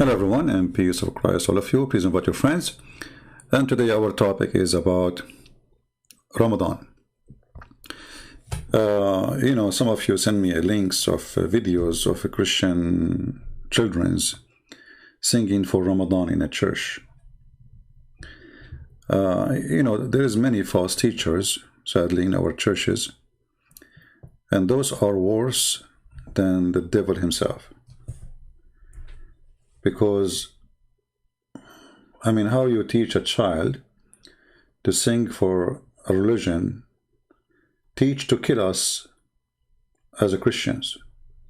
Hello everyone, and peace of Christ all of you. Please invite your friends. And today our topic is about Ramadan. Some of you send me links of videos of Christian children's singing for Ramadan in a church. There is many false teachers, sadly, in our churches, and those are worse than the devil himself. Because, how you teach a child to sing for a religion, teach to kill us as a Christians,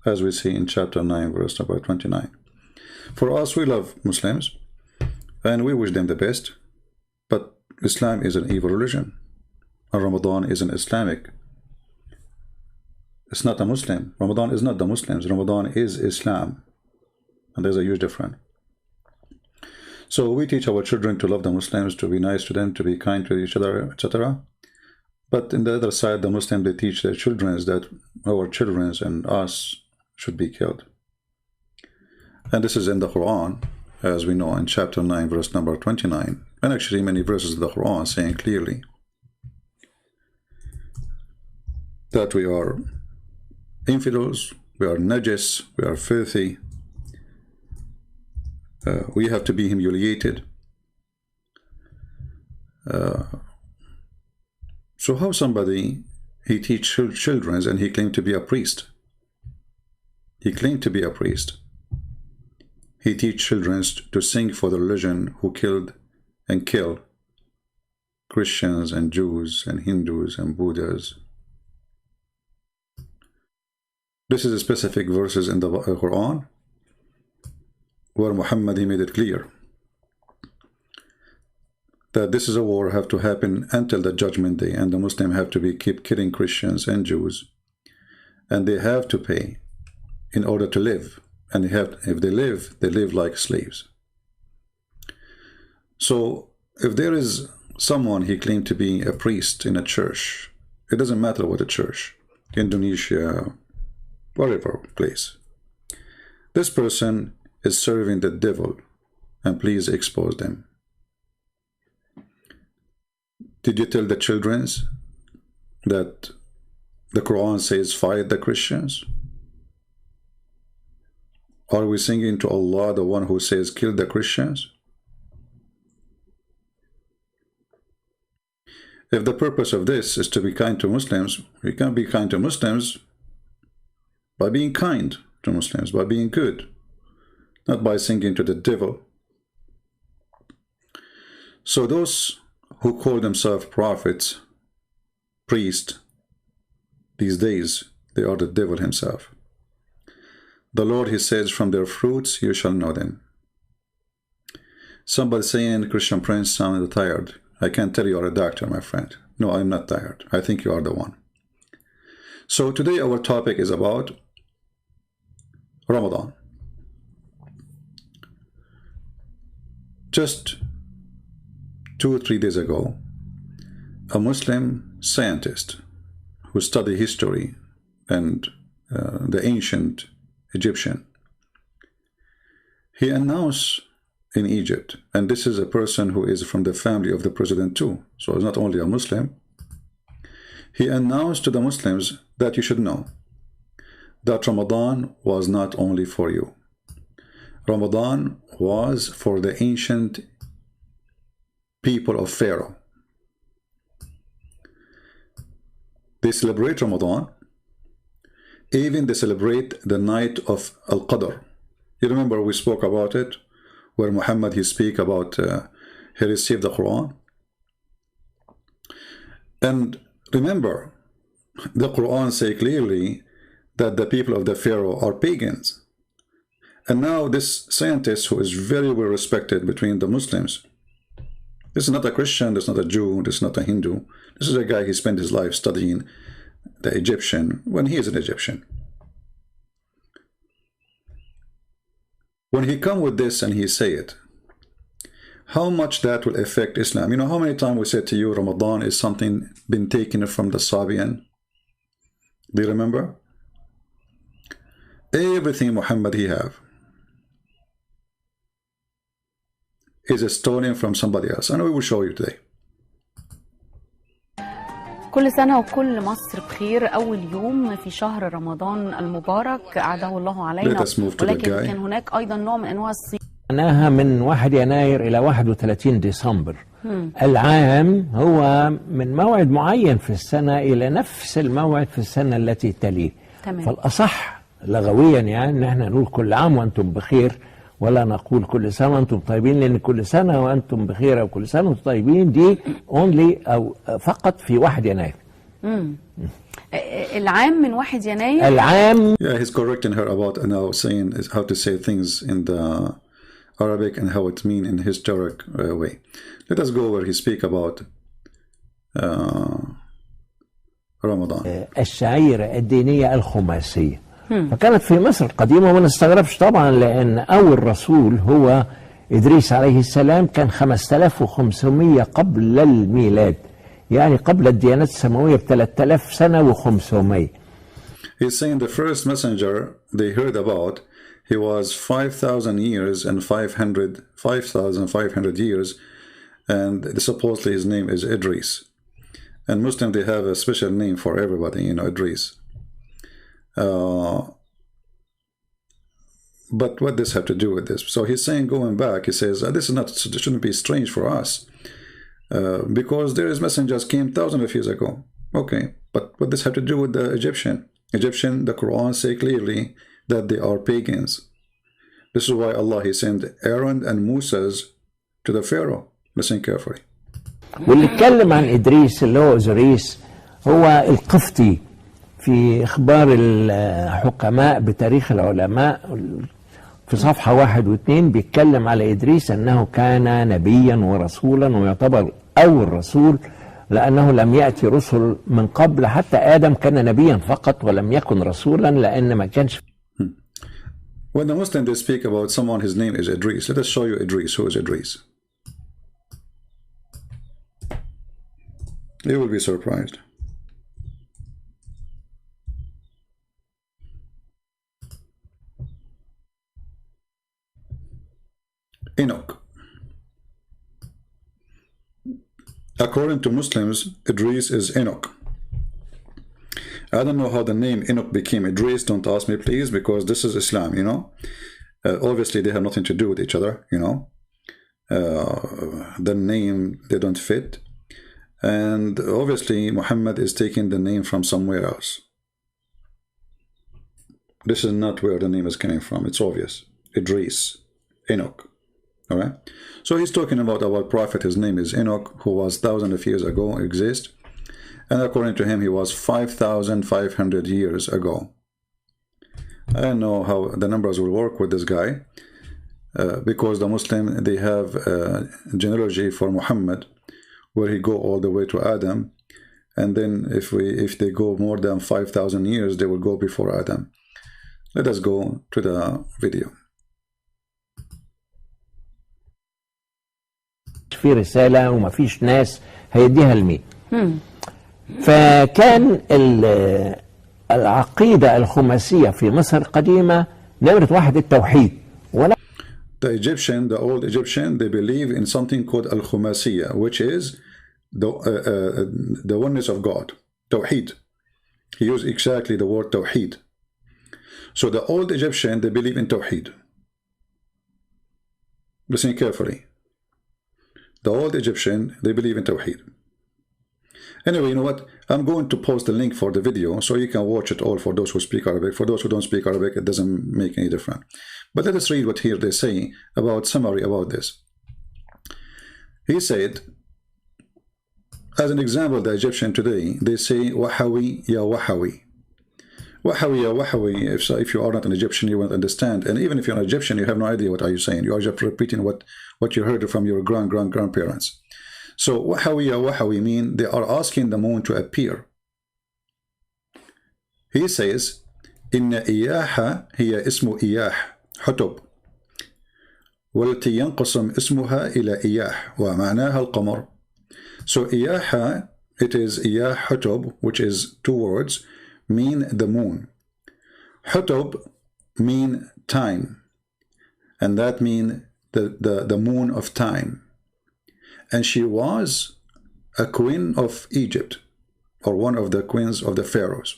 as we see in chapter 9, verse number 29. For us, we love Muslims, and we wish them the best, but Islam is an evil religion, and Ramadan is an Islamic. It's not a Muslim. Ramadan is not the Muslims. Ramadan is Islam. And there's a huge difference. So we teach our children to love the Muslims, to be nice to them, to be kind to each other, etc. But in the other side, the Muslims, they teach their children that our children and us should be killed. And this is in the Quran, as we know, in chapter 9, verse number 29. And actually many verses of the Quran saying clearly that we are infidels, we are najis, we are filthy. We have to be humiliated. So how somebody, he teach children and he claimed to be a priest. He claimed to be a priest. He teach children to sing for the religion who killed and kill Christians and Jews and Hindus and Buddhas. This is a specific verses in the Quran, where Muhammad, he made it clear that this is a war have to happen until the judgment day, and the Muslims have to keep killing Christians and Jews, and they have to pay in order to live, and if they live like slaves. So if there is someone he claimed to be a priest in a church, it doesn't matter what a church, Indonesia, whatever place, this person is serving the devil, and please expose them. Did you tell the children that the Quran says fight the Christians? Are we singing to Allah, the one who says kill the Christians? If the purpose of this is to be kind to Muslims, we can be kind to Muslims by being kind to Muslims, by being good, not by singing to the devil. So those who call themselves prophets, priests, these days, they are the devil himself. The Lord, he says, from their fruits you shall know them. Somebody saying, Christian Prince, sounded tired. I can't tell you are a doctor, my friend. No, I'm not tired. I think you are the one. So today our topic is about Ramadan. Just 2 or 3 days ago, a Muslim scientist who studied history and the ancient Egyptian, he announced in Egypt, and this is a person who is from the family of the president too, so it's not only a Muslim, he announced to the Muslims that you should know that Ramadan was not only for you. Ramadan was for the ancient people of Pharaoh. They celebrate Ramadan. Even they celebrate the night of Al-Qadr. You remember we spoke about it, where Muhammad, he speak about he received the Quran. And remember, the Quran say clearly that the people of the Pharaoh are pagans. And now this scientist, who is very well respected between the Muslims, this is not a Christian, this is not a Jew, this is not a Hindu. This is a guy, he spent his life studying the Egyptian when he is an Egyptian. When he come with this and he say it, how much that will affect Islam? You know how many times we said to you Ramadan is something been taken from the Sabian? Do you remember? Everything Muhammad he have. is stolen from somebody else, and we will show you today. كل سنة وكل مصر بخير. أول يوم في شهر رمضان المبارك أعاده الله علينا، ولكن كان هناك أيضا نوع من أنواع الصيام. معناها من 1 يناير إلى 31 ديسمبر. العام هو من موعد معين في السنة إلى نفس الموعد في السنة التي تليه. تمام. فالأصح لغويا يعني ان احنا نقول كل عام وانتم بخير، ولا نقول كل سنه وانتم طيبين، لان كل سنه وانتم بخير او كل سنه وانتم طيبين دي اونلي او فقط في 1 يناير. العام من 1 يناير. العام. Yeah, he's correcting her about now saying how to say things in the Arabic and how it mean in historic way. Let us go where he speak about رمضان. الشعيرة الدينية الخماسية. فكانت في مصر القديمة، وما نستغربش طبعا لأن أول رسول هو إدريس عليه السلام، كان 5500 قبل الميلاد، يعني قبل الديانات السماوية ب 3000 سنة و500. He's saying the first messenger they heard about, he was 5,000 years and 5,500 years, and supposedly his name is Idris. And Muslim, they have a special name for everybody, you know, Idris. But what does this have to do with this? So he's saying, going back, he says, this is not, it shouldn't be strange for us, because there is messengers came thousands of years ago. Okay, but what does have to do with the Egyptian? The Quran say clearly that they are pagans. This is why Allah, he sent Aaron and Moses to the Pharaoh. Listen carefully. واللي اتكلم عن إدريس اللي هو أوزوريس هو القفطي في إخبار الحكماء بتاريخ العلماء في صفحة 1 و2 بيتكلم على إدريس أنه كان نبيا ورسولا، ويعتبر أول رسول لأنه لم يأتي رسل من قبل، حتى آدم كان نبيا فقط ولم يكن رسولا لأن ما كانش. When the Muslims they speak about someone, his name is Idris. Let us show you Idris. Who is Idris? You will be surprised. Enoch. According to Muslims, Idris is Enoch. I don't know how the name Enoch became Idris. Don't ask me, please, because this is Islam, you know. Obviously, they have nothing to do with each other, you know. The name, they don't fit. And obviously, Muhammad is taking the name from somewhere else. This is not where the name is coming from. It's obvious. Idris, Enoch. All right. So he's talking about our prophet. His name is Enoch, who was thousands of years ago exist. And according to him, he was 5,500 years ago. I don't know how the numbers will work with this guy, because the Muslim, they have a genealogy for Muhammad, where he go all the way to Adam, and then if they go more than 5,000 years, they will go before Adam. Let us go to the video. في رسالة وما فيش ناس هيديها لمين. فكان العقيدة الخماسية في مصر القديمة نمرة 1 التوحيد. The Egyptian, the old Egyptian, they believe in something called al-Khumasiyya, which is the oneness of God, Tawheed. He used exactly the word Tawheed. So the old Egyptian, they believe in Tawheed. Listen carefully. The old Egyptian, they believe in Tawheed. Anyway, you know what? I'm going to post the link for the video so you can watch it all for those who speak Arabic. For those who don't speak Arabic, it doesn't make any difference. But let us read what here they say about summary about this. He said, as an example, the Egyptian today, they say, Wahawi ya Wahawi. Wahawi ya Wahawi, if you are not an Egyptian, you won't understand. And even if you're an Egyptian, you have no idea what are you saying. You are just repeating what you heard from your grandparents. So Wahawi ya Wahawi mean they are asking the moon to appear. He says, Inna iyaha hiya ismu iyah, حتب. والتي ينقسم اسمها إلى إياح ومعناها القمر. So إياها, it is إياح حتب, which is 2 words, mean the moon. حتب mean time, and that mean the moon of time. And she was a queen of Egypt, or one of the queens of the pharaohs.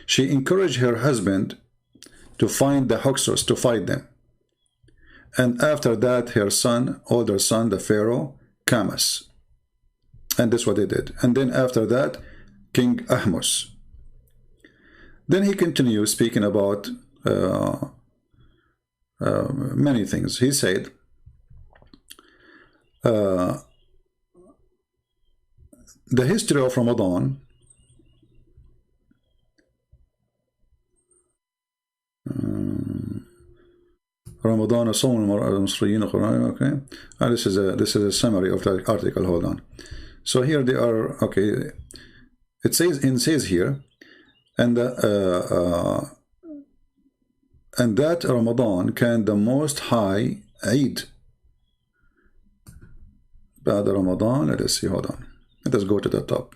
She encouraged her husband to find the Hyksos, to fight them. And after that, her son, older son, the pharaoh, Kamas. And that's what they did. And then after that, King Ahmos. Then he continues speaking about many things. He said, the history of Ramadan Ramadan صوم المصريين okay. This is a summary of the article. Hold on. So here they are. Okay, it says here, and that Ramadan can the most high Eid بعد Ramadan. Let us see. Hold on. Let us go to the top.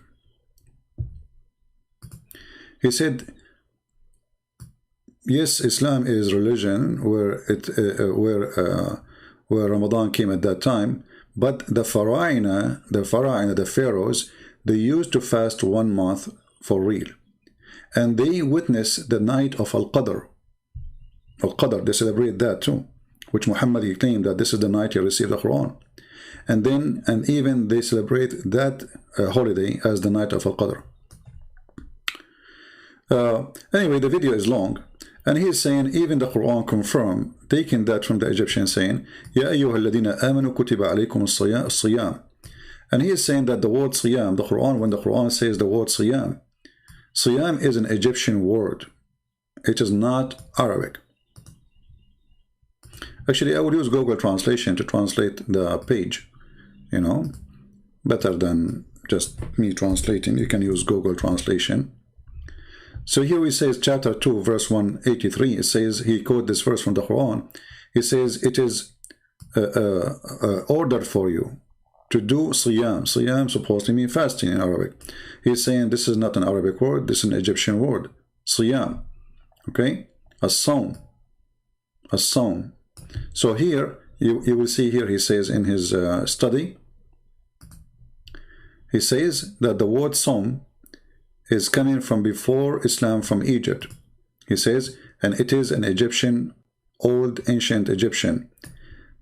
He said, yes, Islam is religion where Ramadan came at that time, but the Pharaoh, the pharaohs, they used to fast 1 month for real, and they witnessed the night of Al-Qadr. Al-Qadr, they celebrate that too, which Muhammad he claimed that this is the night he received the Quran, and even they celebrate that holiday as the night of Al-Qadr. Anyway, the video is long. And he is saying, even the Quran confirm, taking that from the Egyptian saying, Ya ayyuha alladhina amanu kutiba alaykum as-siyam. And he is saying that the word siyam, the Quran, when the Quran says the word siyam, siyam is an Egyptian word. It is not Arabic. Actually, I would use Google Translation to translate the page, you know, better than just me translating. You can use Google Translation. So here he says, chapter 2, verse 183, it says, he quote this verse from the Quran. He says, it is ordered for you to do siyam. Siyam supposed to mean fasting in Arabic. He's saying this is not an Arabic word, this is an Egyptian word. Siyam. Okay? As-sawm. As-sawm. So here, you will see here, he says in his study, he says that the word sawm is coming from before Islam, from Egypt. He says, and it is an Egyptian, old ancient Egyptian.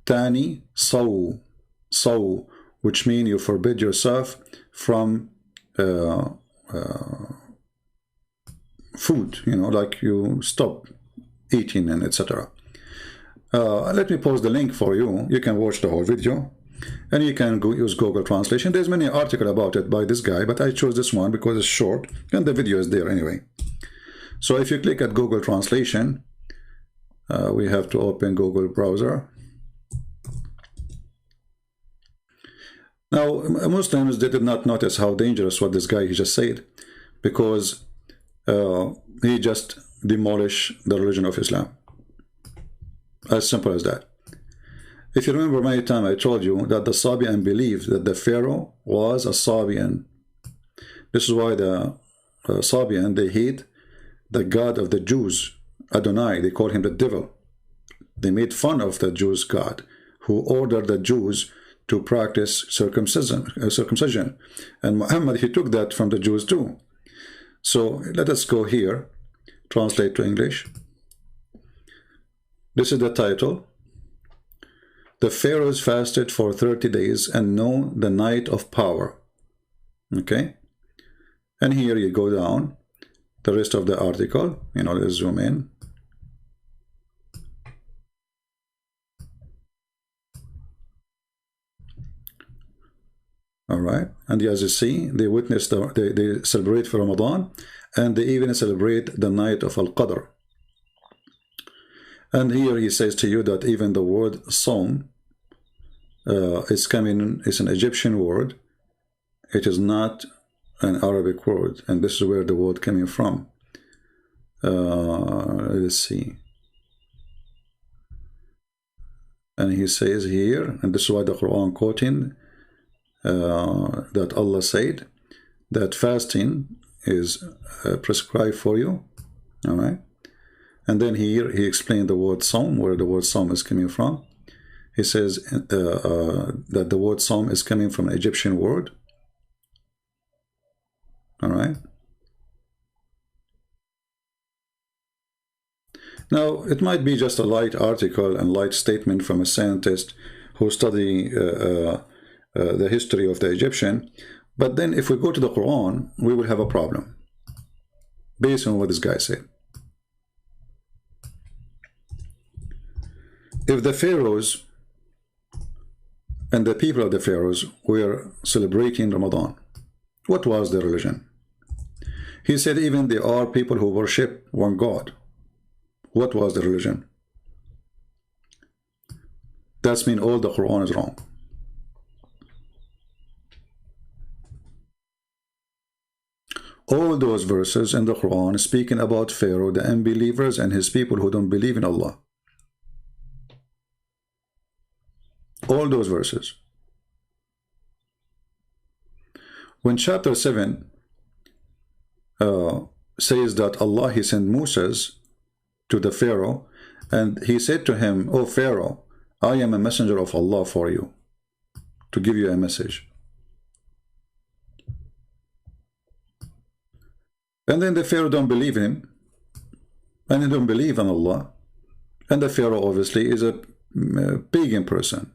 Tani saw, which means you forbid yourself from food, you know, like you stop eating and etc. Let me post the link for you. You can watch the whole video. And you can go use Google Translation. There's many articles about it by this guy, but I chose this one because it's short and the video is there anyway. So if you click at Google Translation, we have to open Google browser. Now, Muslims, they did not notice how dangerous what this guy he just said, because he just demolished the religion of Islam. As simple as that. If you remember many times I told you that the Sabian believed that the Pharaoh was a Sabian. This is why the Sabian, they hate the God of the Jews, Adonai. They call him the devil. They made fun of the Jews' God, who ordered the Jews to practice circumcision. And Muhammad, he took that from the Jews too. So let us go here, translate to English. This is the title. The pharaohs fasted for 30 days and know the night of power. Okay? And here you go down. The rest of the article, you know, let's zoom in. All right. And as you see, they witness, they celebrate for Ramadan, and they even celebrate the night of Al-Qadr. And here he says to you that even the word Sawm is an Egyptian word. It is not an Arabic word, and this is where the word coming from. Let's see. And he says here, and this is why the Quran quoting that Allah said that fasting is prescribed for you. All right. And then here he explained the word Sawm, where the word Sawm is coming from. he says that the word Som is coming from an Egyptian word. All right. Now, it might be just a light article and light statement from a scientist who study the history of the Egyptian, but then if we go to the Quran, we will have a problem based on what this guy said. If the pharaohs and the people of the pharaohs were celebrating Ramadan, what was their religion? He said even there are people who worship one God. What was the religion? That means all the Quran is wrong. All those verses in the Quran speaking about Pharaoh, the unbelievers, and his people who don't believe in Allah. All those verses. When chapter 7 says that Allah, he sent Moses to the Pharaoh, and he said to him, "O Pharaoh, I am a messenger of Allah for you, to give you a message." And then the Pharaoh don't believe him, and he don't believe in Allah, and the Pharaoh obviously is a pagan person.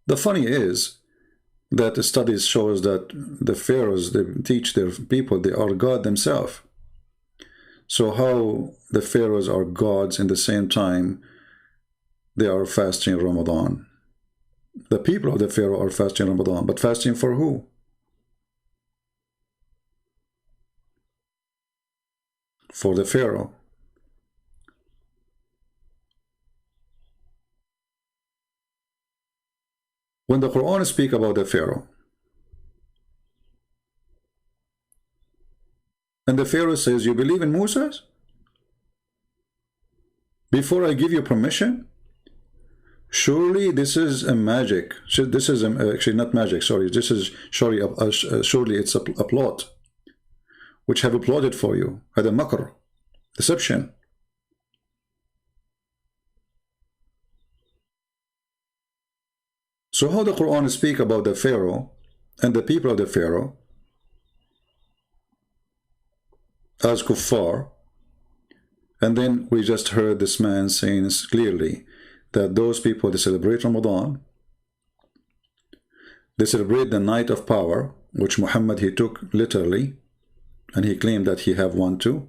The funny is that the studies shows that the pharaohs, they teach their people they are God themselves. So how the pharaohs are gods in the same time they are fasting Ramadan? The people of the pharaoh are fasting Ramadan, but fasting for who? For the pharaoh. When the Quran speaks about the Pharaoh, and the Pharaoh says, "You believe in Moses? Before I give you permission? Surely this is a magic. This is actually not magic, sorry. This is surely it's a plot, which have plotted for you. Had a makr, deception." So how the Quran speak about the Pharaoh and the people of the Pharaoh as kuffar, and then we just heard this man saying clearly that those people, they celebrate Ramadan, they celebrate the night of power, which Muhammad, he took literally, and he claimed that he have one too.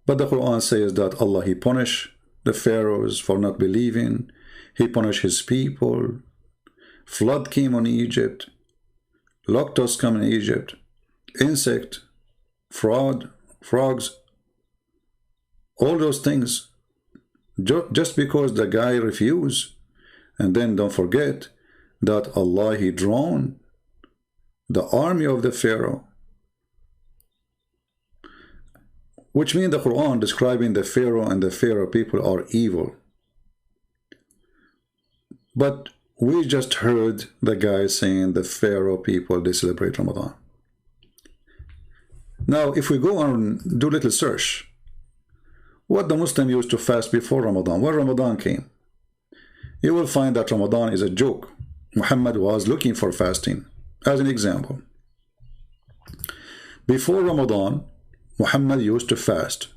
But the Quran says that Allah, he punished the pharaohs for not believing. He punished his people. Flood came on Egypt. Locusts come in Egypt. Insect, frogs, all those things. Just because the guy refused. And then don't forget that Allah, he drawn the army of the Pharaoh. Which means the Quran describing the Pharaoh and the Pharaoh people are evil. But we just heard the guy saying the Pharaoh people, they celebrate Ramadan. Now, if we go on do a little search, what the Muslim used to fast before Ramadan, when Ramadan came, you will find that Ramadan is a joke. Muhammad was looking for fasting. As an example, before Ramadan, Muhammad used to fast.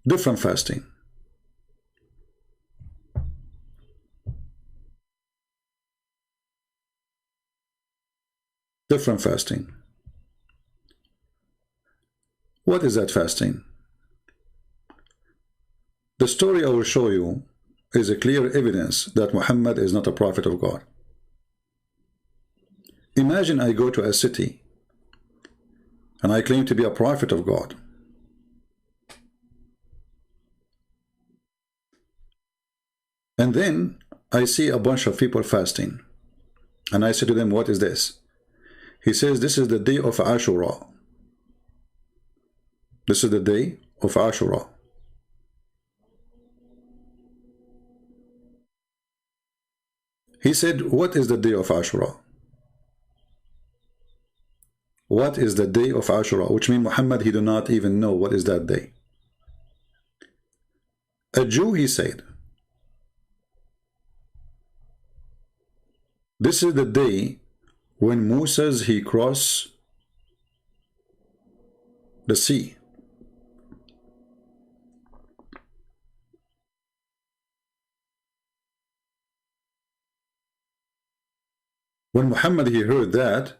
Different fasting. Different fasting. What is that fasting? The story I will show you is a clear evidence that Muhammad is not a prophet of God. Imagine I go to a city and I claim to be a prophet of God. And then I see a bunch of people fasting. And I say to them, "What is this?" He says, "This is the day of Ashura." This is the day of Ashura. He said, "What is the day of Ashura?" What is the day of Ashura? Which means Muhammad, he do not even know what is that day. A Jew, he said, this is the day when Moses he crossed the sea. When Muhammad he heard that,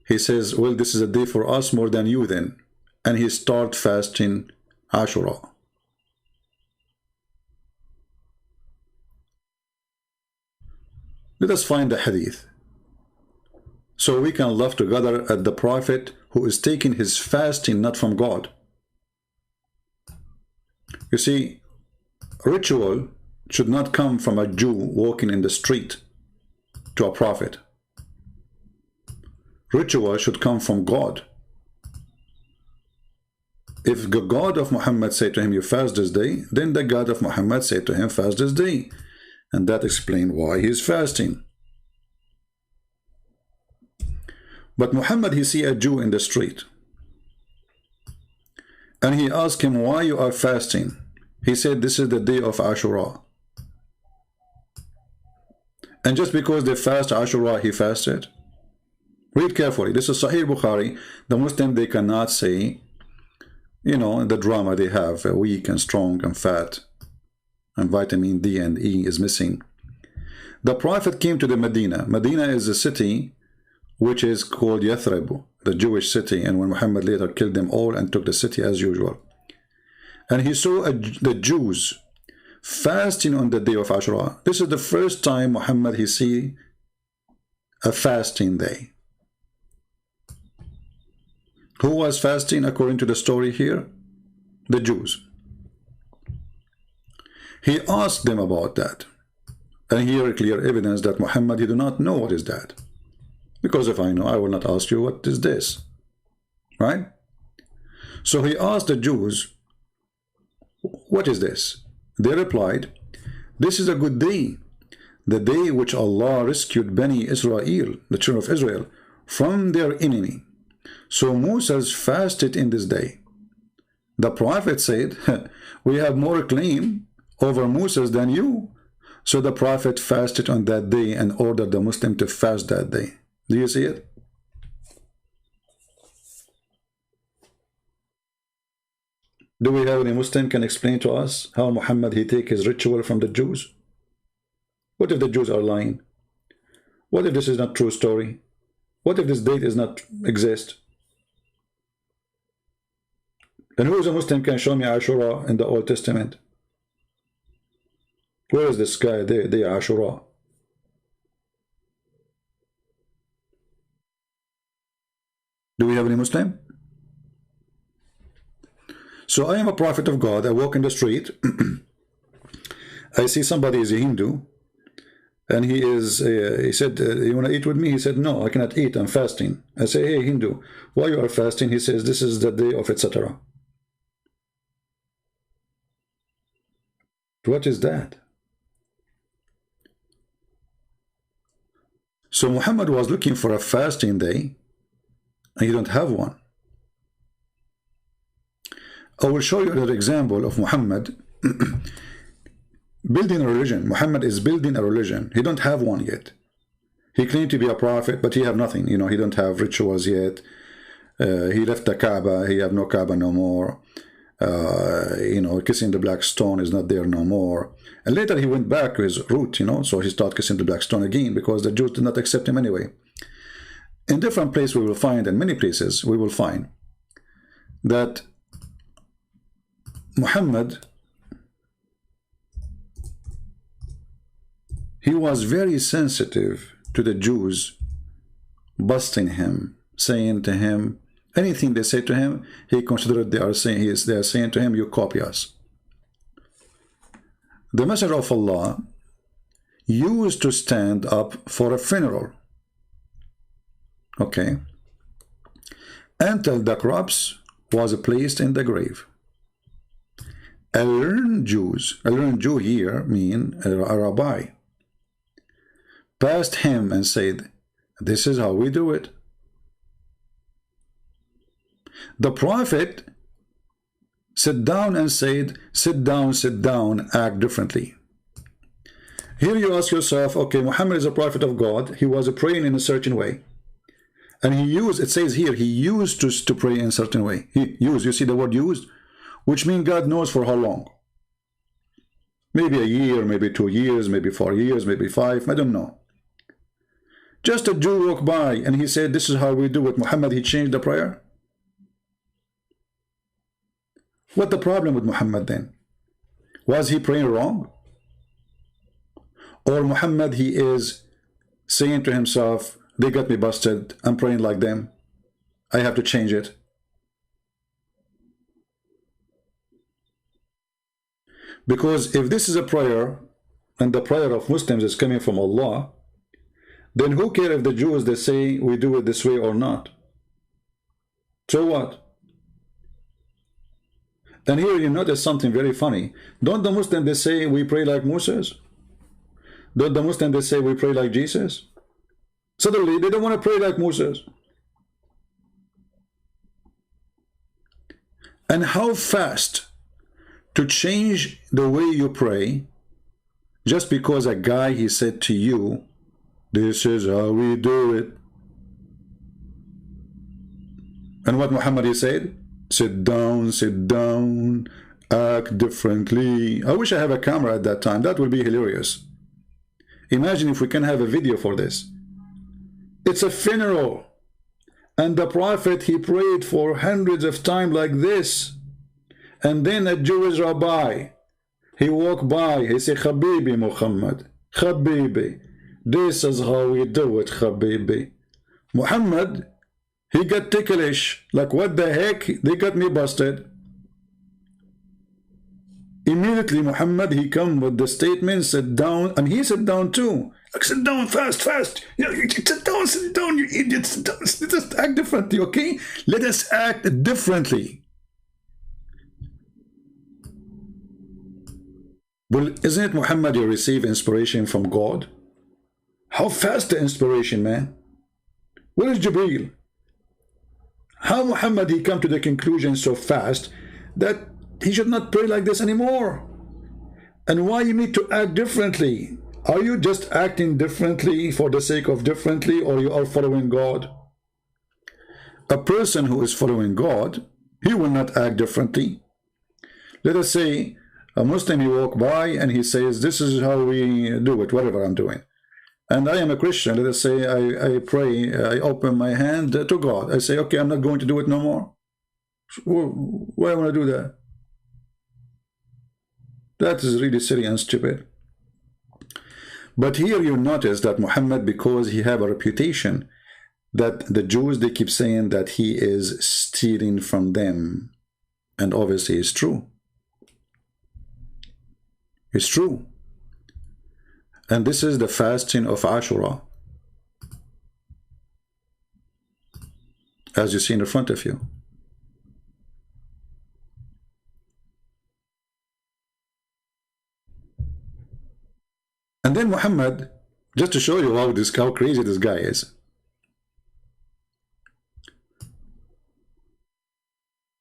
he says, well, this is a day for us more than you then. And he started fasting Ashura. Let us find the hadith, so we can laugh together at the prophet who is taking his fasting not from God. You see, ritual should not come from a Jew walking in the street to a prophet. Ritual should come from God. If the God of Muhammad said to him, you fast this day, then the God of Muhammad said to him, fast this day. And that explains why he is fasting. But Muhammad, he see a Jew in the street. And he asked him, why you are fasting? He said, this is the day of Ashura. And just because they fast Ashura, he fasted? Read carefully. This is Sahih Bukhari. The Muslim, they cannot say, you know, the drama they have, weak and strong and fat, and vitamin D and E is missing. The Prophet came to the Medina. Medina is a city which is called Yathrib, the Jewish city, and when Muhammad later killed them all and took the city as usual. And he saw the Jews fasting on the day of Ashura. This is the first time Muhammad he see a fasting day. Who was fasting according to the story here? The Jews. He asked them about that. And here clear evidence that Muhammad he do not know what is that. Because if I know, I will not ask you what is this. Right? So he asked the Jews, what is this? They replied, this is a good day, the day which Allah rescued Bani Israel, the children of Israel, from their enemy. So Moses fasted in this day. The Prophet said, we have more claim over Moses than you. So the Prophet fasted on that day and ordered the Muslim to fast that day. Do you see it? Do we have any Muslim can explain to us how Muhammad he take his ritual from the Jews? What if the Jews are lying? What if this is not true story? What if this date does not exist? And who is a Muslim can show me Ashura in the Old Testament? Where is this guy? They Ashura. Do we have any Muslim? So I am a prophet of God. I walk in the street. I see somebody is a Hindu. And he said, you want to eat with me? He said, no, I cannot eat. I'm fasting. I say, hey, Hindu, why you are fasting? He says, this is the day of etc. What is that? So Muhammad was looking for a fasting day, and he don't have one. I will show you another example of Muhammad building a religion. Muhammad is building a religion. He don't have one yet. He claimed to be a prophet, but he have nothing. You know, he don't have rituals yet. He left the Kaaba. He have no Kaaba no more. You know, kissing the black stone is not there no more. And later he went back to his root, you know, so he started kissing the black stone again because the Jews did not accept him anyway. In different places we will find, in many places we will find that Muhammad, he was very sensitive to the Jews busting him, saying to him, anything they say to him, he considered they are saying to him, you copy us. The Messenger of Allah used to stand up for a funeral, okay, until the corpse was placed in the grave. A learned Jew here mean a rabbi, passed him and said, this is how we do it. The Prophet sit down and said, sit down, act differently. Here you ask yourself, okay, Muhammad is a prophet of God. He was praying in a certain way. And he used, it says here, he used to pray in a certain way. He used, you see the word used? Which means God knows for how long. Maybe a year, maybe 2 years, maybe 4 years, maybe 5, I don't know. Just a Jew walked by and he said, this is how we do it. Muhammad, he changed the prayer. What the problem with Muhammad then? Was he praying wrong? Or Muhammad, he is saying to himself, they got me busted, I'm praying like them, I have to change it. Because if this is a prayer, and the prayer of Muslims is coming from Allah, then who cares if the Jews, they say we do it this way or not? So what? And here you notice something very funny. Don't the Muslims, they say we pray like Moses? Don't the Muslims, they say we pray like Jesus? Suddenly, they don't want to pray like Moses. And how fast to change the way you pray, just because a guy, he said to you, this is how we do it. And what Muhammad, he said, sit down, act differently. I wish I have a camera at that time. That would be hilarious. Imagine if we can have a video for this. It's a funeral, and the prophet, he prayed for hundreds of times like this, and then a Jewish rabbi, he walked by, he said, Habibi Muhammad, Habibi, this is how we do it, Habibi. Muhammad, he got ticklish, like what the heck, they got me busted. Immediately Muhammad, he come with the statement, sit down, and he sat down too. Like, sit down fast. You know, sit down, you idiots. Sit down. Let us act differently, okay? Let us act differently. Well, isn't it Muhammad, you receive inspiration from God? How fast the inspiration, man? Where is Jibreel? How Muhammad, he come to the conclusion so fast that he should not pray like this anymore? And why you need to act differently? Are you just acting differently for the sake of differently, or you are following God? A person who is following God, he will not act differently. Let us say a Muslim, he walk by and he says, this is how we do it, whatever I'm doing. And I am a Christian. Let us say I pray, I open my hand to God. I say, okay, I'm not going to do it no more. Why do I want to do that? That is really silly and stupid. But here you notice that Muhammad, because he have a reputation, that the Jews, they keep saying that he is stealing from them. And obviously it's true. It's true. And this is the fasting of Ashura, as you see in the front of you. And then Muhammad, just to show you how crazy this guy is.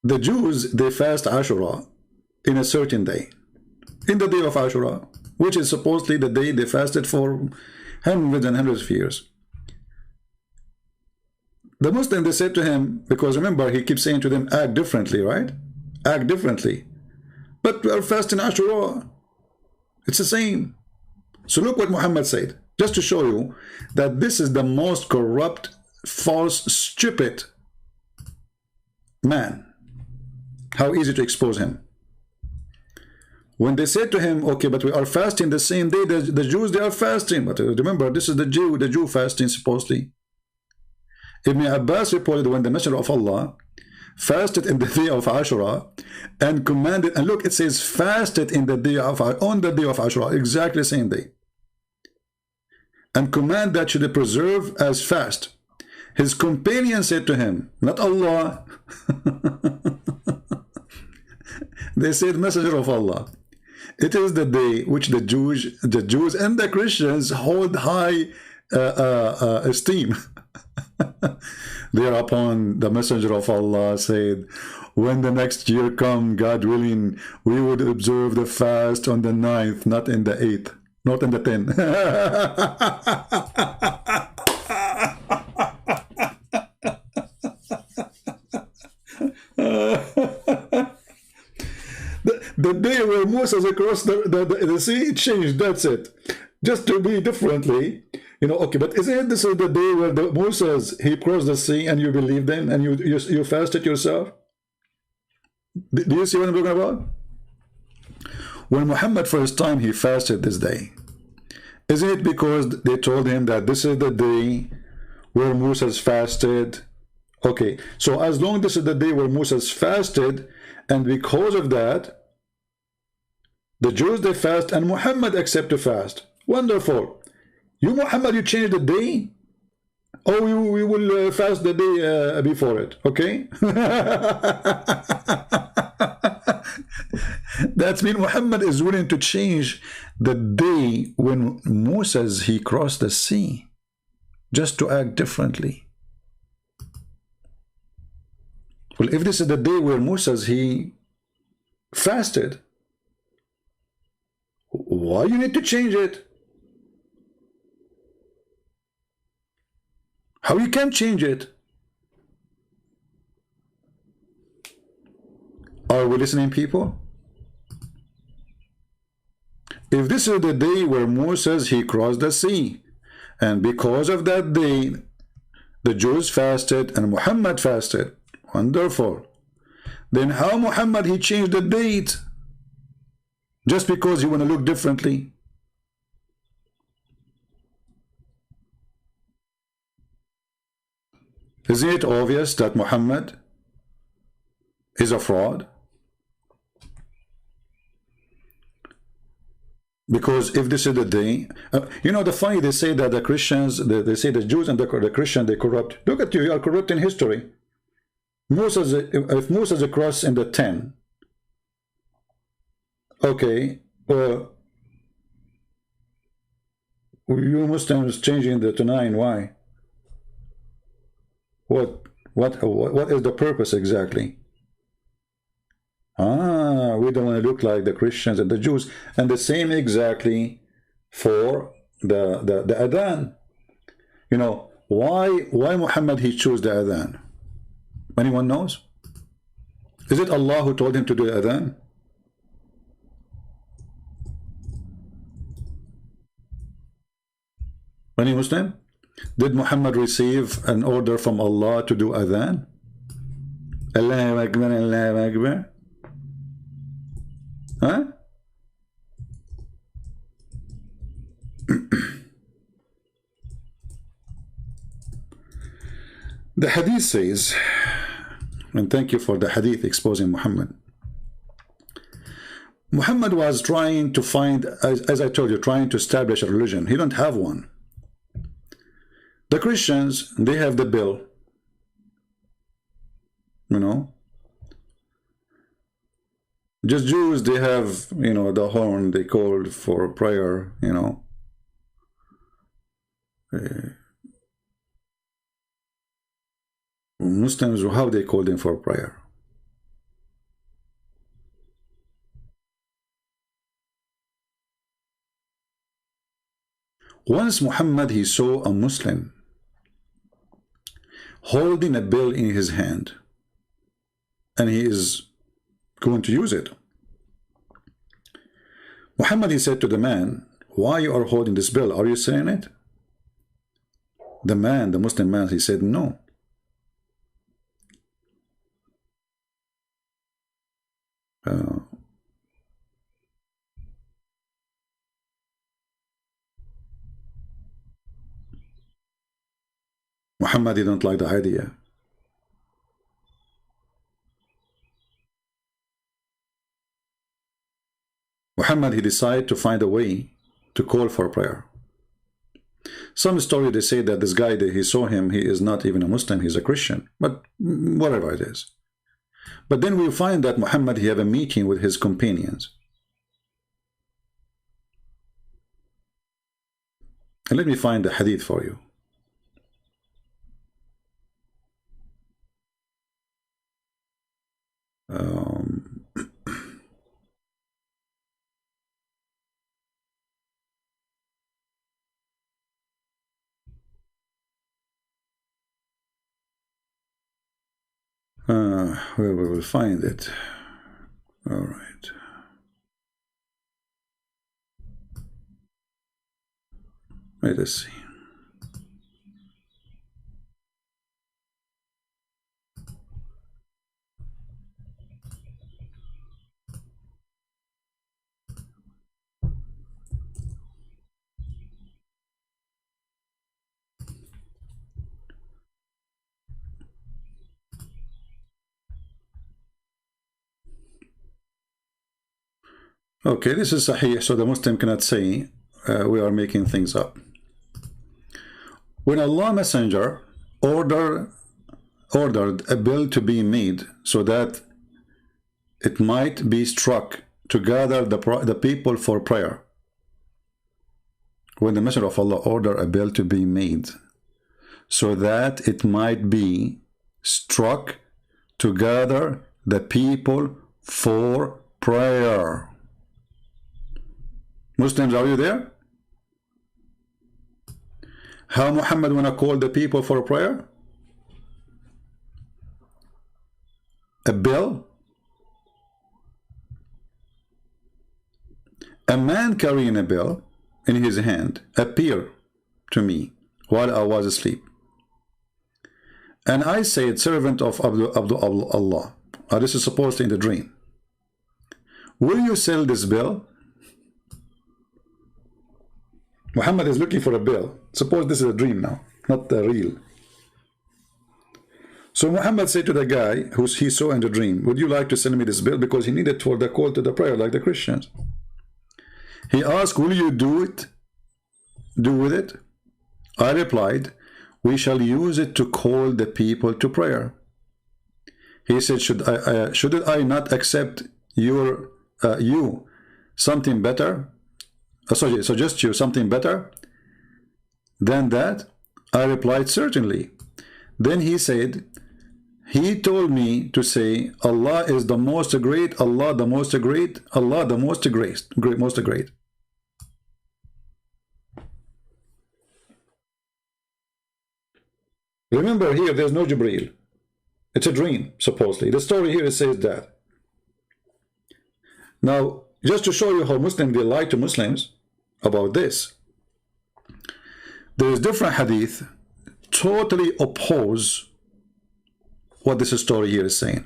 The Jews, they fast Ashura in a certain day, in the day of Ashura, which is supposedly the day they fasted for hundreds and hundreds of years. The Muslim, they said to him, because remember, he keeps saying to them, act differently, right? Act differently. But we are fasting Ashura. It's the same. So look what Muhammad said, just to show you that this is the most corrupt, false, stupid man. How easy to expose him. When they said to him, okay, but we are fasting the same day, the Jews, they are fasting. But remember, this is the Jew fasting, supposedly. Ibn Abbas reported when the Messenger of Allah fasted in the day of Ashura and commanded, and look, it says fasted in the day of, on the day of Ashura, exactly the same day, and command that should preserve as fast. His companion said to him, not Allah, they said, Messenger of Allah, it is the day which the Jews and the Christians hold high esteem. Thereupon the messenger of Allah said, when the next year come, God willing, we would observe the fast on the 9th, not in the 8th, not in the 10th. The day where Moses across the sea changed, that's it. Just to be differently, you know, okay, but isn't this the day where Moses, he crossed the sea and you believed him and you fasted yourself? Do you see what I'm talking about? When Muhammad first time he fasted this day, isn't it because they told him that this is the day where Moses fasted? Okay, so as long as this is the day where Moses fasted, and because of that, the Jews, they fast, and Muhammad accept to fast. Wonderful. You, Muhammad, you change the day? Oh, we will fast the day before it, okay? That means Muhammad is willing to change the day when Moses, he crossed the sea, just to act differently. Well, if this is the day where Moses, he fasted, why you need to change it? How you can change it? Are we listening, people? If this is the day where Moses, he crossed the sea, and because of that day, the Jews fasted and Muhammad fasted, wonderful. Then how Muhammad, he changed the date? Just because he want to look differently? Isn't it obvious that Muhammad is a fraud? Because if this is the day, you know, the funny, they say that the Christians, they say the Jews and the Christians, they corrupt. Look at you, you are corrupt in history. Moses, if Moses across in the 10, okay, you Muslims changing the to 9, why? What is the purpose exactly? Ah, we don't want to look like the Christians and the Jews. And the same exactly for the adhan. You know, why Muhammad he chose the adhan? Anyone knows? Is it Allah who told him to do the adhan? Any Muslim? Did Muhammad receive an order from Allah to do adhan? Allahu Akbar, Allahu Akbar. Huh? The hadith says, and thank you for the hadith exposing Muhammad. Muhammad was trying to find, as I told you, trying to establish a religion. He don't have one. The Christians, they have the bill, you know. Just Jews, they have, you know, the horn they called for prayer, you know. Muslims, how they call them for prayer? Once Muhammad, he saw a Muslim holding a bill in his hand, and he is going to use it. Muhammad, he said to the man, why you are holding this bill? Are you saying it? The man, the Muslim man, he said, no. Muhammad didn't like the idea. Muhammad, he decided to find a way to call for prayer. Some story, they say that this guy, he saw him, he is not even a Muslim, he's a Christian, but whatever it is. But then we find that Muhammad, he had a meeting with his companions. And let me find the hadith for you. Where we will find it. All right. Let us see. Okay, this is Sahih, so the Muslim cannot say we are making things up. When Allah Messenger ordered a bill to be made so that it might be struck to gather the people for prayer. When the Messenger of Allah ordered a bill to be made so that it might be struck to gather the people for prayer. Muslims, are you there? How Muhammad wanna call the people for a prayer? A bill? A man carrying a bill in his hand appeared to me while I was asleep. And I said, servant of Allah, this is supposedly in the dream, will you sell this bill? Muhammad is looking for a bill. Suppose this is a dream now, not real. So Muhammad said to the guy who he saw in the dream, would you like to sell me this bill? Because he needed for the call to the prayer like the Christians. He asked, will you do with it? I replied, we shall use it to call the people to prayer. He said, should I not accept you something better? Suggest you something better than that? I replied, certainly. Then he said, he told me to say, Allah is the most great, Allah the most great, Allah the most great, most great. Remember here, there's no Jibreel. It's a dream, supposedly. The story here says that. Now, just to show you how Muslims, they lie to Muslims about this. There is different hadith totally oppose what this story here is saying.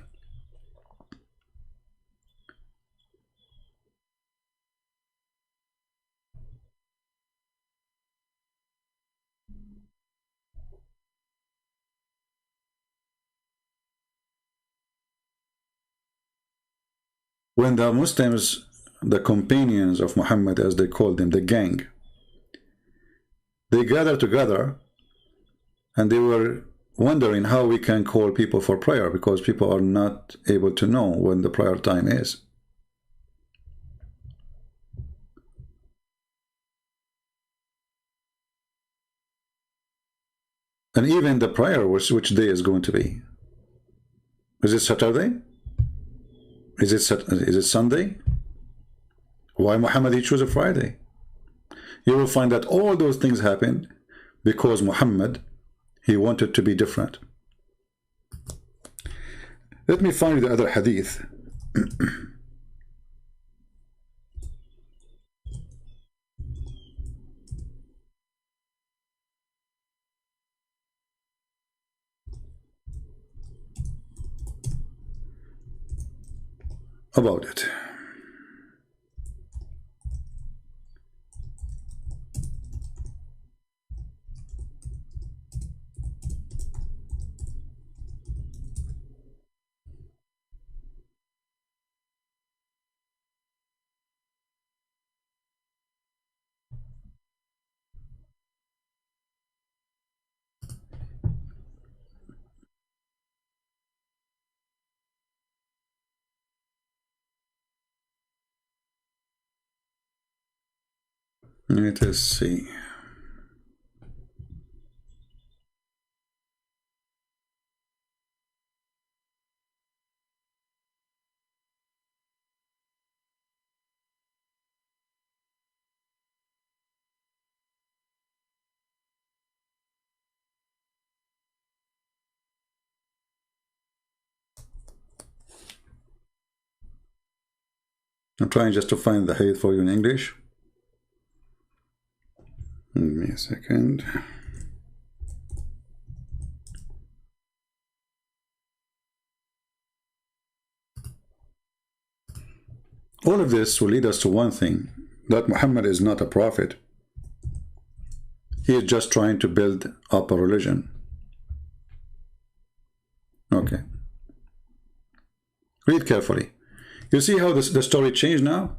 When the Muslims, the companions of Muhammad, as they called them, the gang, they gathered together and they were wondering how we can call people for prayer because people are not able to know when the prayer time is. And even the prayer, which day is going to be? Is it Saturday? Is it Sunday? Why Muhammad he chose a Friday? You will find that all those things happened because Muhammad, he wanted to be different. Let me find the other hadith. About it. Let us see. I'm trying just to find the hadith for you in English. Give me a second. All of this will lead us to one thing, that Muhammad is not a prophet. He is just trying to build up a religion. Okay. Read carefully. You see how the story changed now?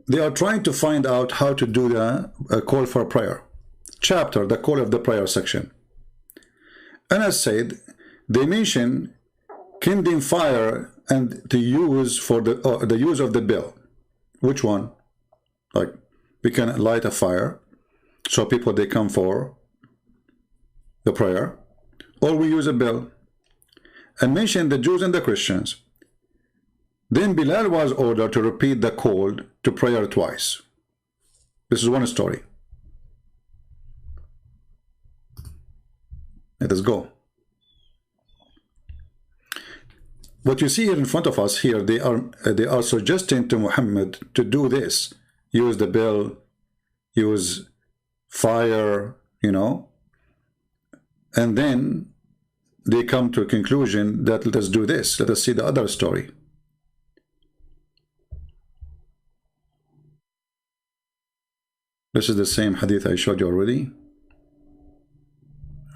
They are trying to find out how to do the call for prayer. Chapter, the call of the prayer section. And as said, they mention kindling fire and the use for the use of the bell. Which one? Like, we can light a fire so people they come for the prayer, or we use a bell. And mention the Jews and the Christians. Then Bilal was ordered to repeat the call to prayer twice. This is one story. Let us go. What you see here in front of us here, they are suggesting to Muhammad to do this. Use the bell, use fire, you know. And then they come to a conclusion that let us do this. Let us see the other story. This is the same hadith I showed you already.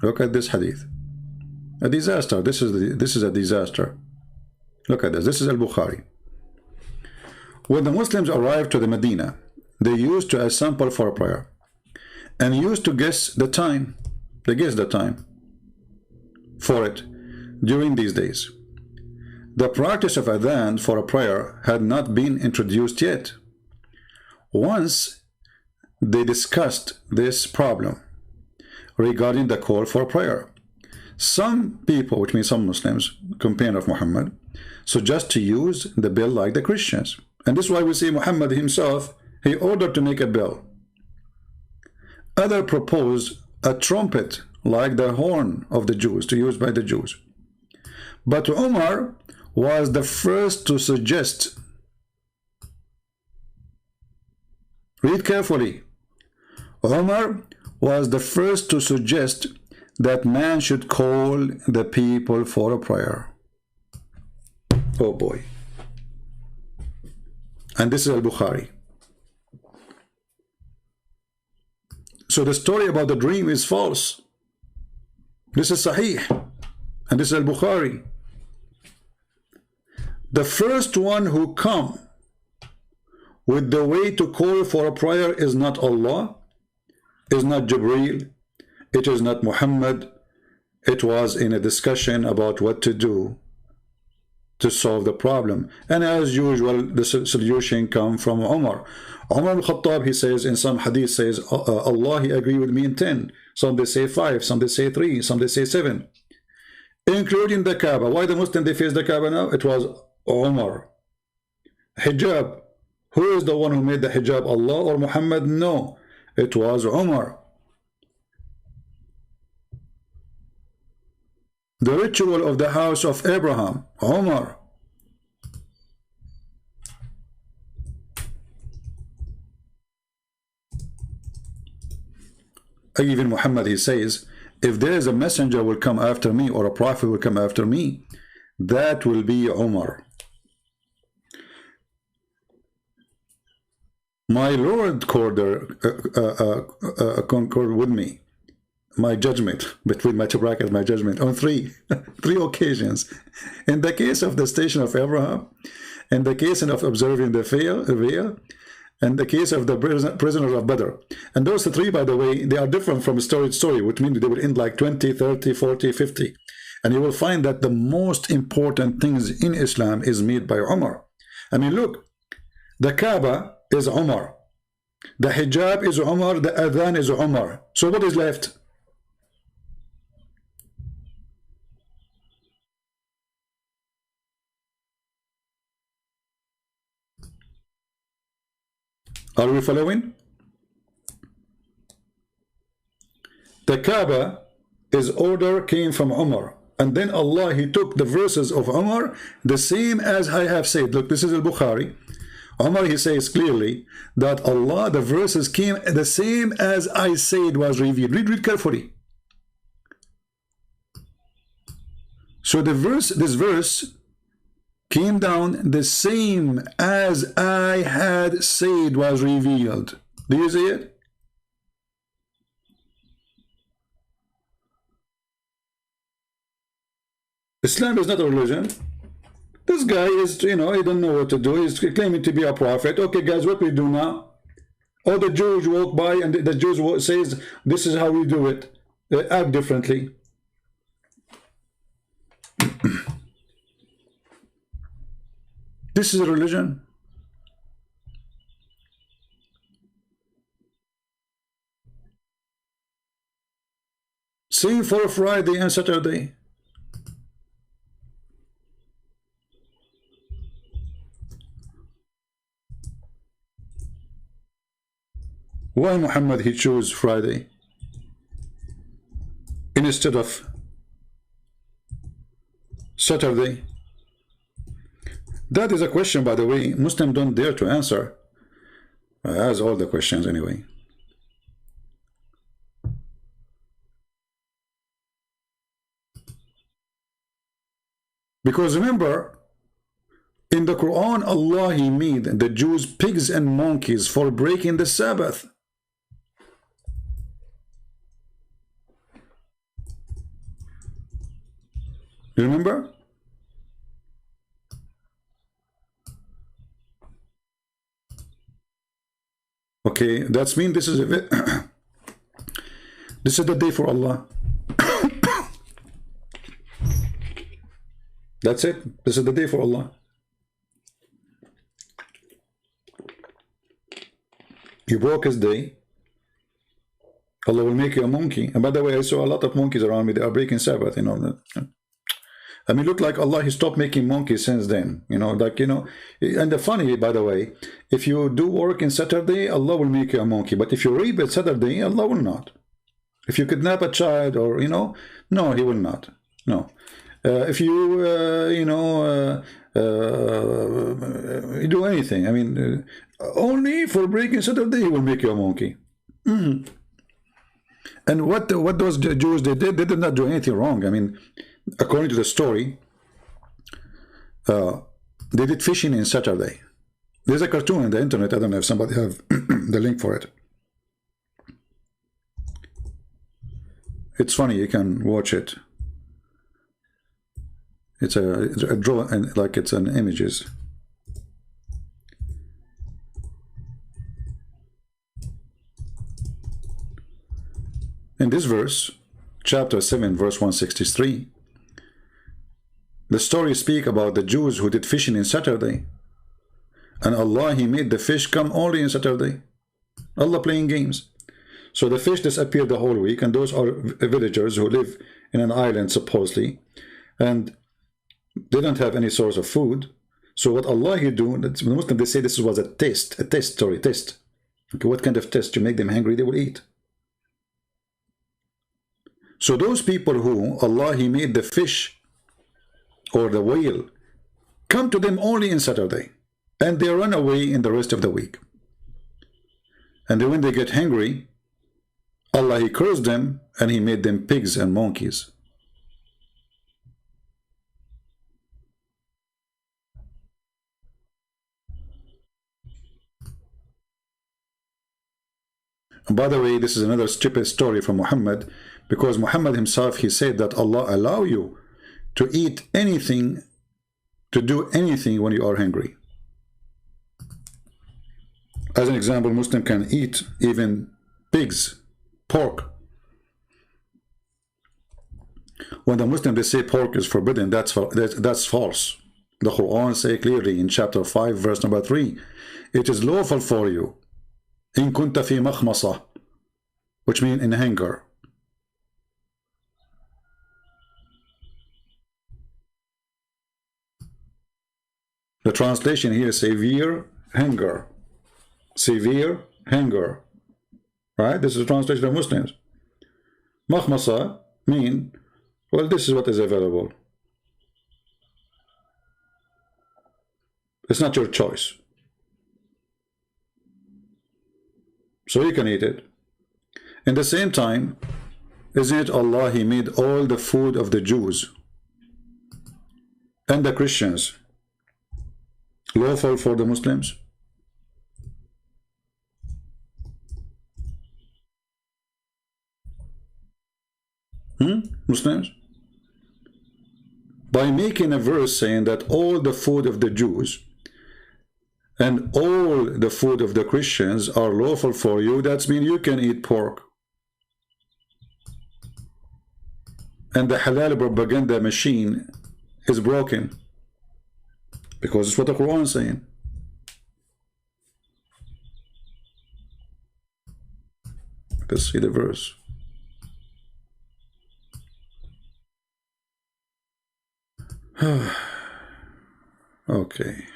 Look at this hadith. A disaster. This is a disaster. Look at this. This is Al-Bukhari. When the Muslims arrived to the Medina, they used to assemble for prayer and used to guess the time. They guessed the time for it during these days. The practice of adhan for a prayer had not been introduced yet. Once they discussed this problem regarding the call for prayer. Some people, which means some Muslims, companion of Muhammad, suggest to use the bell like the Christians. And this is why we see Muhammad himself, he ordered to make a bell. Others propose a trumpet like the horn of the Jews, to use by the Jews. But Umar was the first to suggest, read carefully, Umar was the first to suggest that man should call the people for a prayer. Oh boy. And this is Al-Bukhari. So the story about the dream is false. This is Sahih. And this is Al-Bukhari. The first one who come with the way to call for a prayer is not Allah, is not Jibreel, it is not Muhammad. It was in a discussion about what to do to solve the problem. And as usual, the solution come from Umar. Umar al-Khattab, he says in some hadith, says, Allah, he agreed with me in 10. Some they say 5, some they say 3, some they say 7. Including the Kaaba. Why the Muslim they face the Kaaba now? It was Umar. Hijab. Who is the one who made the hijab? Allah or Muhammad? No. It was Umar. The ritual of the house of Abraham, Umar. Even Muhammad, he says, if there is a messenger will come after me, or a prophet will come after me, that will be Umar. My Lord concurred with me. My judgment, between my two brackets, my judgment, on three occasions. In the case of the station of Abraham, in the case of observing the veil, and the case of the prisoners of Badr. And those three, by the way, they are different from story to story, which means they will end like 20, 30, 40, 50. And you will find that the most important things in Islam is made by Umar. I mean, look, the Kaaba is Umar. The hijab is Umar. The adhan is Umar. So what is left? Are we following? The Kaaba, his order came from Umar. And then Allah, he took the verses of Umar, the same as I have said. Look, this is al-Bukhari. Umar, he says clearly that Allah, the verses came the same as I said was revealed. Read carefully. So this verse came down the same as I had said was revealed. Do you see it? Islam is not a religion. This guy is, you know, he don't know what to do. He's claiming to be a prophet. Okay, guys, what we do now? All the Jews walk by and the Jews says, this is how we do it. They act differently. This is a religion. Same for Friday and Saturday. Why Muhammad he chose Friday instead of Saturday? That is a question, by the way, Muslims don't dare to answer. As all the questions anyway. Because remember, in the Quran, Allah, he made the Jews pigs and monkeys for breaking the Sabbath. You remember? Okay, that's mean this is this is the day for Allah. That's it. This is the day for Allah. You broke his day, Allah will make you a monkey. And by the way, I saw a lot of monkeys around me. They are breaking Sabbath, you know. I mean, look like Allah, he stopped making monkeys since then, you know, like, you know. And the funny, by the way, if you do work in Saturday, Allah will make you a monkey. But if you rape at Saturday, Allah will not. If you kidnap a child or, you know, no, he will not. No. If you, you know, you do anything, I mean, only for breaking Saturday, he will make you a monkey. And what those Jews they did not do anything wrong. I mean, according to the story, they did fishing in Saturday. There's a cartoon on the internet. I don't know if somebody have the link for it. It's funny. You can watch it. It's a draw and like it's an images. In this verse, chapter 7, verse 163, the story speak about the Jews who did fishing in Saturday. And Allah, he made the fish come only in Saturday. Allah playing games. So the fish disappeared the whole week, and those are villagers who live in an island supposedly, and they don't have any source of food. So what Allah he do, the Muslims, they say this was a test. Okay, what kind of test? You make them hungry, they will eat. So those people who Allah he made the fish or the whale come to them only in Saturday, and they run away in the rest of the week. And then when they get hungry, Allah he cursed them and he made them pigs and monkeys. And by the way, this is another stupid story from Muhammad, because Muhammad himself, he said that Allah allow you to eat anything, to do anything when you are hungry. As an example, Muslim can eat even pigs, pork. When the Muslim they say pork is forbidden, that's false. The Quran say clearly in chapter 5, verse number 3, it is lawful for you, in kunta fi makhmasa, which means in hunger. The translation here is severe hunger. Severe hunger. Right? This is the translation of Muslims. Makhmasa mean Well, this is what is available. It's not your choice. So you can eat it. In the same time, isn't it Allah, He made all the food of the Jews and the Christians lawful for the Muslims? Muslims? By making a verse saying that all the food of the Jews and all the food of the Christians are lawful for you, that means you can eat pork. And the halal propaganda machine is broken, because it's what the Quran is saying. Let's see the verse. Okay.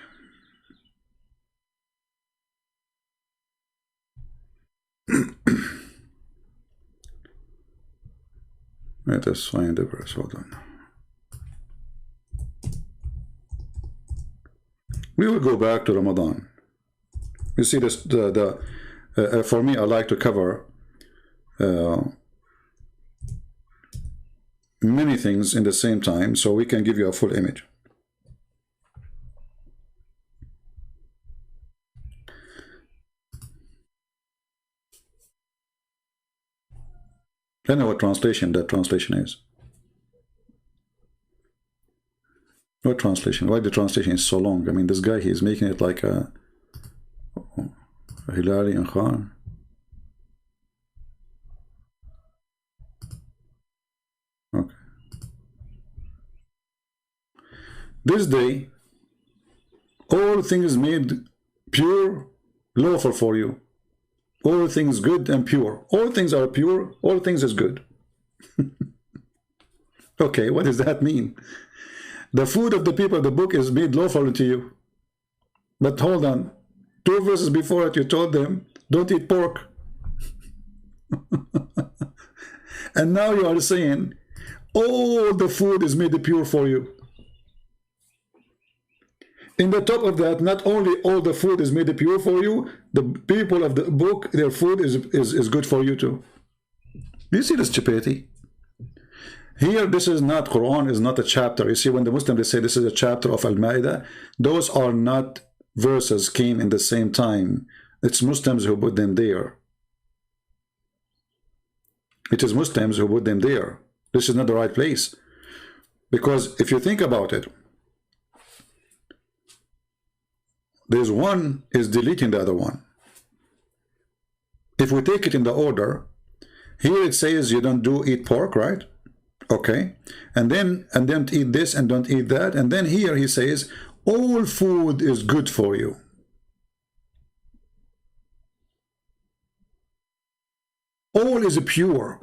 Let us find the verse. Hold on. We will go back to Ramadan. You see this, for me, I like to cover many things in the same time, so we can give you a full image. I know what translation that translation is. What translation? Why the translation is so long? I mean, this guy, he's making it like a Hilali and Khan. Okay. This day, all things made pure, lawful for you. All things good and pure. All things are pure. All things is good. Okay, what does that mean? The food of the people of the book is made lawful to you. But hold on. 2 verses before it, you told them, don't eat pork. And now you are saying, all the food is made pure for you. In the top of that, not only all the food is made pure for you, the people of the book, their food is good for you too. You see the stupidity? Here, this is not, Quran is not a chapter. You see, when the Muslims, they say this is a chapter of Al-Ma'idah, those are not verses came in the same time. It's Muslims who put them there. It is Muslims who put them there. This is not the right place. Because if you think about it, there's one is deleting the other one. If we take it in the order, here it says you don't eat pork, right? Okay. And then eat this and don't eat that. And then here he says, all food is good for you. All is pure.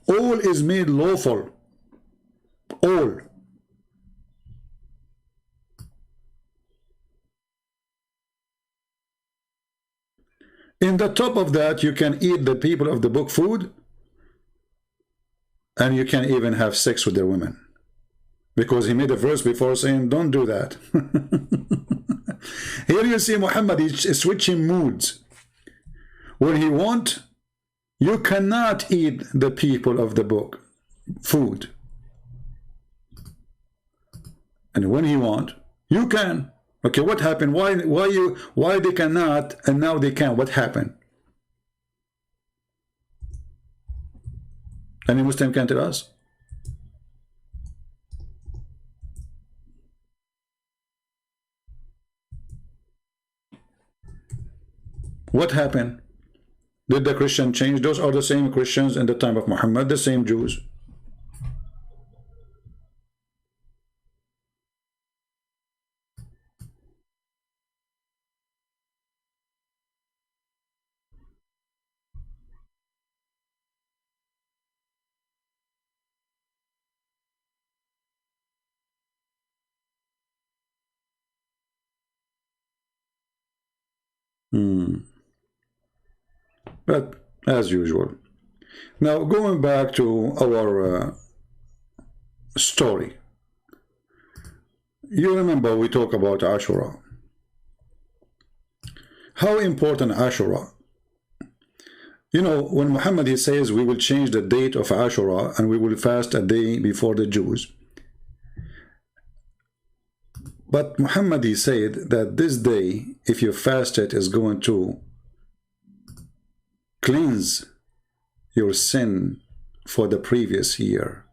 All is made lawful. All. In the top of that, you can eat the people of the book food, and you can even have sex with their women. Because he made a verse before saying, don't do that. Here you see Muhammad is switching moods. When he wants, you cannot eat the people of the book food. And when he wants, you can. Okay, what happened? Why they cannot and now they can? What happened? Any Muslim can tell us? What happened? Did the Christian change? Those are the same Christians in the time of Muhammad, the same Jews. But as usual. Now going back to our story. You remember we talk about Ashura. How important Ashura. You know, when Muhammad he says we will change the date of Ashura and we will fast a day before the Jews. But Muhammad he said that this day, if you fast it, is going to cleanse your sin for the previous year.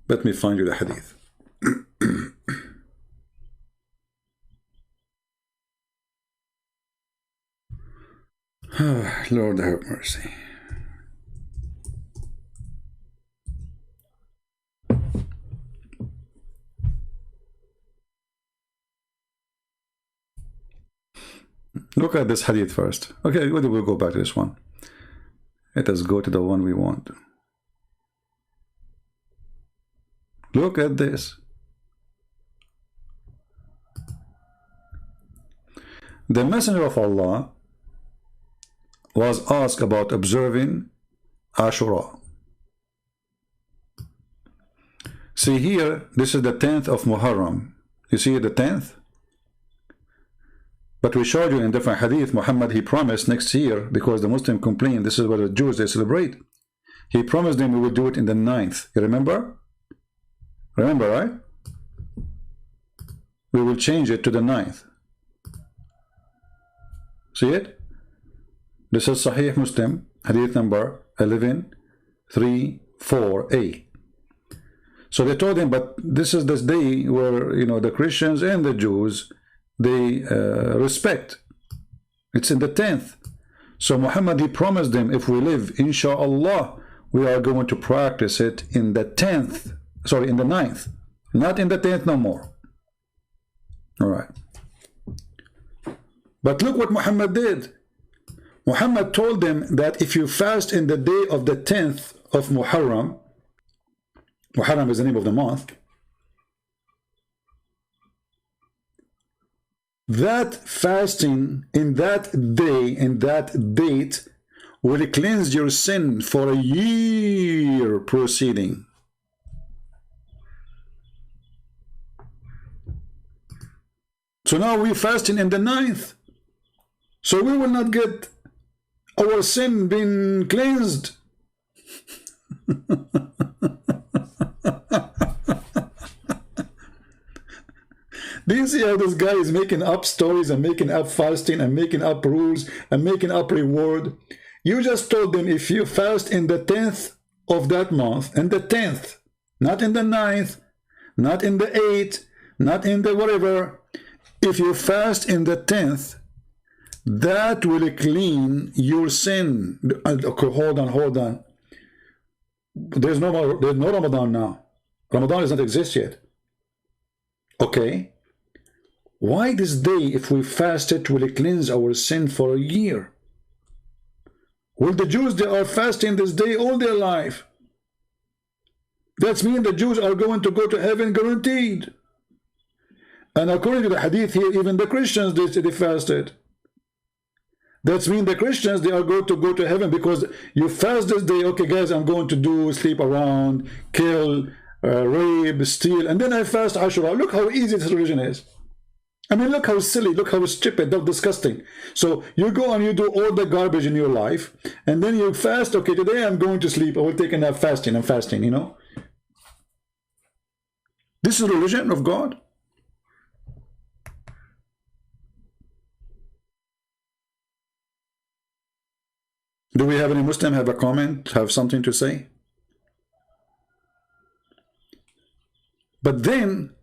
Let me find you the hadith. Lord have mercy. Look at this hadith first. Okay, we'll go back to this one. Let us go to the one we want. Look at this. The Messenger of Allah was asked about observing Ashura. See here, this is the 10th of Muharram. You see the 10th? But we showed you in different hadith, Muhammad, he promised next year, because the Muslim complained, this is what the Jews, they celebrate. He promised them we will do it in the 9th. You remember? Remember, right? We will change it to the 9th. See it? This is Sahih Muslim, hadith number 11344a. So they told him, but this is this day where, you know, the Christians and the Jews, they respect. It's in the 10th. So Muhammad, he promised them, if we live, inshallah, we are going to practice it in the 10th. Sorry, in the 9th. Not in the 10th no more. All right. But look what Muhammad did. Muhammad told them that if you fast in the day of the 10th of Muharram, Muharram is the name of the month, that fasting in that day, in that date, will cleanse your sin for a year proceeding. So now we're fasting in the 9th. So we will not get our sin being cleansed. Do you see how this guy is making up stories and making up fasting and making up rules and making up reward? You just told them if you fast in the 10th of that month, and the 10th, not in the 9th, not in the 8th, not in the whatever, if you fast in the 10th, that will clean your sin. Okay, hold on. There's no Ramadan now. Ramadan does not exist yet. Okay. Why this day, if we fast it, will cleanse our sin for a year? Well, the Jews, they are fasting this day all their life. That means the Jews are going to go to heaven guaranteed. And according to the hadith here, even the Christians, they fasted. That means the Christians, they are going to go to heaven because you fast this day. Okay, guys, I'm going to do sleep around, kill, rape, steal, and then I fast Ashura. Look how easy this religion is. I mean, look how silly, look how stupid, how disgusting. So you go and you do all the garbage in your life, and then you fast. Okay, today I'm going to sleep. I will take a nap fasting. I'm fasting, you know. This is religion of God. Do we have any Muslim have a comment, have something to say? But then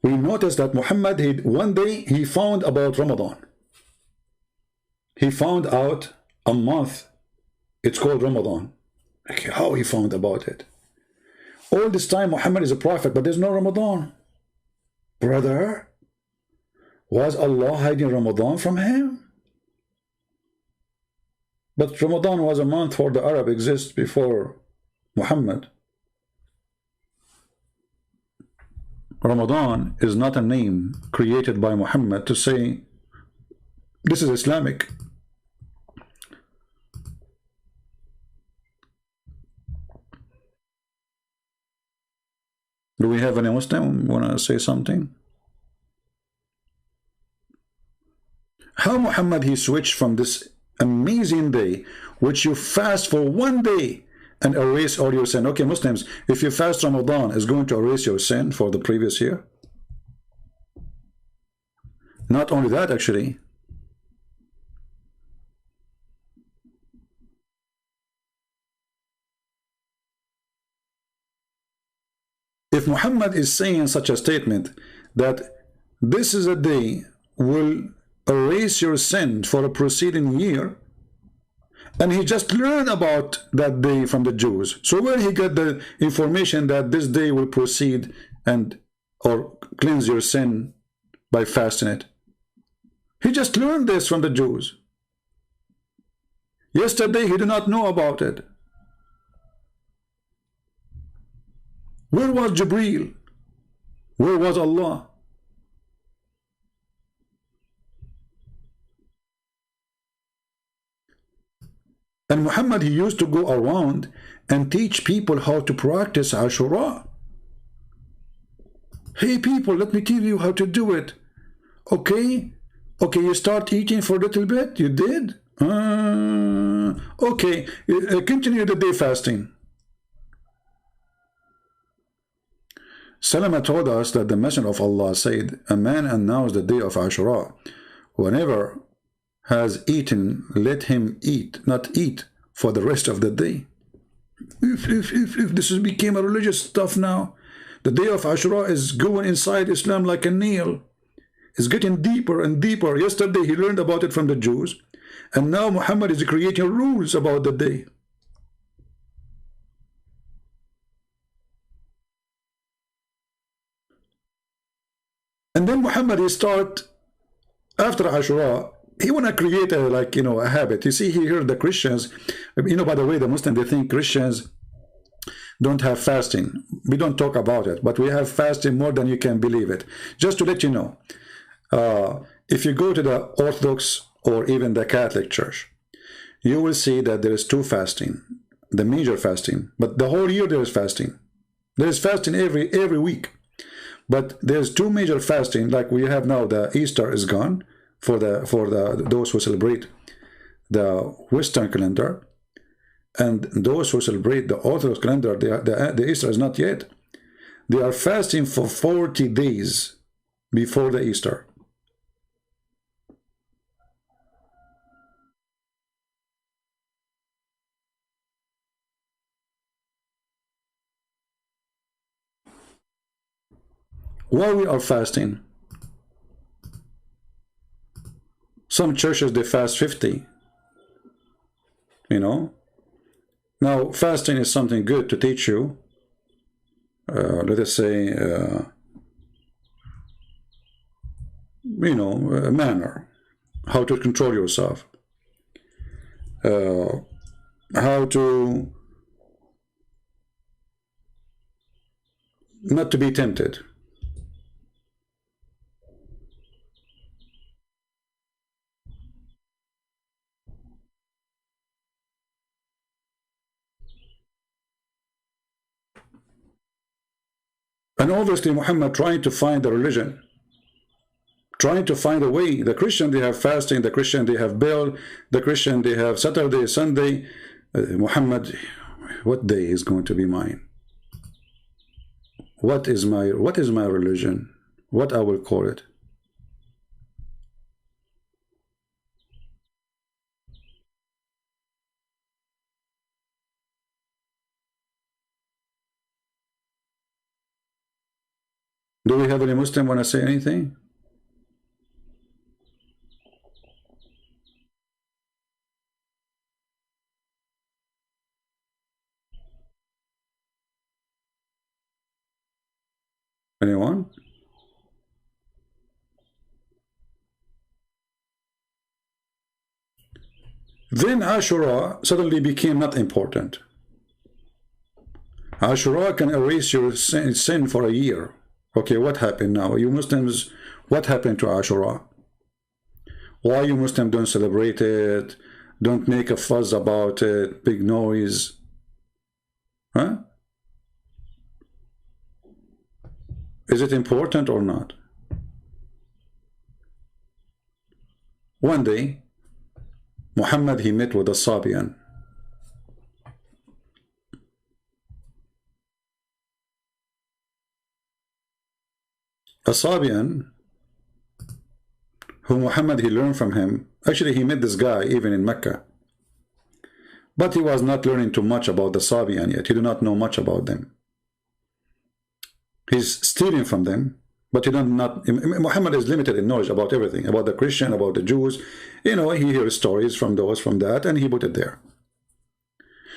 we noticed that Muhammad, one day he found about Ramadan. He found out a month. It's called Ramadan. Okay, how he found about it? All this time Muhammad is a prophet, but there's no Ramadan. Brother, was Allah hiding Ramadan from him? But Ramadan was a month for the Arab exists before Muhammad. Ramadan is not a name created by Muhammad to say this is Islamic. Do we have any Muslim want to say something? How Muhammad he switched from this amazing day, which you fast for one day and erase all your sin. Okay, Muslims, if you fast Ramadan, is going to erase your sin for the previous year? Not only that, actually. If Muhammad is saying such a statement that this is a day will erase your sin for a preceding year, and he just learned about that day from the Jews, so where he got the information that this day will proceed and or cleanse your sin by fasting it? He just learned this from the Jews. Yesterday he did not know about it. Where was Jibreel? Where was Allah? And Muhammad, he used to go around and teach people how to practice Ashura. Hey people, let me tell you how to do it. Okay, you start eating for a little bit. You did? Okay, continue the day fasting. Salama told us that the Messenger of Allah said, a man announced the day of Ashura. Whenever has eaten, let him eat, not eat for the rest of the day. If this has became a religious stuff now, the day of Ashura is going inside Islam like a nail. It's getting deeper and deeper. Yesterday he learned about it from the Jews, and now Muhammad is creating rules about the day. And then Muhammad, he start after Ashura, he want to create a, like, you know, a habit. You see here the Christians, you know, by the way, the Muslims, they think Christians don't have fasting. We don't talk about it, but we have fasting more than you can believe it. Just to let you know, if you go to the Orthodox or even the Catholic Church, you will see that there is two fasting, the major fasting, but the whole year there is fasting. There is fasting every week. But there's two major fasting, like we have now. The Easter is gone for those who celebrate the Western calendar, and those who celebrate the Orthodox calendar, the Easter is not yet. They are fasting for 40 days before the Easter. Why we are fasting? Some churches, they fast 50. You know? Now, fasting is something good to teach you, let us say, you know, manner, how to control yourself, how to not to be tempted. And obviously Muhammad trying to find the religion, trying to find a way. The Christian, they have fasting. The Christian, they have Bill. The Christian, they have Saturday, Sunday. Muhammad, what day is going to be mine? What is my religion? What I will call it? Do we have any Muslim want to say anything? Anyone? Then Ashura suddenly became not important. Ashura can erase your sin for a year. Okay, what happened now? You Muslims, what happened to Ashura? Why you Muslims don't celebrate it? Don't make a fuss about it, big noise. Huh? Is it important or not? One day, Muhammad, he met with a Sabian. A Sabian, who Muhammad, he learned from him. Actually, he met this guy even in Mecca. But he was not learning too much about the Sabian yet. He did not know much about them. He's stealing from them, but he not. Muhammad is limited in knowledge about everything, about the Christian, about the Jews. You know, he hears stories from those, from that, and he put it there.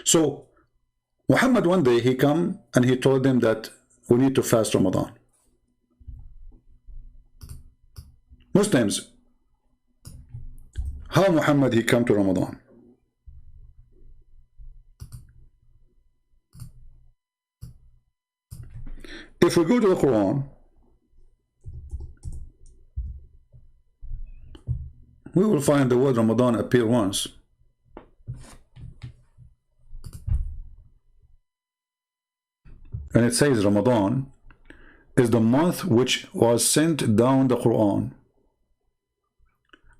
So Muhammad one day he come and he told them that we need to fast Ramadan. Muslims, how Muhammad he come to Ramadan? If we go to the Quran, we will find the word Ramadan appear once. And it says Ramadan is the month which was sent down the Quran.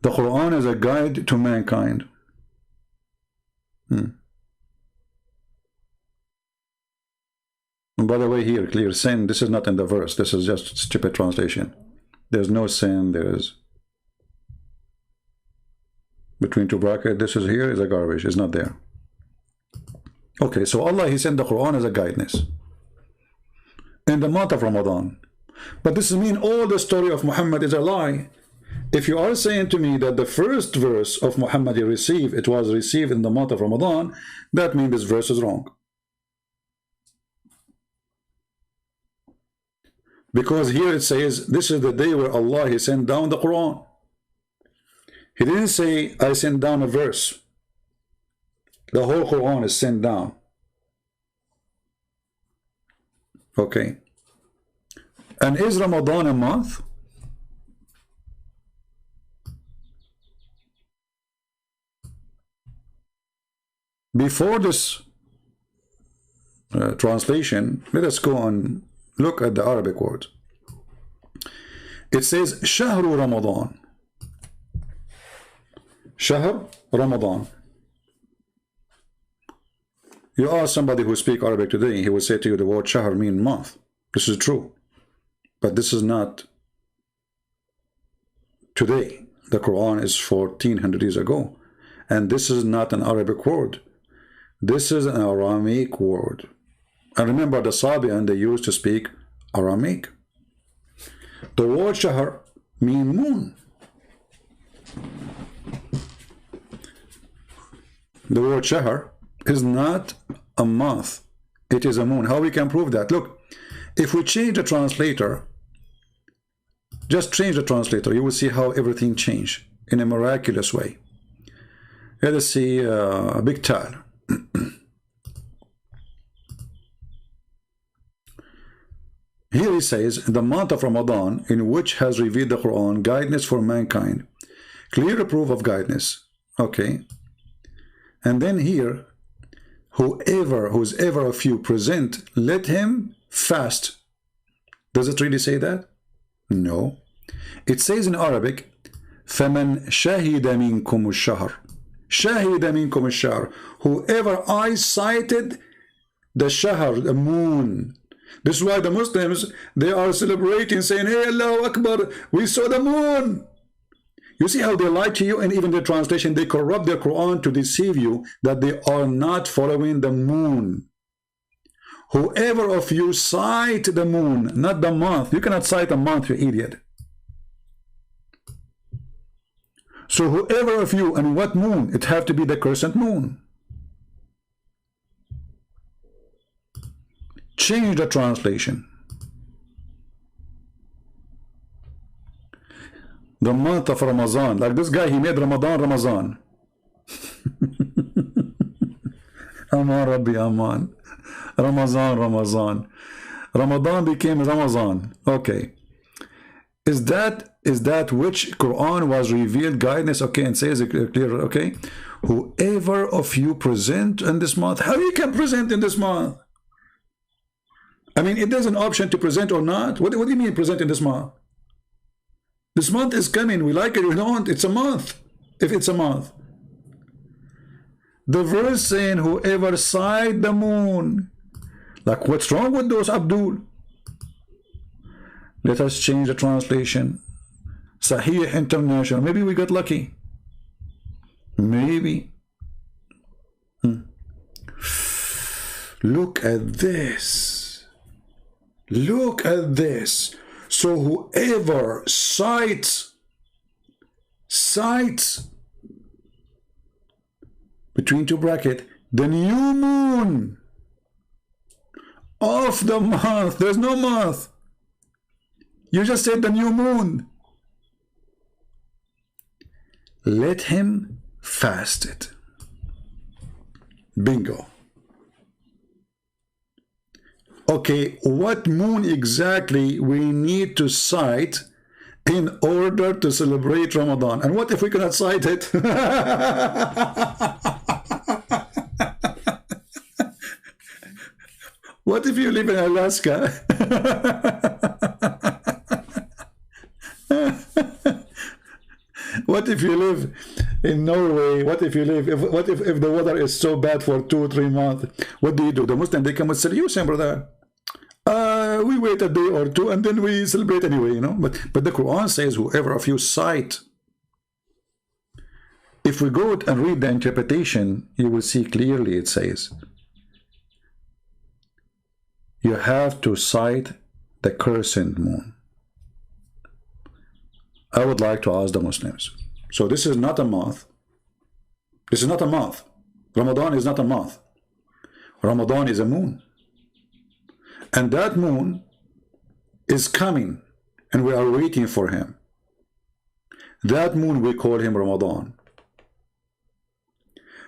The Quran is a guide to mankind. And by the way, here, clear sin, this is not in the verse. This is just stupid translation. There's no sin. There's between two brackets. This is here is a garbage. It's not there. Okay, so Allah, he sent the Quran as a guidance in the month of Ramadan. But this means all the story of Muhammad is a lie. If you are saying to me that the first verse of Muhammad he received, it was received in the month of Ramadan, that means this verse is wrong. Because here it says, this is the day where Allah, he sent down the Quran. He didn't say, I sent down a verse. The whole Quran is sent down. Okay. And is Ramadan a month? Before this translation, let us go and look at the Arabic word. It says Shahru Ramadan. Shahr Ramadan. You ask somebody who speaks Arabic today, he will say to you the word Shahr means month. This is true. But this is not today. The Quran is 1400 years ago. And this is not an Arabic word. This is an Aramaic word. And remember, the Sabian, they used to speak Aramaic. The word Shahr means moon. The word Shahr is not a month. It is a moon. How we can prove that? Look, if we change the translator, just change the translator, you will see how everything changed in a miraculous way. Let us see a big tal. Here he says, the month of Ramadan, in which has revealed the Quran, guidance for mankind, clear proof of guidance. Okay. And then here, who's ever of you present, let him fast. Does it really say that? No. It says in Arabic, فَمَنْ شَهِدَ مِنْكُمُ الشَّهْرِ شَهِدَ مِنْكُمُ الشَّهْرِ. Whoever eyesighted the shahr, the moon. This is why the Muslims, they are celebrating, saying, hey, Allahu Akbar, we saw the moon. You see how they lie to you, and even their translation, they corrupt their Quran to deceive you that they are not following the moon. Whoever of you sight the moon, not the month. You cannot sight a month, you idiot. So whoever of you, and what moon? It have to be the crescent moon. Change the translation. The month of Ramadan, like this guy, he made Ramadan, Ramadan. Aman Rabbi Aman. Ramazan, Ramazan. Ramadan became Ramazan. Okay. Is that which Quran was revealed guidance? Okay, and says it clear. Okay. Whoever of you present in this month, how you can present in this month? I mean, it is an option to present or not. What do you mean present in this month? This month is coming. We like it or not. It's a month. If it's a month. The verse saying, whoever sight the moon. Like, what's wrong with those, Abdul? Let us change the translation. Sahih International. Maybe we got lucky. Maybe. Look at this. Look at this. So whoever sights between two brackets the new moon of the month. There's no month. You just said the new moon. Let him fast it. Bingo. Okay, what moon exactly we need to sight in order to celebrate Ramadan? And what if we cannot sight it? What if you live in Alaska? What if you live in Norway? What if you live, if the weather is so bad for 2 or 3 months? What do? The Muslim, they come with solution, brother. We wait a day or two and then we celebrate anyway, you know. But the Quran says, whoever of you sight. If we go and read the interpretation, you will see clearly it says, you have to sight the crescent moon. I would like to ask the Muslims. So this is not a month. This is not a month. Ramadan is not a month. Ramadan is a moon. And that moon is coming, and we are waiting for him. That moon, we call him Ramadan.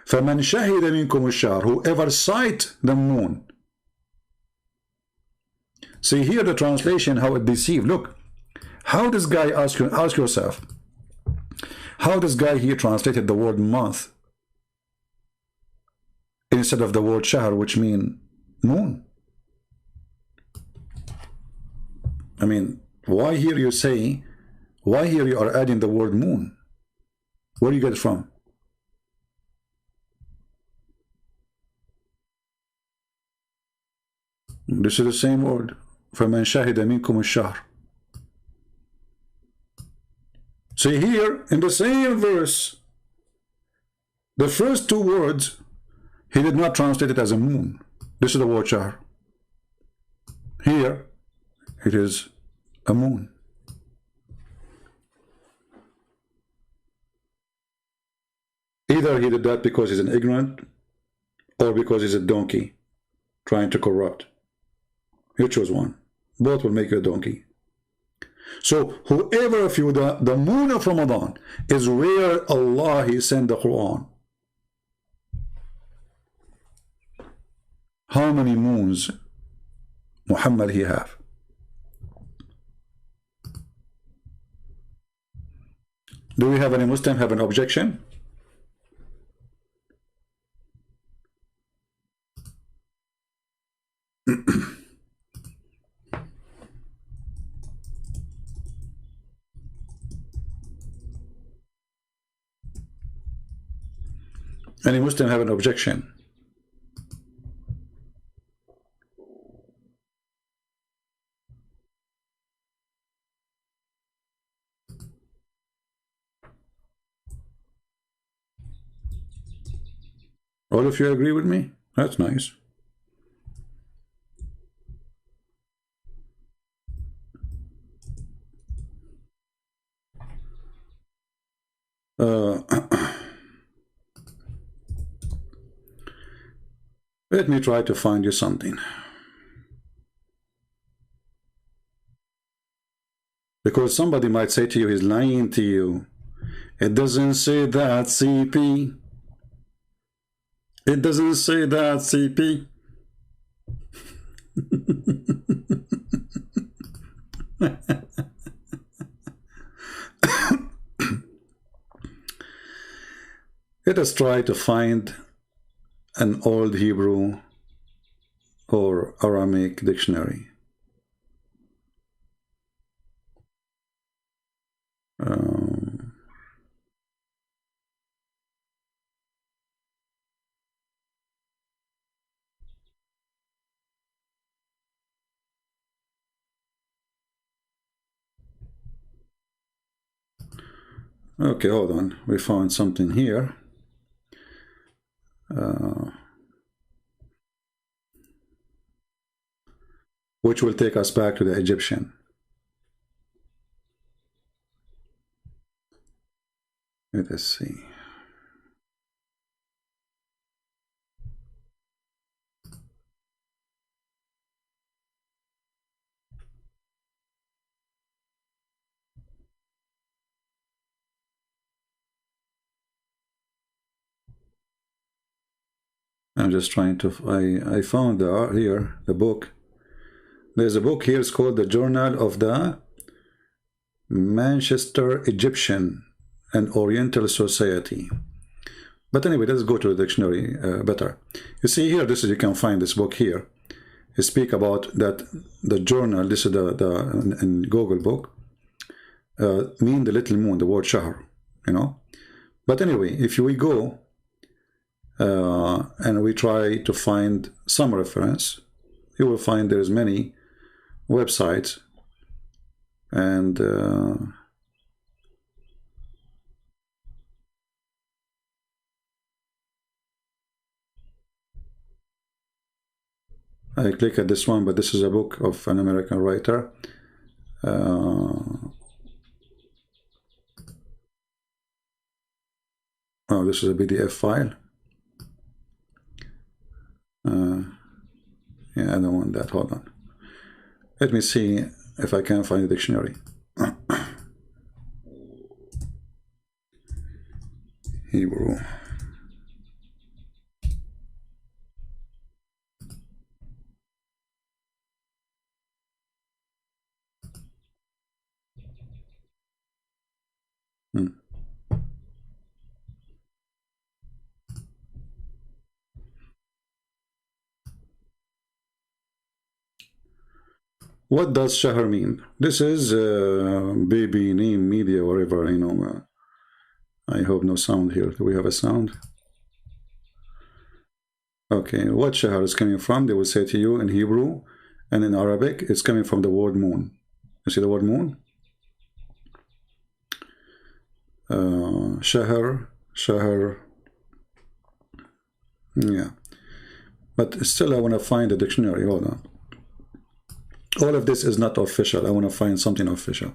فَمَنْ شَهِدَ مِنْكُمُ الشَّهْرَ. Whoever sight the moon. See here the translation, how it deceived. Look, how this guy, ask yourself, how this guy here translated the word month instead of the word shahr, which mean moon. I mean, why here you say, why here you are adding the word moon? Where do you get it from? This is the same word. فَمَنْ شَهِدَ مِنْكُمُ الشَّهْرَ. See here, in the same verse, the first 2 words, he did not translate it as a moon. This is the word shahr. Here, it is a moon. Either he did that because he's an ignorant, or because he's a donkey trying to corrupt. You choose one. Both will make you a donkey. So whoever of you, the moon of Ramadan is where Allah He sent the Quran. How many moons Muhammad he have? Do we have any Muslim have an objection? Any Muslim have an objection? All of you agree with me? That's nice. Let me try to find you something. Because somebody might say to you, he's lying to you. It doesn't say that, CP. It doesn't say that, CP. Let us try to find an old Hebrew or Aramaic dictionary. Okay, hold on. We found something here. Which will take us back to the Egyptian. Let us see. I'm just trying to, I found here the book. There's a book here, it's called the Journal of the Manchester Egyptian and Oriental Society. But anyway, let's go to the dictionary better. You see here, this is, you can find this book here. It speak about that the journal, this is the in Google book, mean the little moon, the word shahr, you know. But anyway, if we go and we try to find some reference, you will find there's many websites, and I click at this one, but this is a book of an American writer. Oh, this is a PDF file. Yeah, I don't want that. Hold on. Let me see if I can find a dictionary. Hebrew. What does shahr mean? This is baby name media, whatever, you know. I hope no sound here. Do we have a sound? Okay, what shahr is coming from? They will say to you in Hebrew and in Arabic, it's coming from the word moon. You see the word moon? Shahr. Yeah. But still I want to find a dictionary. Hold on. All of this is not official. I want to find something official.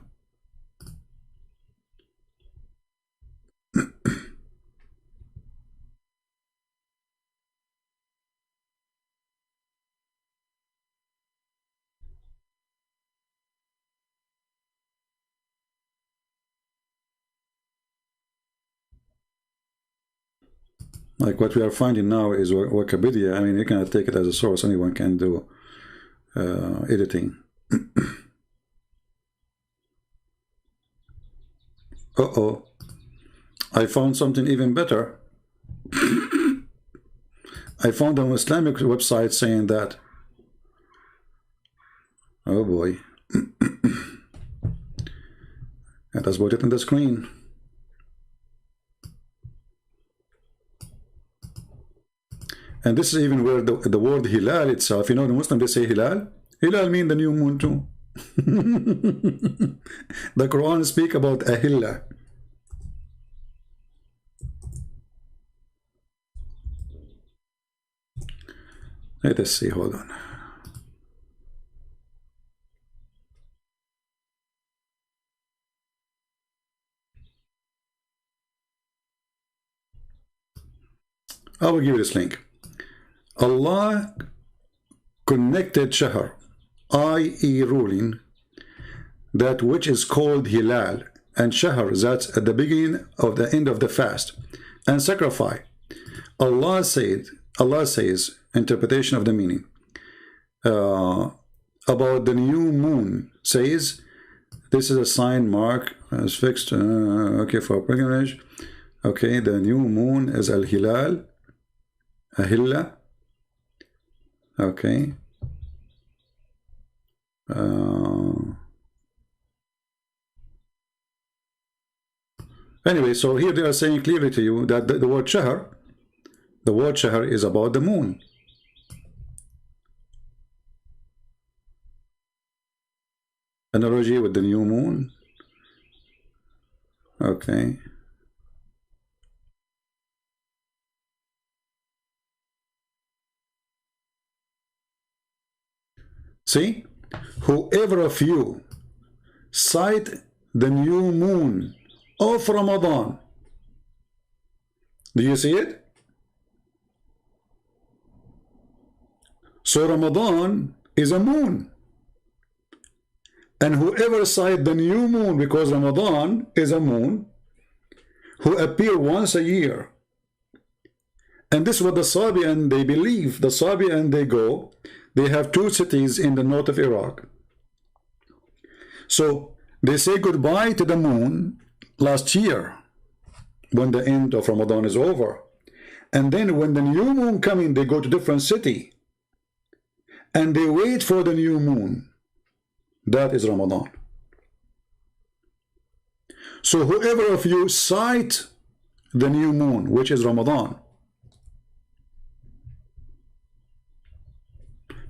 Like what we are finding now is Wikipedia. I mean, you cannot take it as a source. Anyone can do editing. Uh-oh. I found something even better. I found an Islamic website saying that. Oh boy. Let us put it on the screen. And this is even where the word hilal itself, you know, the Muslim, they say hilal. Hilal means the new moon too. The Quran speak about ahilla. Let us see, hold on. I will give you this link. Allah connected shahr, i.e. ruling, that which is called hilal, and shahr, that's at the beginning of the end of the fast, and sacrifice. Allah says, interpretation of the meaning, about the new moon, says, this is a sign mark as fixed, okay, for pilgrimage. Okay, the new moon is al-hilal, ahilla. Okay, Anyway, so here they are saying clearly to you that the word shahr is about the moon. Analogy with the new moon. Okay. See, whoever of you sight the new moon of Ramadan, do you see it? So Ramadan is a moon, and whoever sight the new moon, because Ramadan is a moon, who appear once a year, and this is what the Sabian they believe. The Sabian they go. They have 2 cities in the north of Iraq. So they say goodbye to the moon last year when the end of Ramadan is over. And then when the new moon comes in, they go to different city. And they wait for the new moon. That is Ramadan. So whoever of you sight the new moon, which is Ramadan,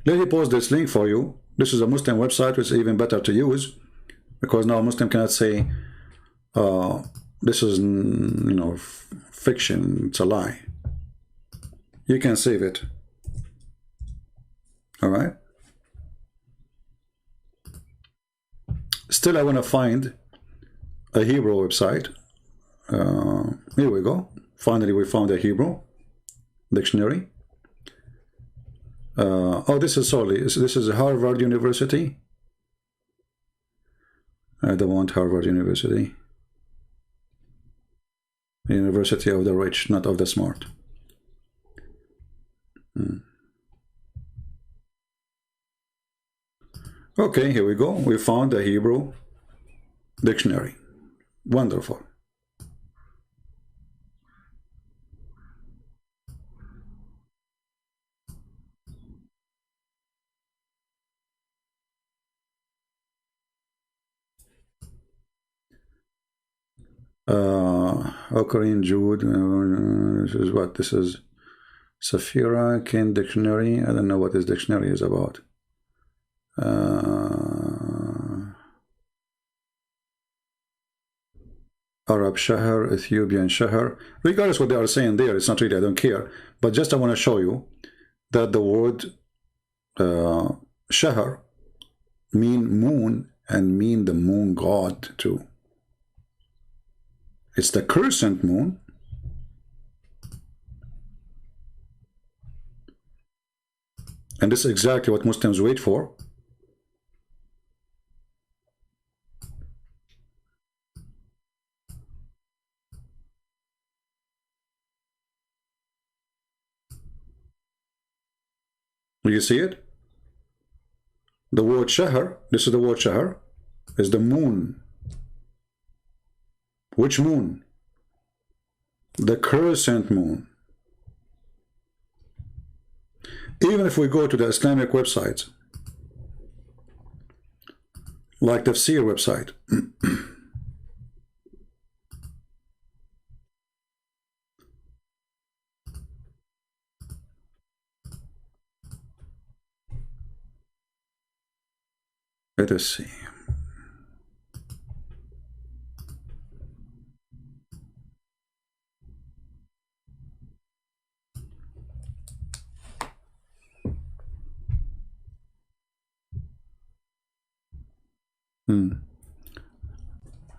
let me post this link for you. This is a Muslim website, which is even better to use, because now a Muslim cannot say this is, you know, fiction, it's a lie. You can save it. All right. Still, I want to find a Hebrew website. Here we go. Finally, we found a Hebrew dictionary. Oh, this is solely. This is Harvard University. I don't want Harvard University. University of the rich, not of the smart. Okay, here we go. We found a Hebrew dictionary. Wonderful. Ocarine Jude. This is what? This is Safira Ken Dictionary. I don't know what this dictionary is about. Arab Shahr, Ethiopian Shahr. Regardless what they are saying there, it's not really, I don't care. But just I want to show you that the word Shahr mean moon and mean the moon god too. It's the crescent moon. And this is exactly what Muslims wait for. Do you see it? The word Shahr, this is the word Shahr, is the moon. Which moon? The crescent moon. Even if we go to the Islamic websites, like the Tafsir website, let us see.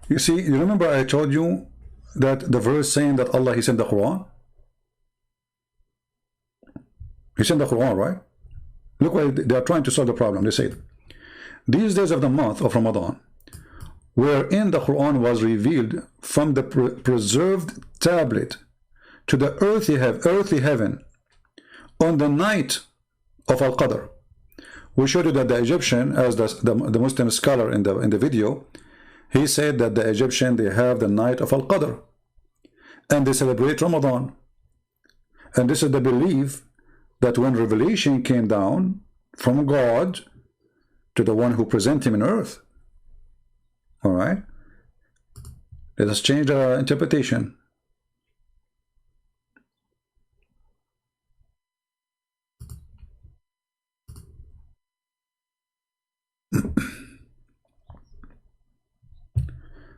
You see, you remember I told you that the verse saying that Allah, He sent the Quran? He sent the Quran, right? Look what they are trying to solve the problem. They said, these days of the month of Ramadan, wherein the Quran was revealed from the preserved tablet to the earthly heaven on the night of Al-Qadr. We showed you that the Egyptian, as the Muslim scholar in the video, he said that the Egyptian, they have the night of Al-Qadr, and they celebrate Ramadan. And this is the belief that when revelation came down from God, to the one who present him in earth. All right? Let us change the interpretation.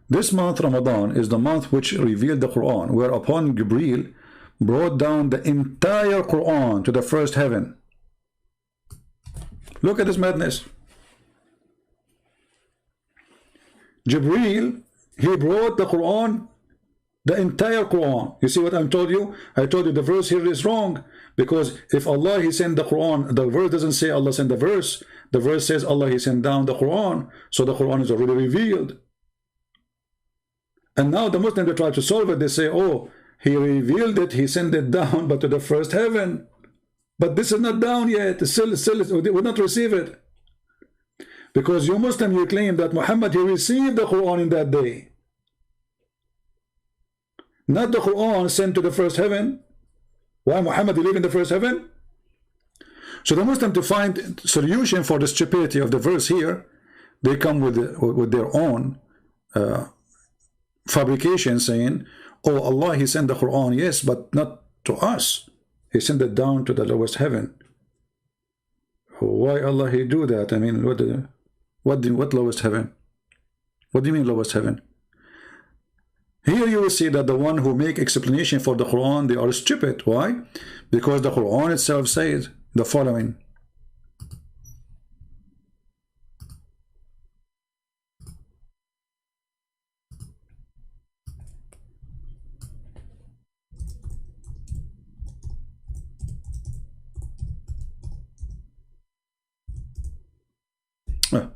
This month, Ramadan, is the month which revealed the Quran, whereupon Jibreel brought down the entire Quran to the first heaven. Look at this madness. Jibreel, he brought the Quran, the entire Quran. You see what I told you? I told you the verse here is wrong, because if Allah, he sent the Quran, the verse doesn't say Allah sent the verse. The verse says Allah, he sent down the Quran. So the Quran is already revealed. And now the Muslims, they try to solve it. They say, oh, he revealed it, he sent it down, but to the first heaven. But this is not down yet. It's still we will not receive it. Because you Muslim, you claim that Muhammad, he received the Quran in that day. Not the Quran sent to the first heaven. Why Muhammad, he lived in the first heaven? So the Muslim, to find solution for the stupidity of the verse here, they come with their own fabrication, saying, oh, Allah, he sent the Quran, yes, but not to us. He sent it down to the lowest heaven. Why Allah he do that? I mean, what lowest heaven? What do you mean lowest heaven? Here you will see that the one who make explanation for the Quran, they are stupid. Why? Because the Quran itself says the following.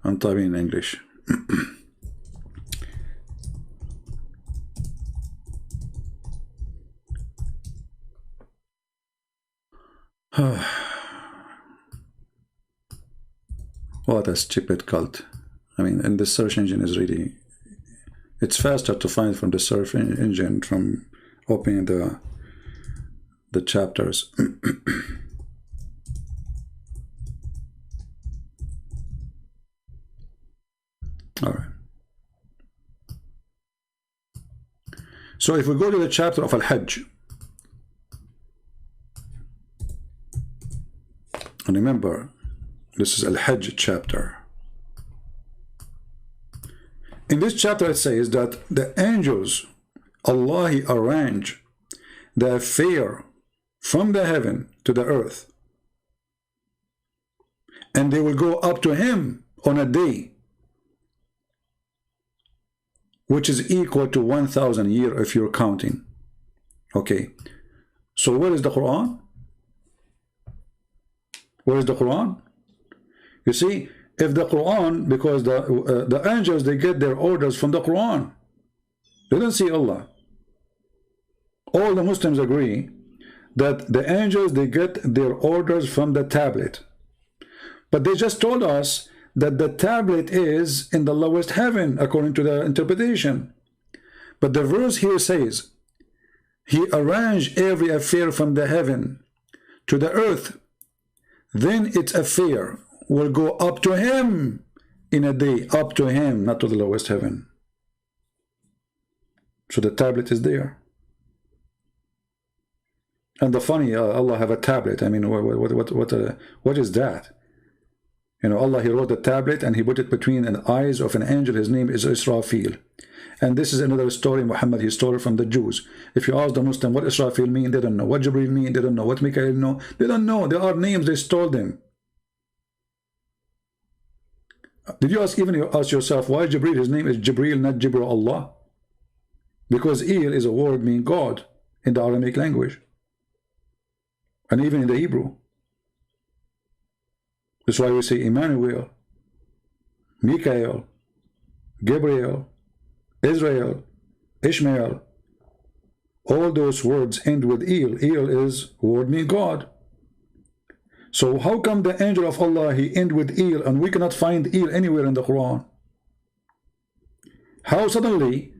I'm typing in English. What a stupid cult. I mean, and the search engine is really, it's faster to find from the search engine from opening the chapters. All right. So if we go to the chapter of Al-Hajj, and remember, this is Al-Hajj chapter. In this chapter it says that the angels, Allah, he arranged the affair from the heaven to the earth, and they will go up to him on a day which is equal to 1,000 years if you're counting. Okay, so where is the Quran? Where is the Quran? You see, if the Quran, because the angels, they get their orders from the Quran. They don't see Allah. All the Muslims agree that the angels, they get their orders from the tablet. But they just told us that the tablet is in the lowest heaven, according to the interpretation. But the verse here says, he arranged every affair from the heaven to the earth, then its affair will go up to him in a day, up to him, not to the lowest heaven. So the tablet is there. And the funny, Allah have a tablet. I mean, what is that? You know, Allah, he wrote the tablet and he put it between the eyes of an angel. His name is Israfil. And this is another story Muhammad, he stole from the Jews. If you ask the Muslim what Israfil mean, they don't know. What Jibreel mean, they don't know. What Mikael know, they don't know. There are names, they stole them. Did you ask yourself why Jibreel, his name is Jibreel, not Jibreel Allah? Because Il is a word meaning God in the Aramaic language. And even in the Hebrew. That's why we say Emmanuel, Mikael, Gabriel, Israel, Ishmael. All those words end with Il. Il is word meaning God. So how come the angel of Allah, he end with Il, and we cannot find Il anywhere in the Quran? How suddenly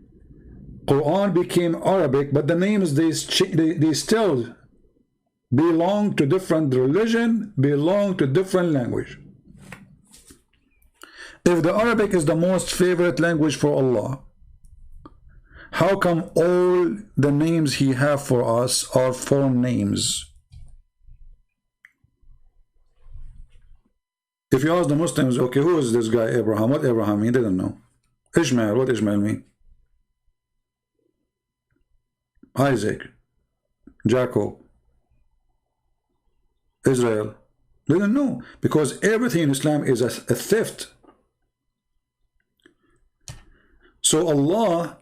Quran became Arabic, but the names, they still belong to different religion, belong to different language. If the Arabic is the most favorite language for Allah, how come all the names He have for us are foreign names? If you ask the Muslims, okay, who is this guy Abraham? What Abraham mean? They didn't know. Ishmael, what Ishmael mean? Isaac, Jacob, Israel. They didn't know, because everything in Islam is a theft. So Allah,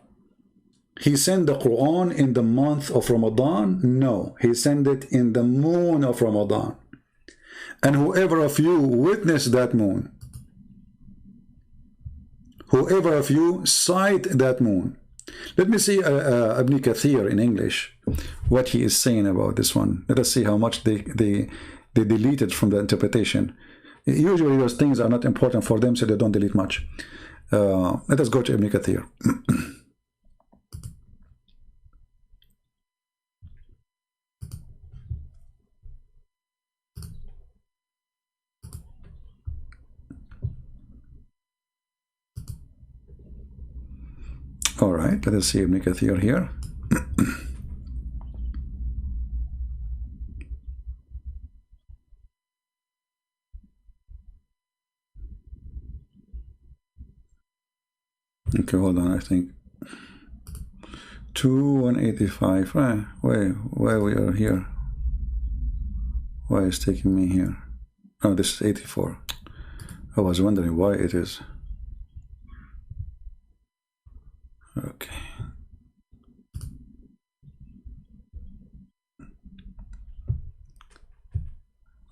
He sent the Quran in the month of Ramadan? No, He sent it in the moon of Ramadan. And whoever of you witnessed that moon, whoever of you sight that moon. Let me see Ibn Kathir in English, what he is saying about this one. Let us see how much they deleted from the interpretation. Usually those things are not important for them, so they don't delete much. Let us go to Ibn Kathir. All right, let us see Ibn Kathir here. Okay, hold on, I think 185. Why we are here? Why is taking me here? Oh, this is 84. I was wondering why it is. Okay.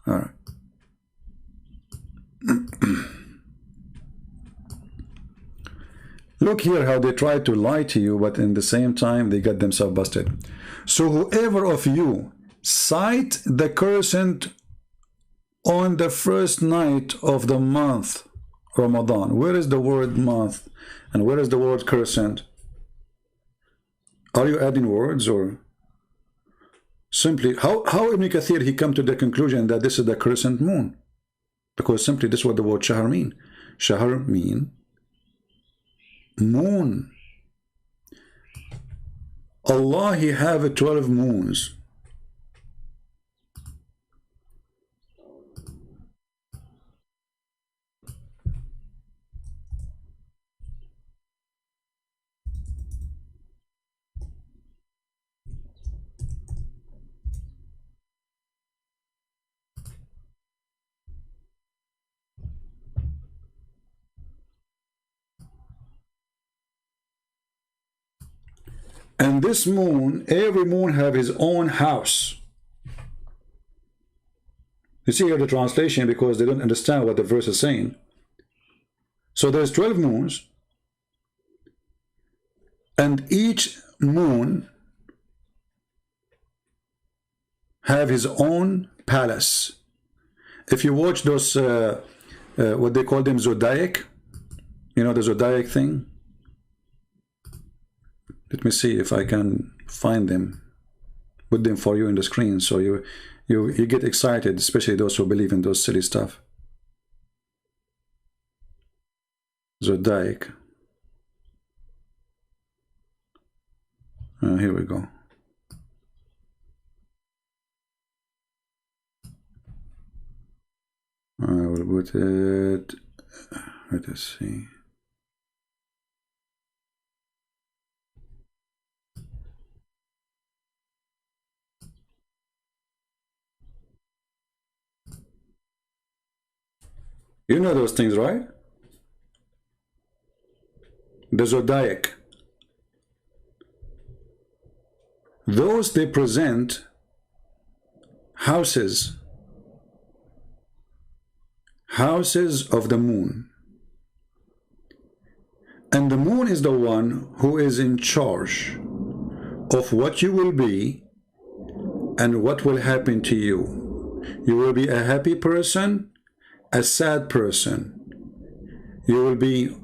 All right. Look here how they try to lie to you, but in the same time they got themselves busted. So whoever of you sight the crescent on the first night of the month Ramadan. Where is the word month and where is the word crescent? Are you adding words, or simply how Ibn Kathir he come to the conclusion that this is the crescent moon? Because simply this is what the word shahr mean. Shahr mean moon. Allah, He have 12 moons. And this moon, every moon have his own house. You see here the translation, because they don't understand what the verse is saying. So there's 12 moons, and each moon have his own palace. If you watch those, what they call them, zodiac, you know the zodiac thing? Let me see if I can find them, put them for you in the screen, so you get excited, especially those who believe in those silly stuff. Zodiac. Here we go. I will put it. Let us see. You know those things, right? The zodiac. Those they present houses of the moon. And the moon is the one who is in charge of what you will be and what will happen to you. You will be a happy person, a sad person. You will be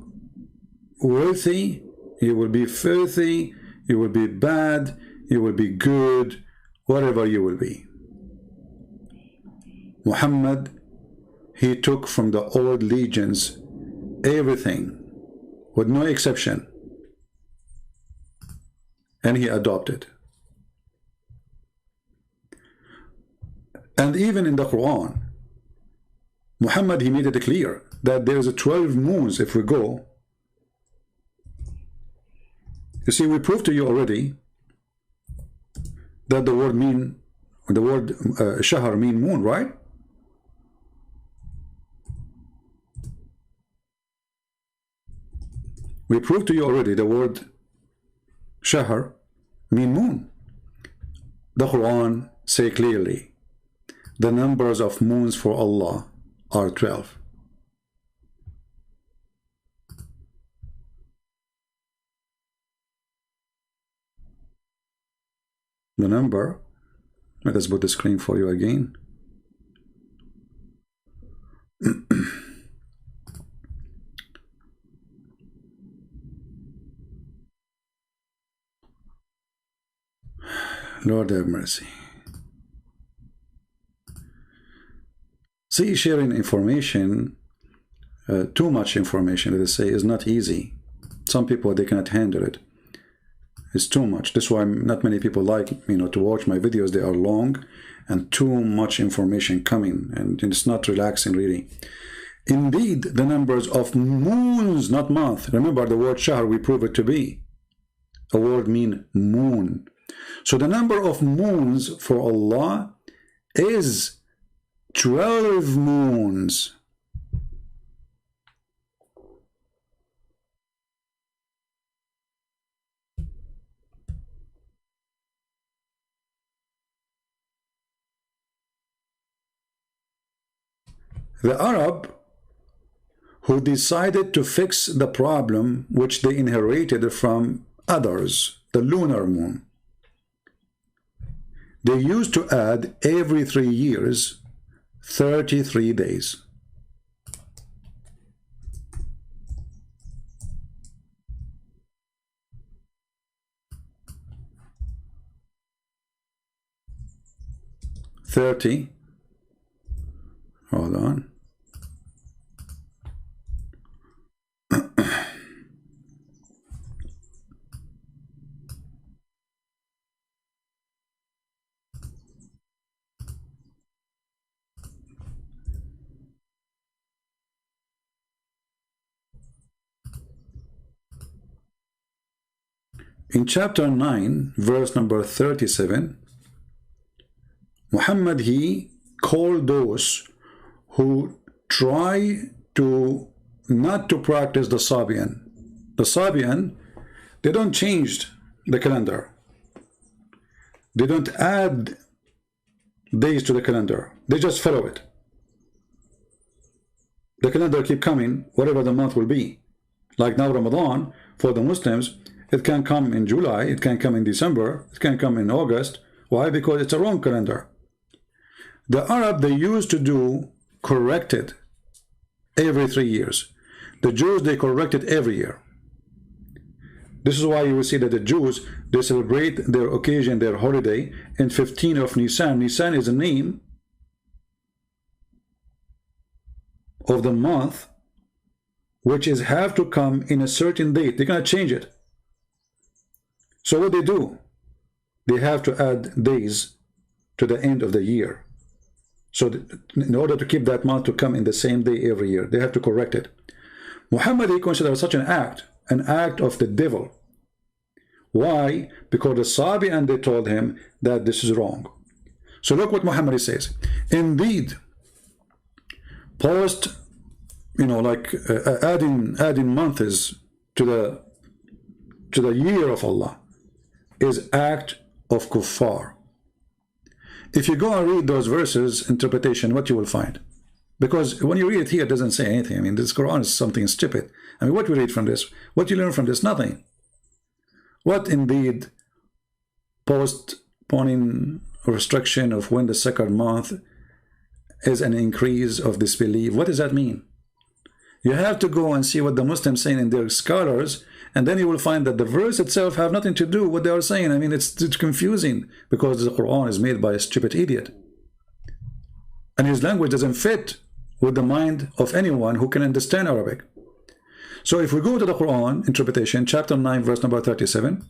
worthy, you will be filthy, you will be bad, you will be good, whatever you will be. Muhammad, he took from the old legions everything with no exception, and he adopted. And even in the Quran, Muhammad, he made it clear that there is a 12 moons if we go. You see, we proved to you already that the word shahar mean moon, right? We proved to you already the word shahar mean moon. The Quran say clearly the numbers of moons for Allah are 12. The number, let us put the screen for you again. Lord have mercy. See, sharing information, too much information, let us say, is not easy. Some people, they cannot handle it. It's too much. That's why not many people like, to watch my videos. They are long and too much information coming, and it's not relaxing really. Indeed, the numbers of moons, not month. Remember the word shahr, we prove it to be a word mean moon. So the number of moons for Allah is 12 moons. The Arab who decided to fix the problem which they inherited from others, the lunar moon, they used to add every 3 years 33 days. Hold on. In chapter 9, verse number 37, Muhammad, he called those who try to not to practice the Sabian. The Sabian, they don't change the calendar. They don't add days to the calendar. They just follow it. The calendar keep coming, whatever the month will be. Like now Ramadan, for the Muslims, it can come in July, it can come in December, it can come in August. Why? Because it's a wrong calendar. The Arab, they used to do corrected every 3 years. The Jews, they correct it every year. This is why you will see that the Jews, they celebrate their occasion, their holiday, in 15 of Nisan. Nisan is a name of the month which is have to come in a certain date. They're going to change it. So what they do, they have to add days to the end of the year. So in order to keep that month to come in the same day every year, they have to correct it. Muhammad, he considered such an act of the devil. Why? Because the Sabian, they told him that this is wrong. So look what Muhammad says. Indeed, post, adding months to the year of Allah is act of kuffar. If you go and read those verses, interpretation, what you will find. Because when you read it here, it doesn't say anything. I mean, this Quran is something stupid. I mean, what we read from this? What you learn from this? Nothing. What indeed postponing restriction of when the second month is an increase of disbelief? What does that mean? You have to go and see what the Muslims saying in their scholars, and then you will find that the verse itself have nothing to do with what they are saying. I mean, it's confusing because the Quran is made by a stupid idiot. And his language doesn't fit with the mind of anyone who can understand Arabic. So if we go to the Quran interpretation, chapter 9, verse number 37.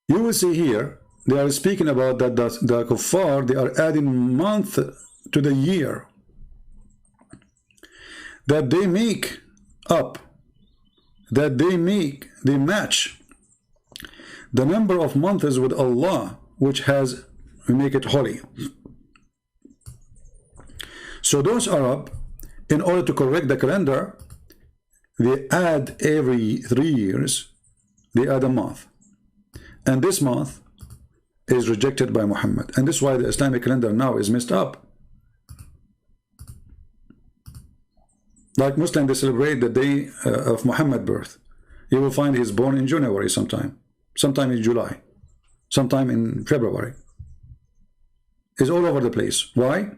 You will see here, they are speaking about that the kuffar, they are adding month to the year. That they make up, that they match the number of months with Allah, which has, we make it holy. So those Arab, in order to correct the calendar, they add every 3 years, they add a month. And this month is rejected by Muhammad. And this is why the Islamic calendar now is messed up. Like Muslims, they celebrate the day of Muhammad's birth. You will find he's born in January sometime in July, sometime in February. It's all over the place. Why?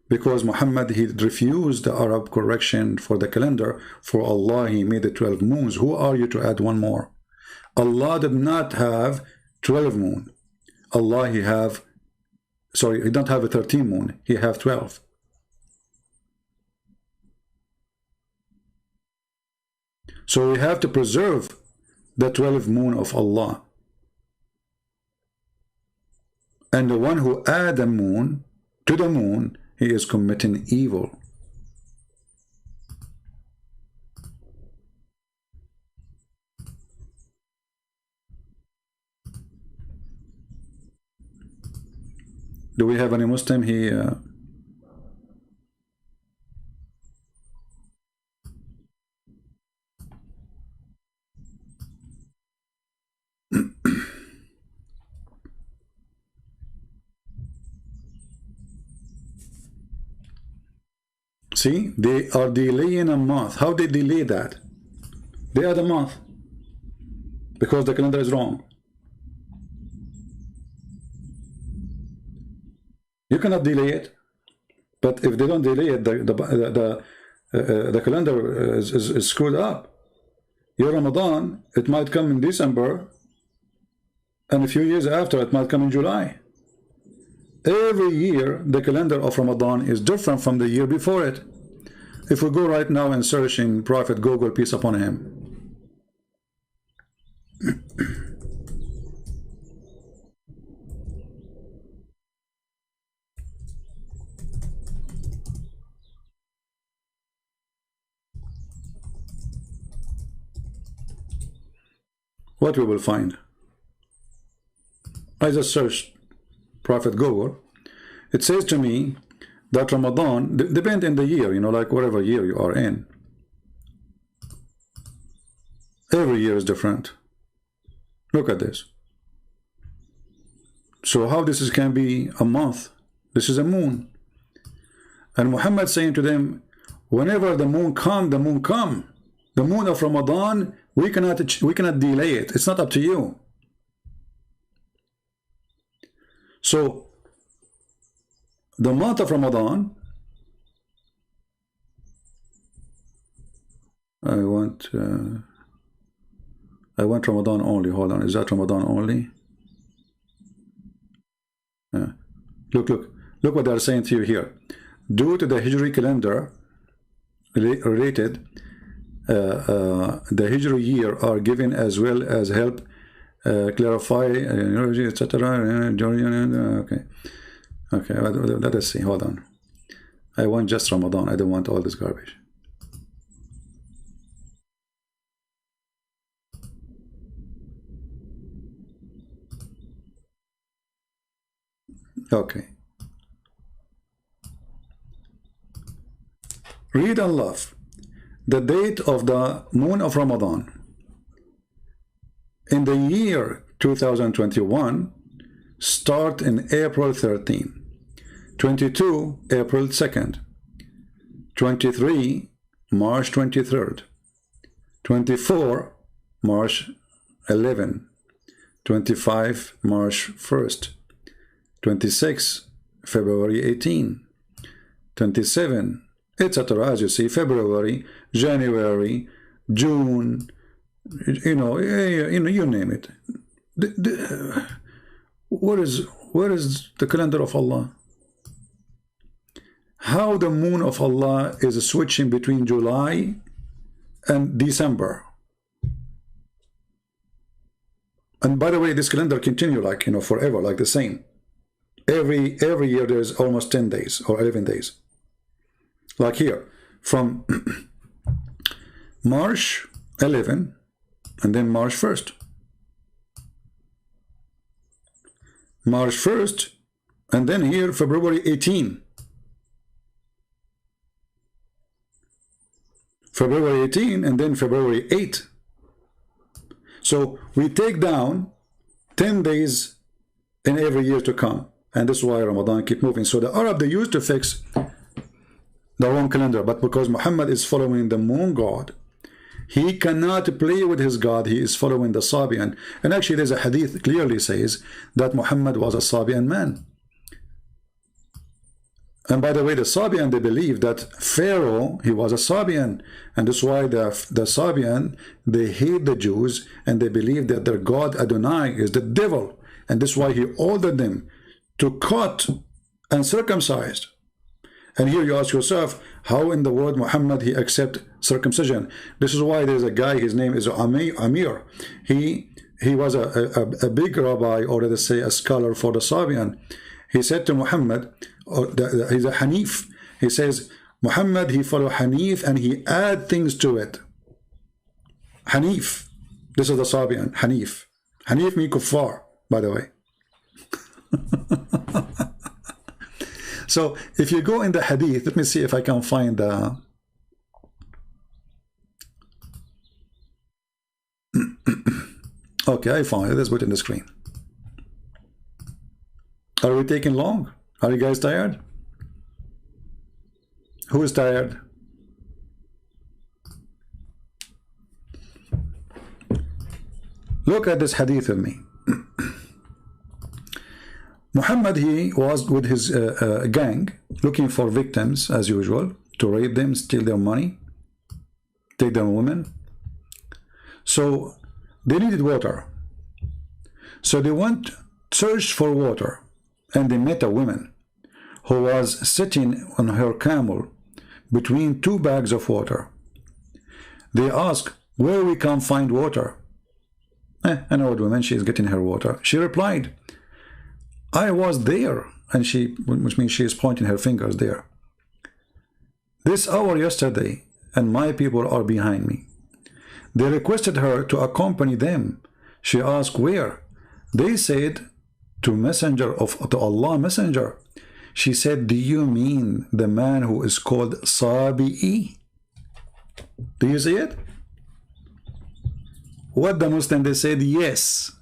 Because Muhammad, he refused the Arab correction for the calendar. For Allah, he made the 12 moons. Who are you to add one more? Allah did not have 12 moon. Allah, he don't have a 13 moon. He have 12. So we have to preserve the 12 moon of Allah. And the one who add a moon to the moon, he is committing evil. Do we have any Muslim here? See, they are delaying a month. How they delay that? They add a month because the calendar is wrong. You cannot delay it, but if they don't delay it, the calendar is screwed up. Your Ramadan, it might come in December, and a few years after, it might come in July. Every year, the calendar of Ramadan is different from the year before it. If we go right now and search in Prophet Google, peace upon him. What we will find? I just searched Prophet Google. It says to me that Ramadan, depends in the year, you know, like whatever year you are in. Every year is different. Look at this. So how this can be a month? This is a moon. And Muhammad saying to them, whenever the moon come, the moon come. The moon of Ramadan, we cannot delay it. It's not up to you. So the month of Ramadan, I want Ramadan only. Hold on, is that Ramadan only? Look what they're saying to you here. Due to the Hijri calendar related, the Hijri year are given as well as help clarify, etc. Okay, let us see. Hold on. I want just Ramadan. I don't want all this garbage. Okay. Read and love. The date of the moon of Ramadan in the year 2021 start in April 13, 22 April 2nd, 23 March 23rd, 24 March 11, 25, March 1st. 26, February 18. 27, etc. As you see, February, January, June, you name it. Where is the calendar of Allah? How the moon of Allah is switching between July and December. And by the way, this calendar continue like, forever, like the same. Every year there's almost 10 days or 11 days. Like here, from March 11 and then March 1st. March 1st and then here February 18. February 18 and then February 8. So we take down 10 days in every year to come. And this is why Ramadan keep moving. So the Arab, they used to fix the wrong calendar, but because Muhammad is following the moon god, he cannot play with his god. He is following the Sabian. And actually there's a hadith clearly says that Muhammad was a Sabian man. And by the way, the Sabian, they believe that Pharaoh, he was a Sabian, and that's why the Sabian, they hate the Jews, and they believe that their god Adonai is the devil, and that's why he ordered them to cut and circumcised. And here you ask yourself, how in the world Muhammad he accept circumcision? This is why there's a guy, his name is Amir. He was a big rabbi, or let us say a scholar for the Sabian. He said to Muhammad, he's a Hanif. He says, Muhammad, he follow Hanif and he add things to it. Hanif. This is the Sabian, Hanif. Hanif means kuffar, by the way. So if you go in the hadith, let me see if I can find the okay, I found it. Let's put it in the screen. Are we taking long? Are you guys tired? Who is tired? Look at this hadith with me. Muhammad, he was with his gang looking for victims as usual, to rape them, steal their money, take their women. So they needed water. So they went, searched for water, and they met a woman who was sitting on her camel between two bags of water. They asked, where we can find water? An old woman, she is getting her water. She replied, I was there, and which means she is pointing her fingers there. This hour yesterday, and my people are behind me. They requested her to accompany them. She asked where? They said to Allah messenger. She said, do you mean the man who is called Sabi'i? Do you see it? What the Muslim, they said yes.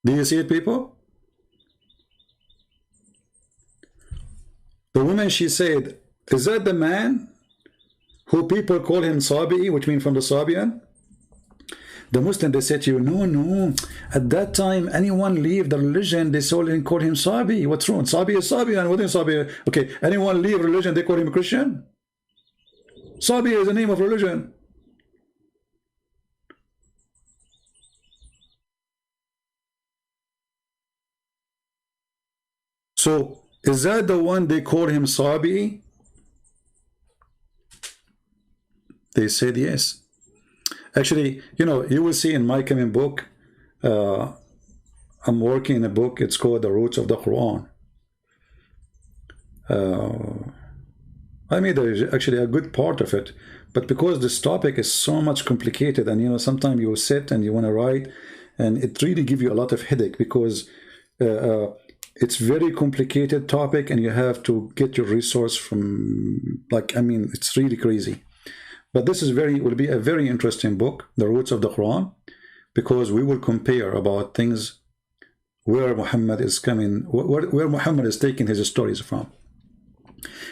Do you see it, people? The woman, she said, is that the man who people call him Sabi'i, which means from the Sabian? The Muslim, they said to you, no. At that time, anyone leave the religion, they call him Sabi. What's wrong? Sabi is Sabian. What is Sabi? Okay, anyone leave religion, they call him a Christian? Sabi is the name of religion. So, is that the one they call him Sabi? They said yes. Actually, you will see in my coming book, I'm working in a book, it's called The Roots of the Quran. I made actually a good part of it, but because this topic is so much complicated, and sometimes you sit and you want to write, and it really gives you a lot of headache, because it's very complicated topic, and you have to get your resource from, it's really crazy. But this is will be a very interesting book, The Roots of the Quran, because we will compare about things where Muhammad is coming, where Muhammad is taking his stories from.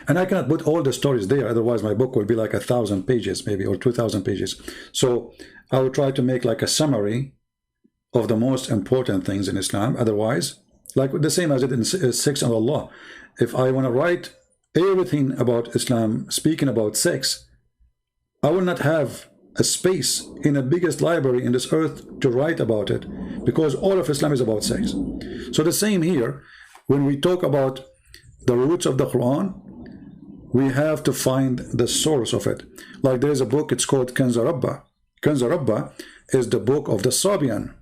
And I cannot put all the stories there, otherwise my book will be like 1,000 pages maybe, or 2,000 pages. So I will try to make like a summary of the most important things in Islam. Otherwise, like the same as it in 6 on Allah, if I want to write everything about Islam, speaking about sex, I will not have a space in the biggest library in this earth to write about it, because all of Islam is about sex. So the same here, when we talk about the roots of the Quran, we have to find the source of it. Like there is a book, it's called Kanz Rabba. Kanz Rabba is the book of the Sabian.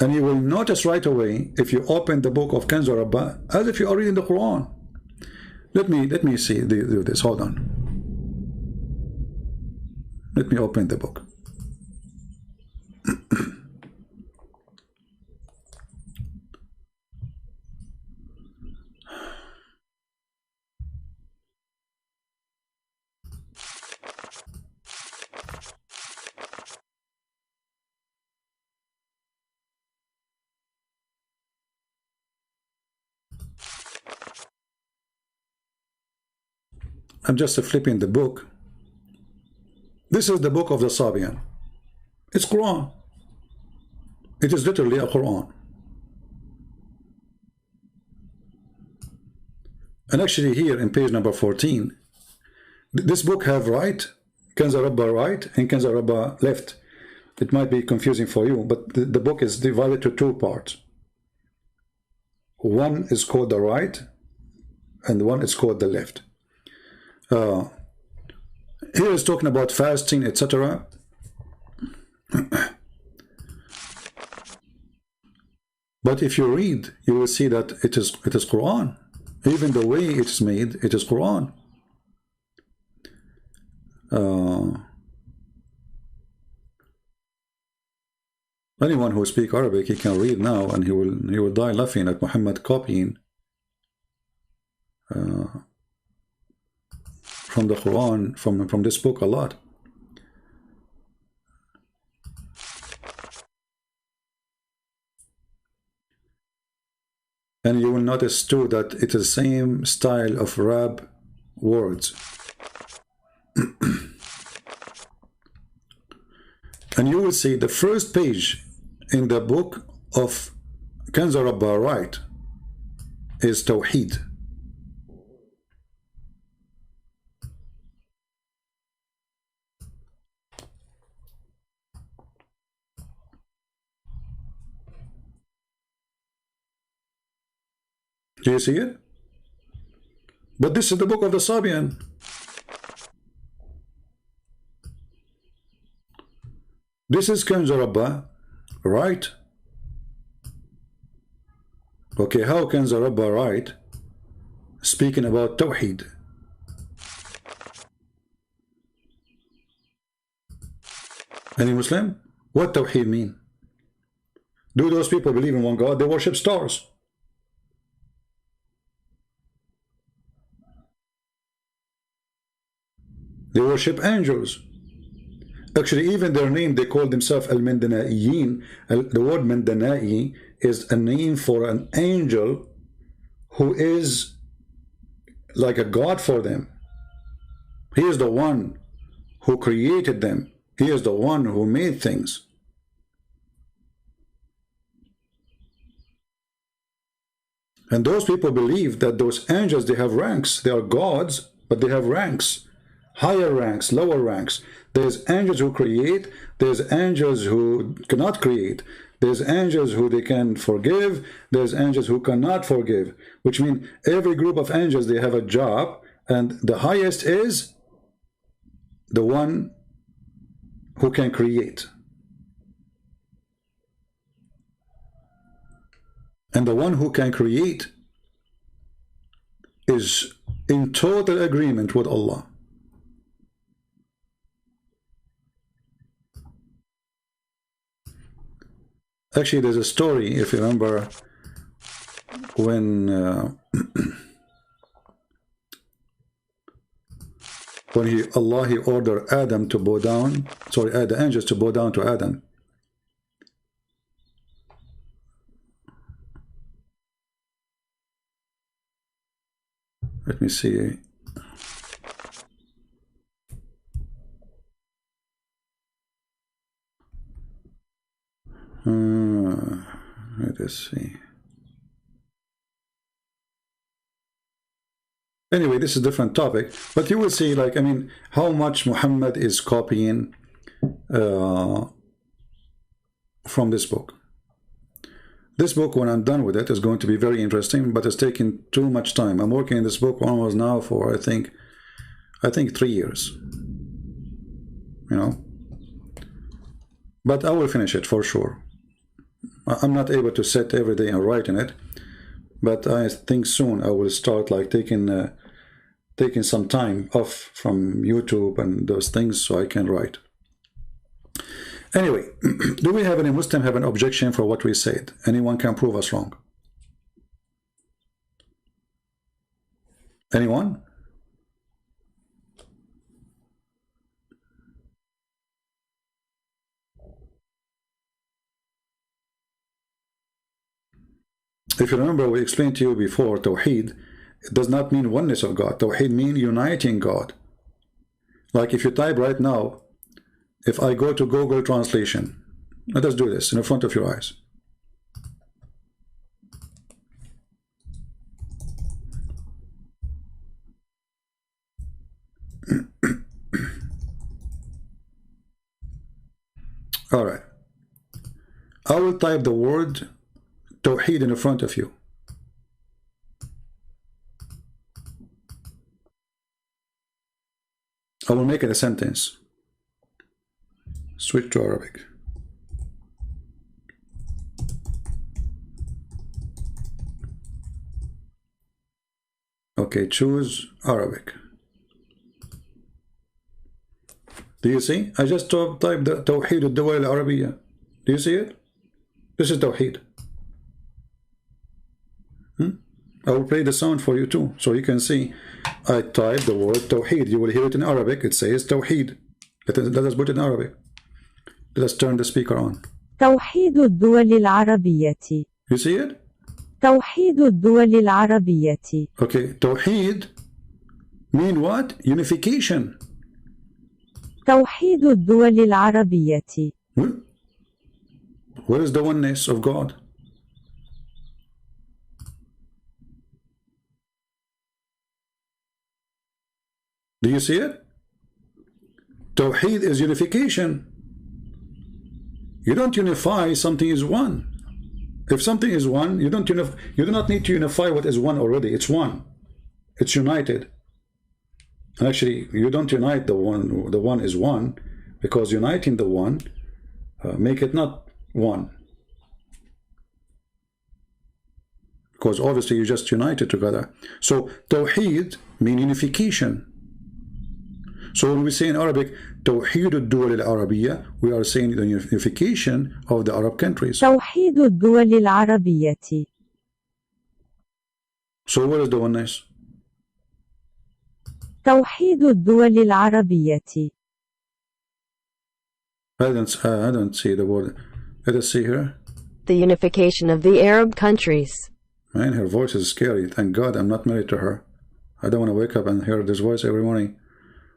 And you will notice right away, if you open the book of Kanz Rabba, as if you are reading the Quran. Let me see, do this, hold on. Let me open the book. I'm just flipping the book. This is the book of the Sabian. It's Quran. It is literally a Quran. And actually here in page number 14, this book have right, Kanz Rabba right, and Kanz Rabba left. It might be confusing for you, but the book is divided to 2 parts. One is called the right, and one is called the left. Here is talking about fasting, etc. But if you read, you will see that it is Quran. Even the way it is made, it is Quran. Anyone who speaks Arabic, he can read now, and he will die laughing at Muhammad copying from the Quran, from this book a lot. And you will notice too that it is the same style of Arab words. And you will see the first page in the book of Kanz Rabba right is Tawheed. Do you see it? But this is the book of the Sabian. This is Kanz Rabba, right? Okay, how Kanz Rabba right? Speaking about Tawheed. Any Muslim? What Tawheed mean? Do those people believe in one God? They worship stars. They worship angels. Actually, even their name, they call themselves Al-Mandanaiyin. The word Mandanai is a name for an angel who is like a god for them. He is the one who created them. He is the one who made things. And those people believe that those angels, they have ranks. They are gods, but they have ranks. Higher ranks, lower ranks. There's angels who create. There's angels who cannot create. There's angels who they can forgive. There's angels who cannot forgive. Which means every group of angels, they have a job. And the highest is the one who can create. And the one who can create is in total agreement with Allah. Actually, there's a story, if you remember, when Allah ordered Adam to bow down, sorry, the angels to bow down to Adam. Let me see. Let us see. Anyway, this is a different topic, but you will see, like, I mean, how much Muhammad is copying from this book. This book, when I'm done with it, is going to be very interesting, but it's taking too much time. I'm working in this book almost now for, I think 3 years. You know? But I will finish it for sure. I'm not able to sit every day and write in it, but I think soon I will start like taking some time off from YouTube and those things so I can write. Anyway, do we have any Muslim have an objection for what we said? Anyone can prove us wrong? Anyone? If you remember, we explained to you before, Tawheed, it does not mean oneness of God. Tawheed means uniting God. Like if you type right now, if I go to Google Translation, let us do this in front of your eyes. All right. I will type the word Tawheed in front of you. I will make it a sentence. Switch to Arabic. Okay, choose Arabic. Do you see? I just typed the Tawheed al-Dawal al-Arabiya. Do you see it? This is Tawheed. I will play the sound for you too, so you can see. I type the word Tawheed. You will hear it in Arabic. It says Tawheed. Let us put it in Arabic. Let us turn the speaker on. توحيد الدول العربية. You see it? توحيد الدول العربية. Okay, Tawheed mean what? Unification. توحيد الدول العربية. Where is the oneness of God? Do you see it? Tawheed is unification. You don't unify something is one. If something is one, you do not need to unify what is one already. It's one. It's united. And actually, you don't unite the one. The one is one, because uniting the one make it not one. Because obviously you just united together. So Tawheed means unification. So when we say in Arabic, توحيد الدول العربية, we are saying the unification of the Arab countries. توحيد الدول العربية. So what is the oneness? توحيد الدول العربية. I don't see the word. Let us see here. The unification of the Arab countries. Man, her voice is scary. Thank God I'm not married to her. I don't want to wake up and hear this voice every morning.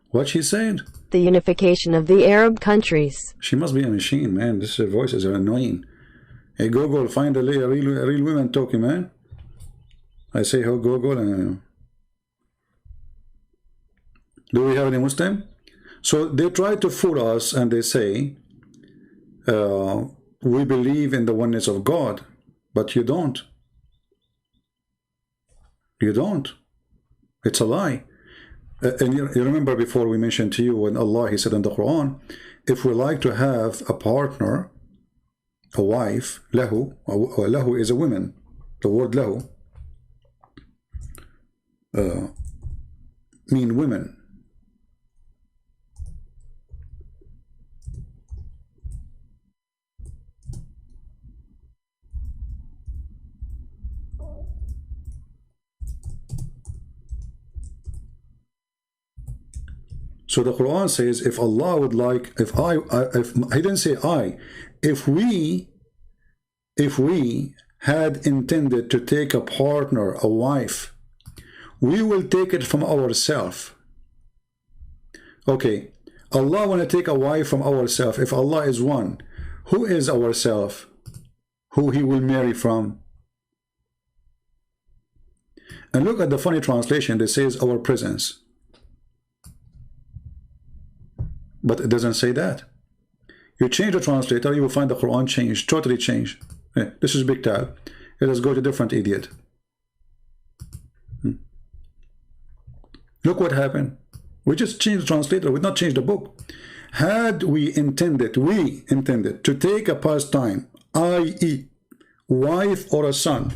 What she said? The unification of the Arab countries. She must be a machine, man. This voice is annoying. Hey, Google, find a real woman talking, man. I say, oh, Google, and do we have any Muslim? So they try to fool us, and they say, we believe in the oneness of God, but you don't. You don't. It's a lie. And you remember before we mentioned to you when Allah, He said in the Quran, if we like to have a partner, a wife, lahu, or lahu is a woman. The word lahu mean women. So the Quran says, if Allah would like, if He didn't say I, if we had intended to take a partner, a wife, we will take it from ourselves. Okay, Allah want to take a wife from ourselves. If Allah is one, who is ourselves? Who he will marry from? And look at the funny translation that says our presence. But it doesn't say that. You change the translator, you will find the Quran changed, totally changed. This is big tab. Let us go to different idiot. Look what happened. We just changed the translator, we not changed the book. Had we intended to take a pastime, i.e. wife or a son,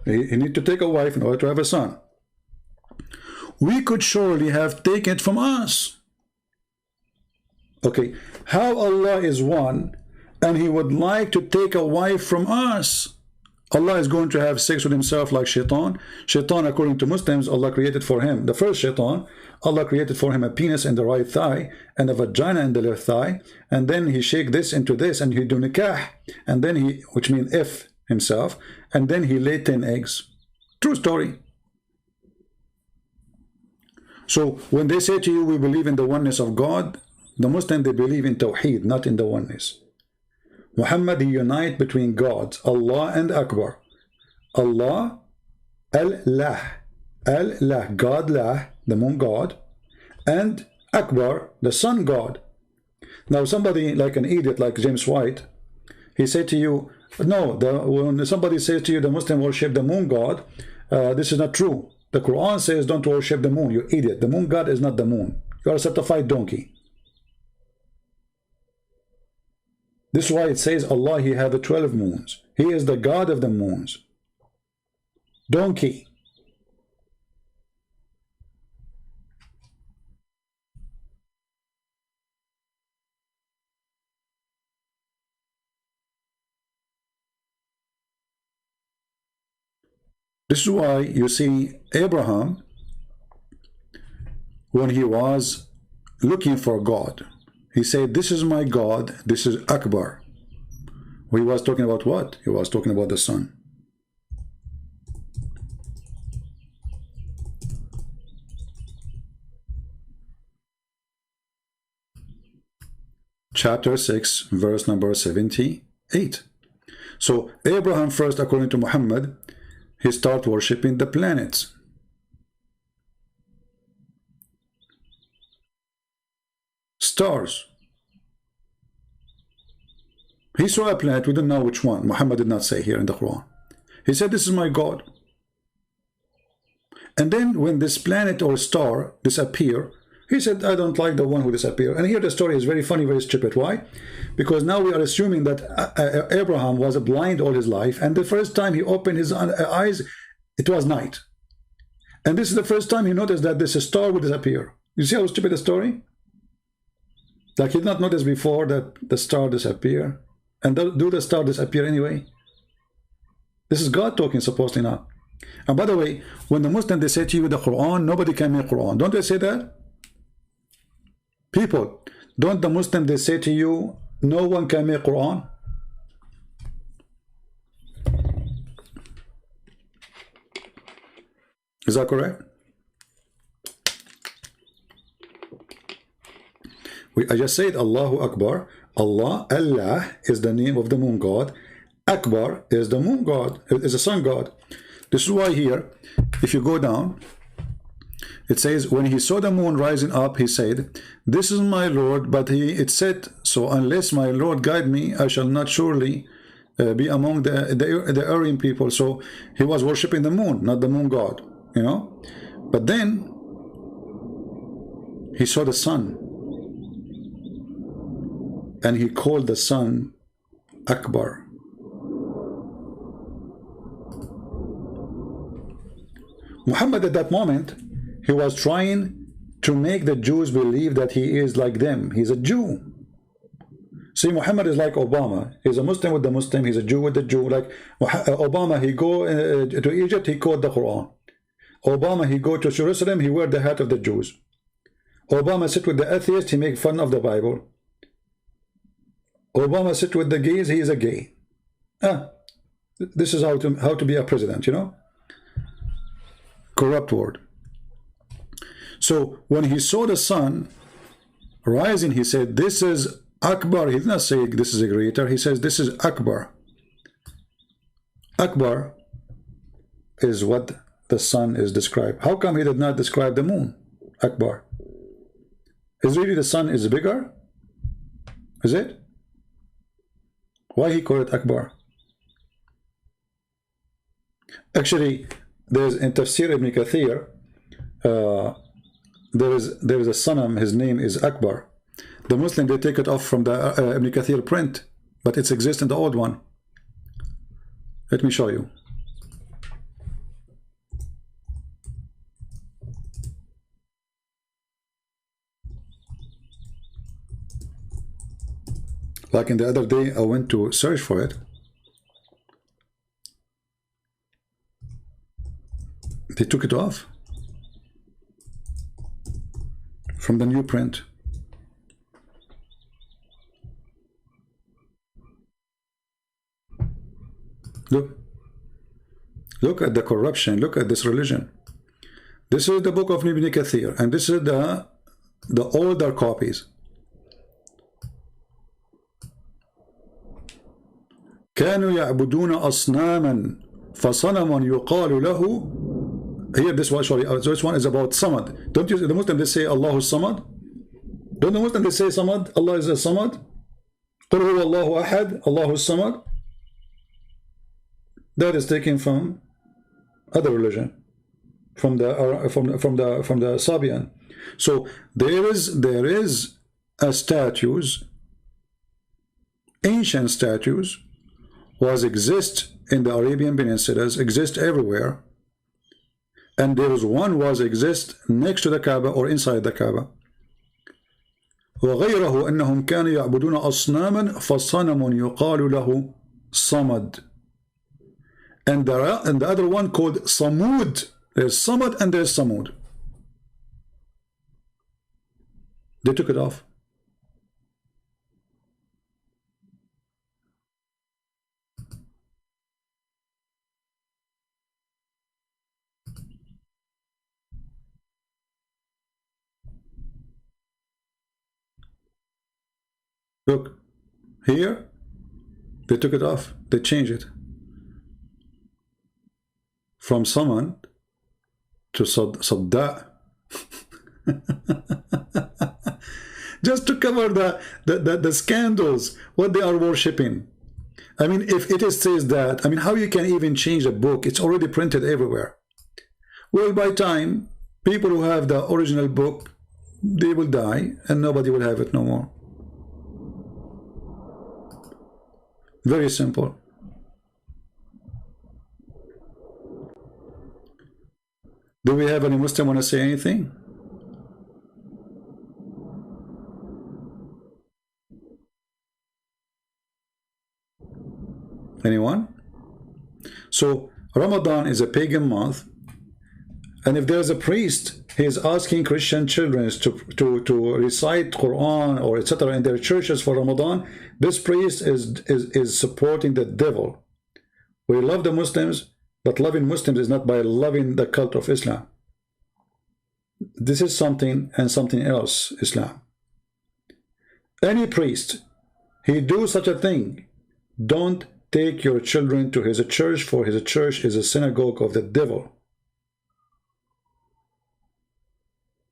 he need to take a wife in order to have a son, we could surely have taken it from us. Okay, how Allah is one and he would like to take a wife from us? Allah is going to have sex with himself like shaitan. Shaitan, according to Muslims, Allah created for him, the first shaitan, Allah created for him a penis in the right thigh and a vagina in the left thigh, and then he shake this into this and he do nikah, and then he, which means if himself, and then he laid 10 eggs. True story. So when they say to you, we believe in the oneness of God, the Muslim, they believe in Tawheed, not in the oneness. Muhammad, he unite between gods, Allah and Akbar. Allah, Al-Lah, Al-Lah, God Lah, the moon god, and Akbar, the sun god. Now somebody like an idiot like James White, he said to you, no, when somebody says to you the Muslim worship the moon god, this is not true. The Quran says don't worship the moon, you idiot. The moon god is not the moon. You are a certified donkey. This is why it says Allah, he have 12 moons. He is the God of the moons. Donkey. This is why you see Abraham, when he was looking for God, he said, this is my God, this is Akbar. He was talking about what? He was talking about the sun. Chapter 6, verse number 78. So Abraham first, according to Muhammad, he started worshipping the planets. Stars. He saw a planet, we don't know which one. Muhammad did not say here in the Quran. He said, this is my God. And then when this planet or star disappear, he said, I don't like the one who disappeared. And here the story is very funny, very stupid. Why? Because now we are assuming that Abraham was blind all his life, and the first time he opened his eyes, it was night. And this is the first time he noticed that this star would disappear. You see how stupid the story? Like he did not notice before that the star disappear. And do the star disappear anyway? This is God talking, supposedly not. And by the way, when the Muslim, they say to you the Quran, nobody can make Quran. Don't they say that? People, don't the Muslim, they say to you, no one can make Quran? Is that correct? I just said Allahu Akbar. Allah is the name of the moon god. Akbar is the moon god, is the sun god. This is why here, if you go down, it says, when he saw the moon rising up, he said, this is my Lord, but it said, so unless my Lord guide me, I shall not surely be among the Aryan people. So he was worshipping the moon, not the moon god, you know. But then he saw the sun, and he called the sun Akbar. Muhammad at that moment, he was trying to make the Jews believe that he is like them. He's a Jew. See, Muhammad is like Obama. He's a Muslim with the Muslim. He's a Jew with the Jew. Like Obama, he go to Egypt, he quote the Quran. Obama, he go to Jerusalem, he wear the hat of the Jews. Obama sit with the atheist, he make fun of the Bible. Obama sit with the gays, he is a gay. This is how to be a president, you know. Corrupt word. So when he saw the sun rising, he said, this is Akbar. He did not say this is a greater. He says this is Akbar. Akbar is what the sun is described. How come he did not describe the moon? Akbar. Is really the sun is bigger? Is it? Why he called it Akbar? Actually, there's in Tafsir Ibn Kathir, there is a sanam, his name is Akbar. The Muslim, they take it off from the Ibn Kathir print, but it exists in the old one. Let me show you. Like in the other day, I went to search for it. They took it off from the new print. Look at the corruption. Look at this religion. This is the book of Ibn Kathir, and this is the older copies. كانوا يعبدون أصناما فصنم يقال له. Here this one, sorry, this one is about Samad. Don't you, the Muslims, they say Allahu Samad? Don't the Muslims, they say Samad? Allah is a Samad? قل هو الله أحد Allahu Samad? That is taken from other religion, from the Sabian. So there is a statues, ancient statues, was exist in the Arabian Peninsulas, exist everywhere, and there is one was exist next to the Kaaba or inside the Kaaba. وغيره أنهم كانوا يعبدون أصناما فصنم يقال له صمد. And the other one called Samud. There's Samad and there's Samud. They took it off. Look, here, they took it off. They changed it. From Samad to Sadda. Just to cover the scandals, what they are worshipping. I mean, if it says that, I mean, how you can even change a book? It's already printed everywhere. Well, by time, people who have the original book, they will die and nobody will have it no more. Very simple. Do we have any Muslim want to say anything? Anyone? So Ramadan is a pagan month, and if there's a priest, he is asking Christian children to recite Quran or etc. in their churches for Ramadan, this priest is supporting the devil. We love the Muslims, but loving Muslims is not by loving the cult of Islam. This is something and something else, Islam. Any priest, he do such a thing, don't take your children to his church, for his church is a synagogue of the devil.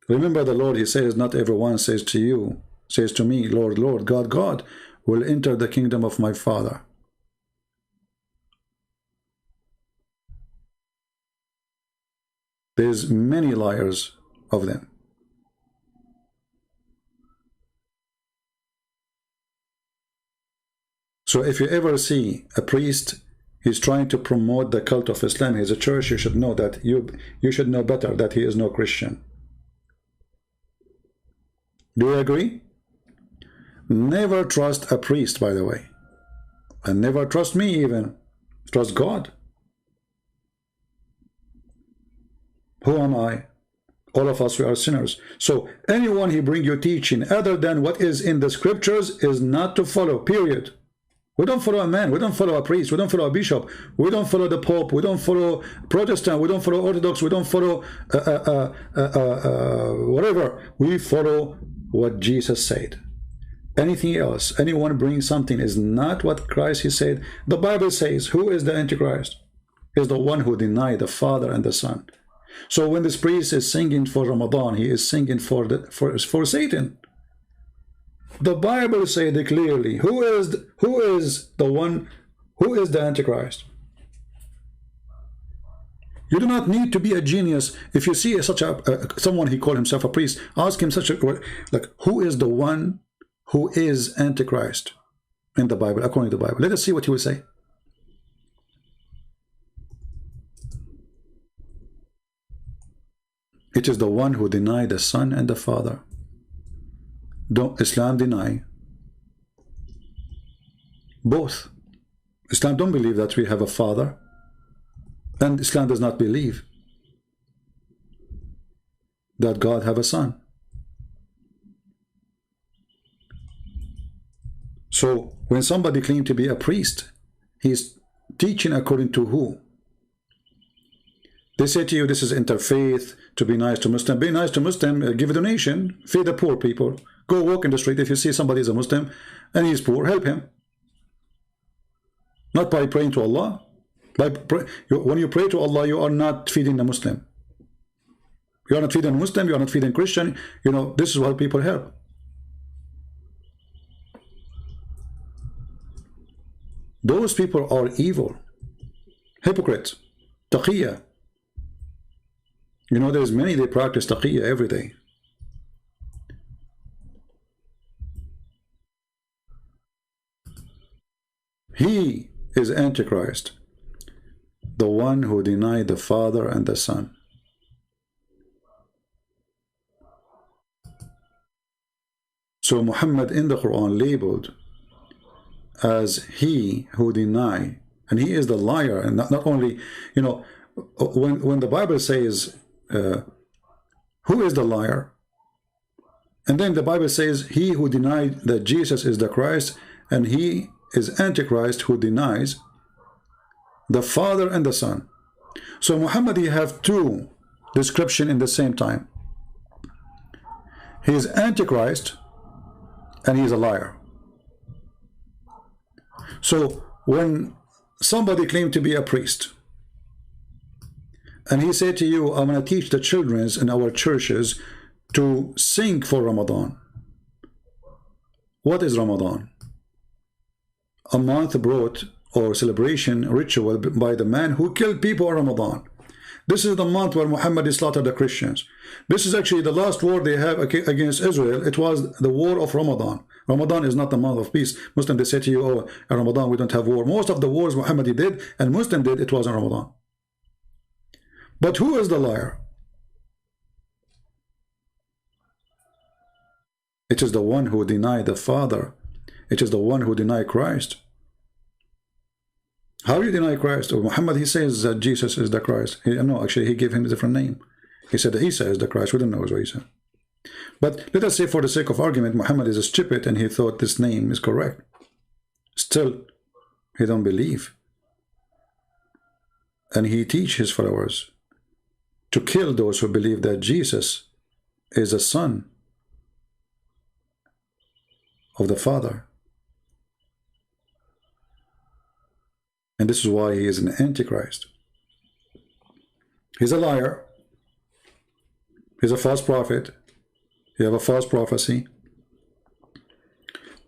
Remember the Lord, he says, not everyone says to you, says to me, Lord, Lord, God, God, will enter the kingdom of my Father. There's many liars of them. So if you ever see a priest, he's trying to promote the cult of Islam, he's a church, you should know that you should know better that he is no Christian. Do you agree? Never trust a priest, by the way. And never trust me even. Trust God. Who am I? All of us, we are sinners. So anyone who bring you teaching other than what is in the scriptures is not to follow, period. We don't follow a man. We don't follow a priest. We don't follow a bishop. We don't follow the Pope. We don't follow Protestant. We don't follow Orthodox. We don't follow whatever. We follow what Jesus said. Anything else, anyone brings something is not what Christ he said. The Bible says, who is the Antichrist? Is the one who denied the Father and the Son. So when this priest is singing for Ramadan, he is singing for Satan. The Bible said it clearly. Who is the Antichrist? You do not need to be a genius. If you see such someone he called himself a priest, ask him like, who is the one who is Antichrist in the Bible, according to the Bible? Let us see what he will say. It is the one who denied the Son and the Father. Don't Islam deny both? Islam don't believe that we have a Father, and Islam does not believe that God have a Son. So when somebody claims to be a priest, he's teaching according to who? They say to you, this is interfaith, to be nice to Muslim. Be nice to Muslim, give a donation, feed the poor people. Go walk in the street. If you see somebody is a Muslim and he's poor, help him. Not by praying to Allah. When you pray to Allah, you are not feeding a Muslim. You are not feeding a Muslim, you are not feeding Christian. You know, this is what people help. Those people are evil, hypocrites, taqiyya. You know, there's many, they practice taqiyya every day. He is Antichrist, the one who denied the Father and the Son. So Muhammad in the Quran labeled as he who deny, and he is the liar. And not only, you know, when the Bible says who is the liar, and then the Bible says he who denied that Jesus is the Christ, and he is Antichrist who denies the Father and the Son. So Muhammad, he have two description in the same time. He is Antichrist and he is a liar. So when somebody claimed to be a priest and he said to you, I'm going to teach the children in our churches to sing for Ramadan. What is Ramadan? A month brought or celebration ritual by the man who killed people on Ramadan. This is the month where Muhammad slaughtered the Christians. This is actually the last war they have against Israel. It was the war of Ramadan. Ramadan is not the month of peace. Muslim, they say to you, oh, in Ramadan we don't have war. Most of the wars Muhammad did and Muslim did, it was in Ramadan. But who is the liar? It is the one who denied the Father. It is the one who denied Christ. How do you deny Christ? Or Muhammad, he says that Jesus is the Christ. No, actually, he gave him a different name. He said that Isa is the Christ. We don't know what he said. But let us say, for the sake of argument, Muhammad is stupid and he thought this name is correct. Still, he don't believe. And he teach his followers to kill those who believe that Jesus is a son of the Father. And this is why he is an Antichrist. He's a liar. He's a false prophet. You have a false prophecy.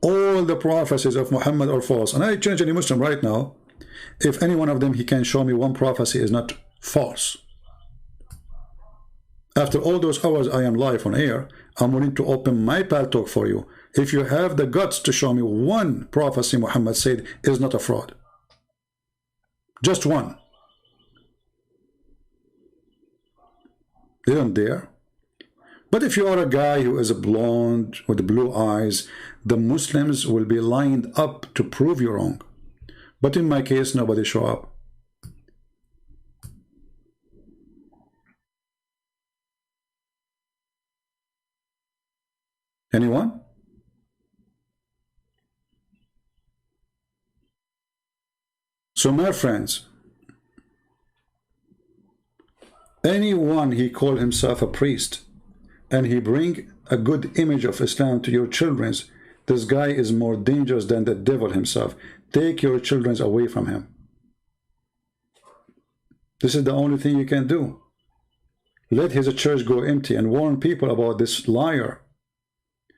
All the prophecies of Muhammad are false. And I challenge any Muslim right now, if any one of them he can show me one prophecy is not false. After all those hours I am live on air, I'm willing to open my paltalk for you. If you have the guts to show me one prophecy Muhammad said is not a fraud. Just one. They don't dare. But if you are a guy who is a blonde with blue eyes, the Muslims will be lined up to prove you wrong. But in my case, nobody show up. Anyone? So my friends, anyone he call himself a priest and he bring a good image of Islam to your children, this guy is more dangerous than the devil himself. Take your children away from him. This is the only thing you can do. Let his church go empty and warn people about this liar.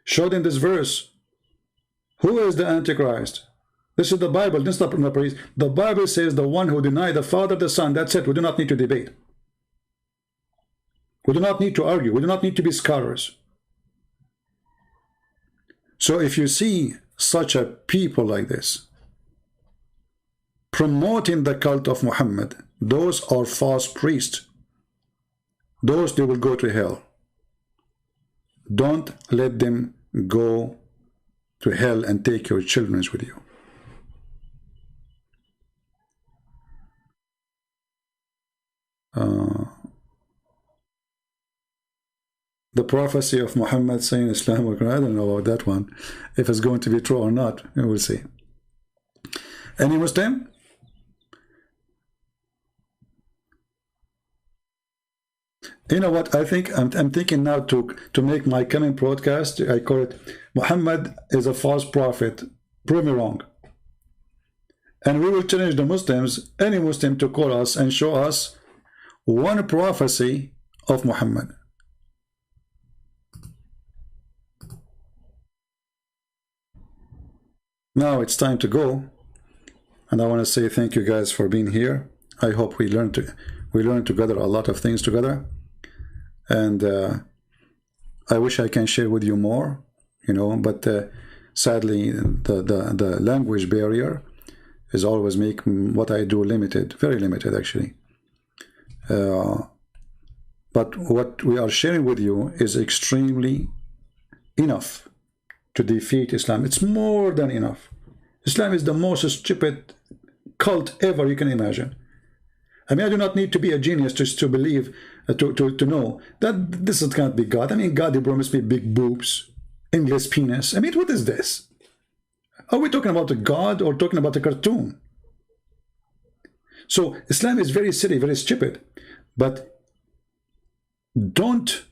Show them this verse. Who is the Antichrist? This is the Bible. This is not the priest. The Bible says the one who denied the Father, the Son. That's it. We do not need to debate. We do not need to argue. We do not need to be scholars. So if you see such a people like this promoting the cult of Muhammad, those are false priests. Those, they will go to hell. Don't let them go to hell and take your children with you. The prophecy of Muhammad saying Islam will come, I don't know about that one. If it's going to be true or not, we will see. Any Muslim? You know what? I think I'm thinking now to make my coming broadcast. I call it Muhammad is a false prophet. Prove me wrong. And we will challenge the Muslims, any Muslim, to call us and show us one prophecy of Muhammad. Now it's time to go, and I want to say thank you guys for being here. I hope we learned together a lot of things together, and I wish I can share with you more, you know. But sadly, the language barrier is always making what I do limited, very limited actually. But what we are sharing with you is extremely enough to defeat Islam. It's more than enough. Islam is the most stupid cult ever you can imagine. I mean, I do not need to be a genius just to believe, to know that this can't be God. I mean, God, he promised me big boobs, endless penis. I mean, what is this? Are we talking about a God or talking about a cartoon? So Islam is very silly, very stupid. But don't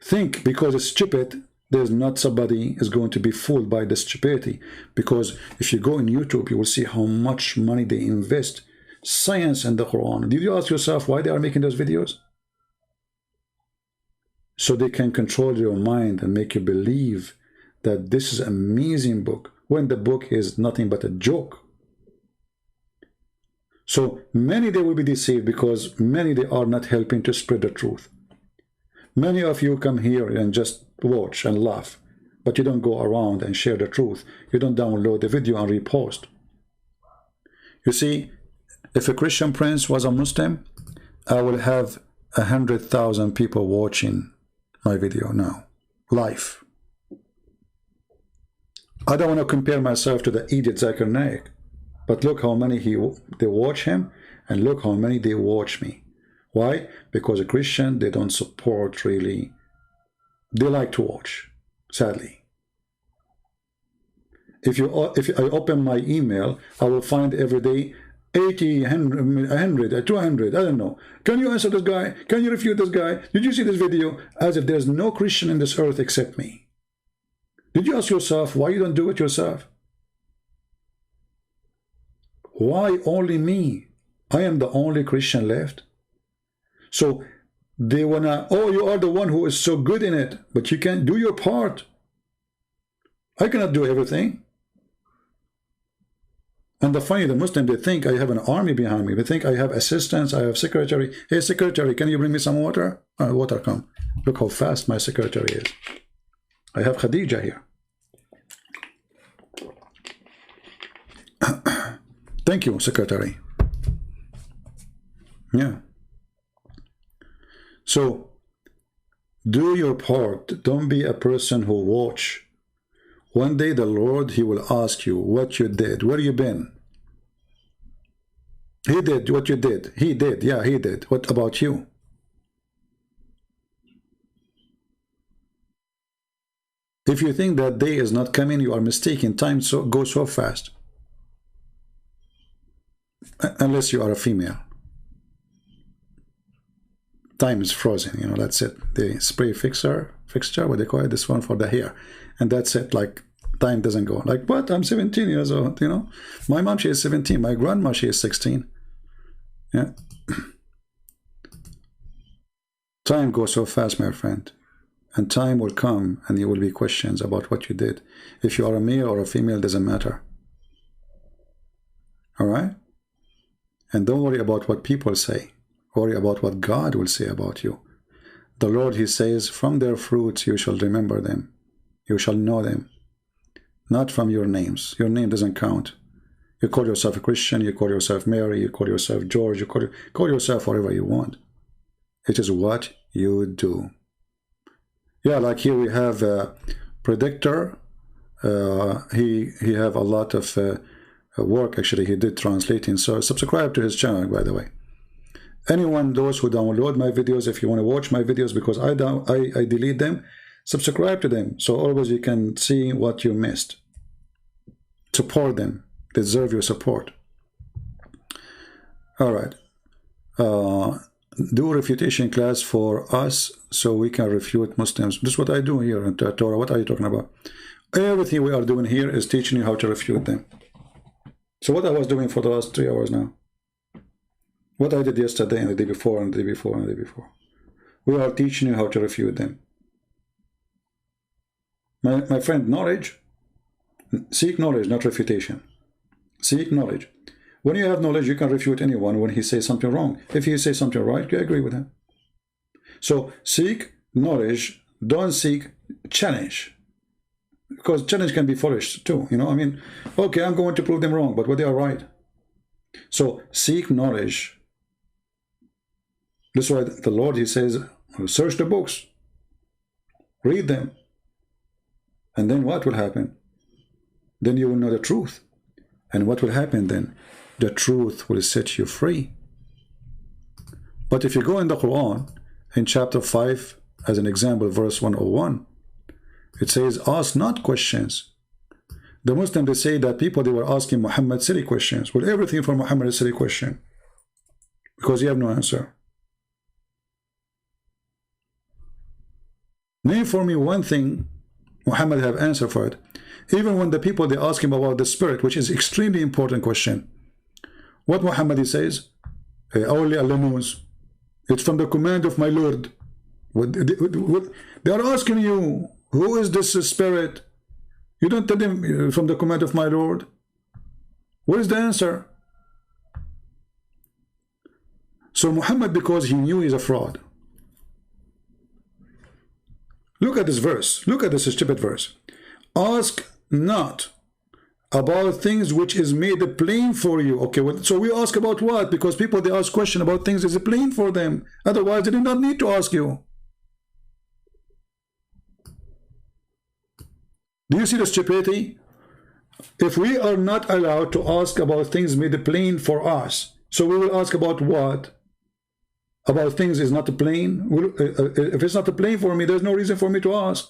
think because it's stupid there's not somebody is going to be fooled by the stupidity. Because if you go on YouTube, you will see how much money they invest. Science and the Quran. Did you ask yourself why they are making those videos? So they can control your mind and make you believe that this is an amazing book, when the book is nothing but a joke. So many they will be deceived because many they are not helping to spread the truth. Many of you come here and just watch and laugh, but you don't go around and share the truth. You don't download the video and repost. You see, if a Christian prince was a Muslim, I will have 100,000 people watching my video now, live. I don't want to compare myself to the idiot Zakir Naik, but look how many they watch him, and look how many they watch me. Why? Because a Christian, they don't support really. They like to watch, sadly. If I open my email, I will find every day 80, 100, 200, I don't know. Can you answer this guy? Can you refute this guy? Did you see this video? As if there's no Christian in this earth except me. Did you ask yourself why you don't do it yourself? Why only me? I am the only Christian left. So they wanna, oh, you are the one who is so good in it, but you can't do your part. I cannot do everything. And the funny, the Muslim, they think I have an army behind me. They think I have assistants, I have secretary. Hey, secretary, can you bring me some water? Water come. Look how fast my secretary is. I have Khadija here. Thank you, secretary. Yeah. So, do your part. Don't be a person who watch. One day the Lord, he will ask you what you did. Where you been? He did what you did. He did. Yeah, he did. What about you? If you think that day is not coming, you are mistaken. Time goes so fast. unless you are a female. Time is frozen, you know, that's it. The spray fixture, what they call it, this one for the hair. And that's it, like time doesn't go. Like, what? I'm 17 years old, you know. My mom, she is 17. My grandma, she is 16. Yeah. Time goes so fast, my friend. And time will come and there will be questions about what you did. If you are a male or a female, doesn't matter. All right? And don't worry about what people say. Worry about what God will say about you. The Lord, he says, from their fruits you shall remember them. You shall know them. Not from your names. Your name doesn't count. You call yourself a Christian, you call yourself Mary, you call yourself George, you call yourself whatever you want. It is what you do. Yeah, like here we have a predictor. He have a lot of work, actually, he did translating. So subscribe to his channel, by the way. Anyone, those who download my videos, if you want to watch my videos, because I delete them, subscribe to them, so always you can see what you missed. Support them. They deserve your support. All right. Do a refutation class for us so we can refute Muslims. This is what I do here in Torah. What are you talking about? Everything we are doing here is teaching you how to refute them. So what I was doing for the last 3 hours now, what I did yesterday and the day before and the day before and the day before, we are teaching you how to refute them. My friend, knowledge, seek knowledge, not refutation. Seek knowledge. When you have knowledge, you can refute anyone when he says something wrong. If he says something right, you agree with him. So seek knowledge, don't seek challenge. Because challenge can be foolish too, you know. I mean, okay, I'm going to prove them wrong, but they are right. So seek knowledge. That's why the Lord, he says, search the books, read them, and then what will happen? Then you will know the truth. And what will happen then? The truth will set you free. But if you go in the Quran, in chapter 5, as an example, verse 101, it says, ask not questions. The Muslims, they say that people, they were asking Muhammad silly questions. Well, everything for Muhammad is a silly question, because you have no answer. Name for me one thing Muhammad have answered for it. Even when the people, they ask him about the spirit, which is extremely important question. What Muhammad, he says, only Allah knows. It's from the command of my Lord. They are asking you, who is this spirit? You don't tell them from the command of my Lord. What is the answer? So Muhammad, because he knew he's a fraud. Look at this verse. Look at this stupid verse. Ask not about things which is made plain for you. Okay, well, so we ask about what? Because people, they ask question about things is plain for them. Otherwise, they do not need to ask you. Do you see the stupidity? If we are not allowed to ask about things made plain for us, so we will ask about what? About things is not plain? If it's not plain for me, there's no reason for me to ask.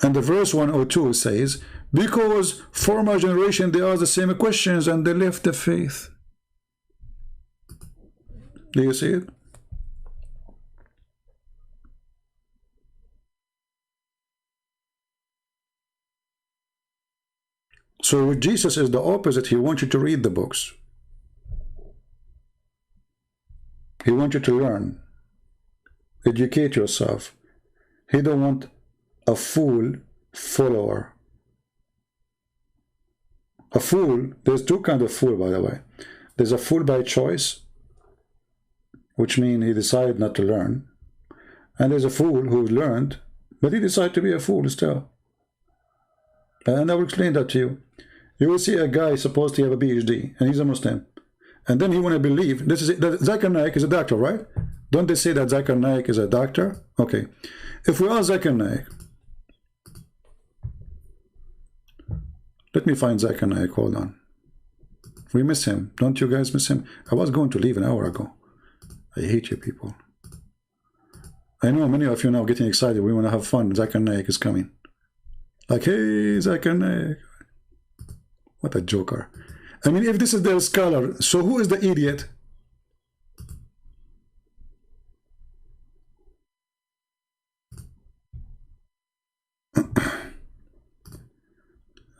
And the verse 102 says, because former generation, they asked the same questions and they left the faith. Do you see it? So with Jesus is the opposite. He wants you to read the books. He wants you to learn. Educate yourself. He don't want a fool follower. A fool, there's two kinds of fool, by the way. There's a fool by choice, which means he decided not to learn. And there's a fool who learned, but he decided to be a fool still. And I will explain that to you. You will see a guy supposed to have a PhD, and he's a Muslim. And then he want to believe, this is that Zakir Naik is a doctor, right? Don't they say that Zakir Naik is a doctor? Okay. If we ask Zakir Naik, let me find Zakir Naik, hold on. We miss him. Don't you guys miss him? I was going to leave an hour ago. I hate you people. I know many of you now getting excited. We want to have fun. Zakir Naik is coming. Like, hey, Zakir Naik. What a joker. I mean, if this is their scholar, so who is the idiot?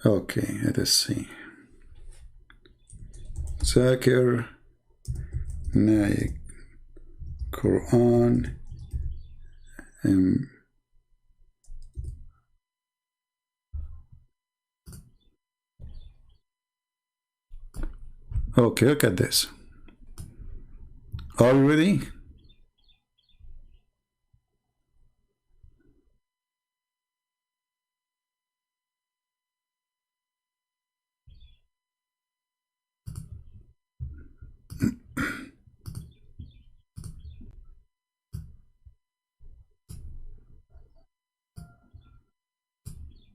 Okay, let us see. Zakir Naik, Quran, okay, look at this. Are you ready?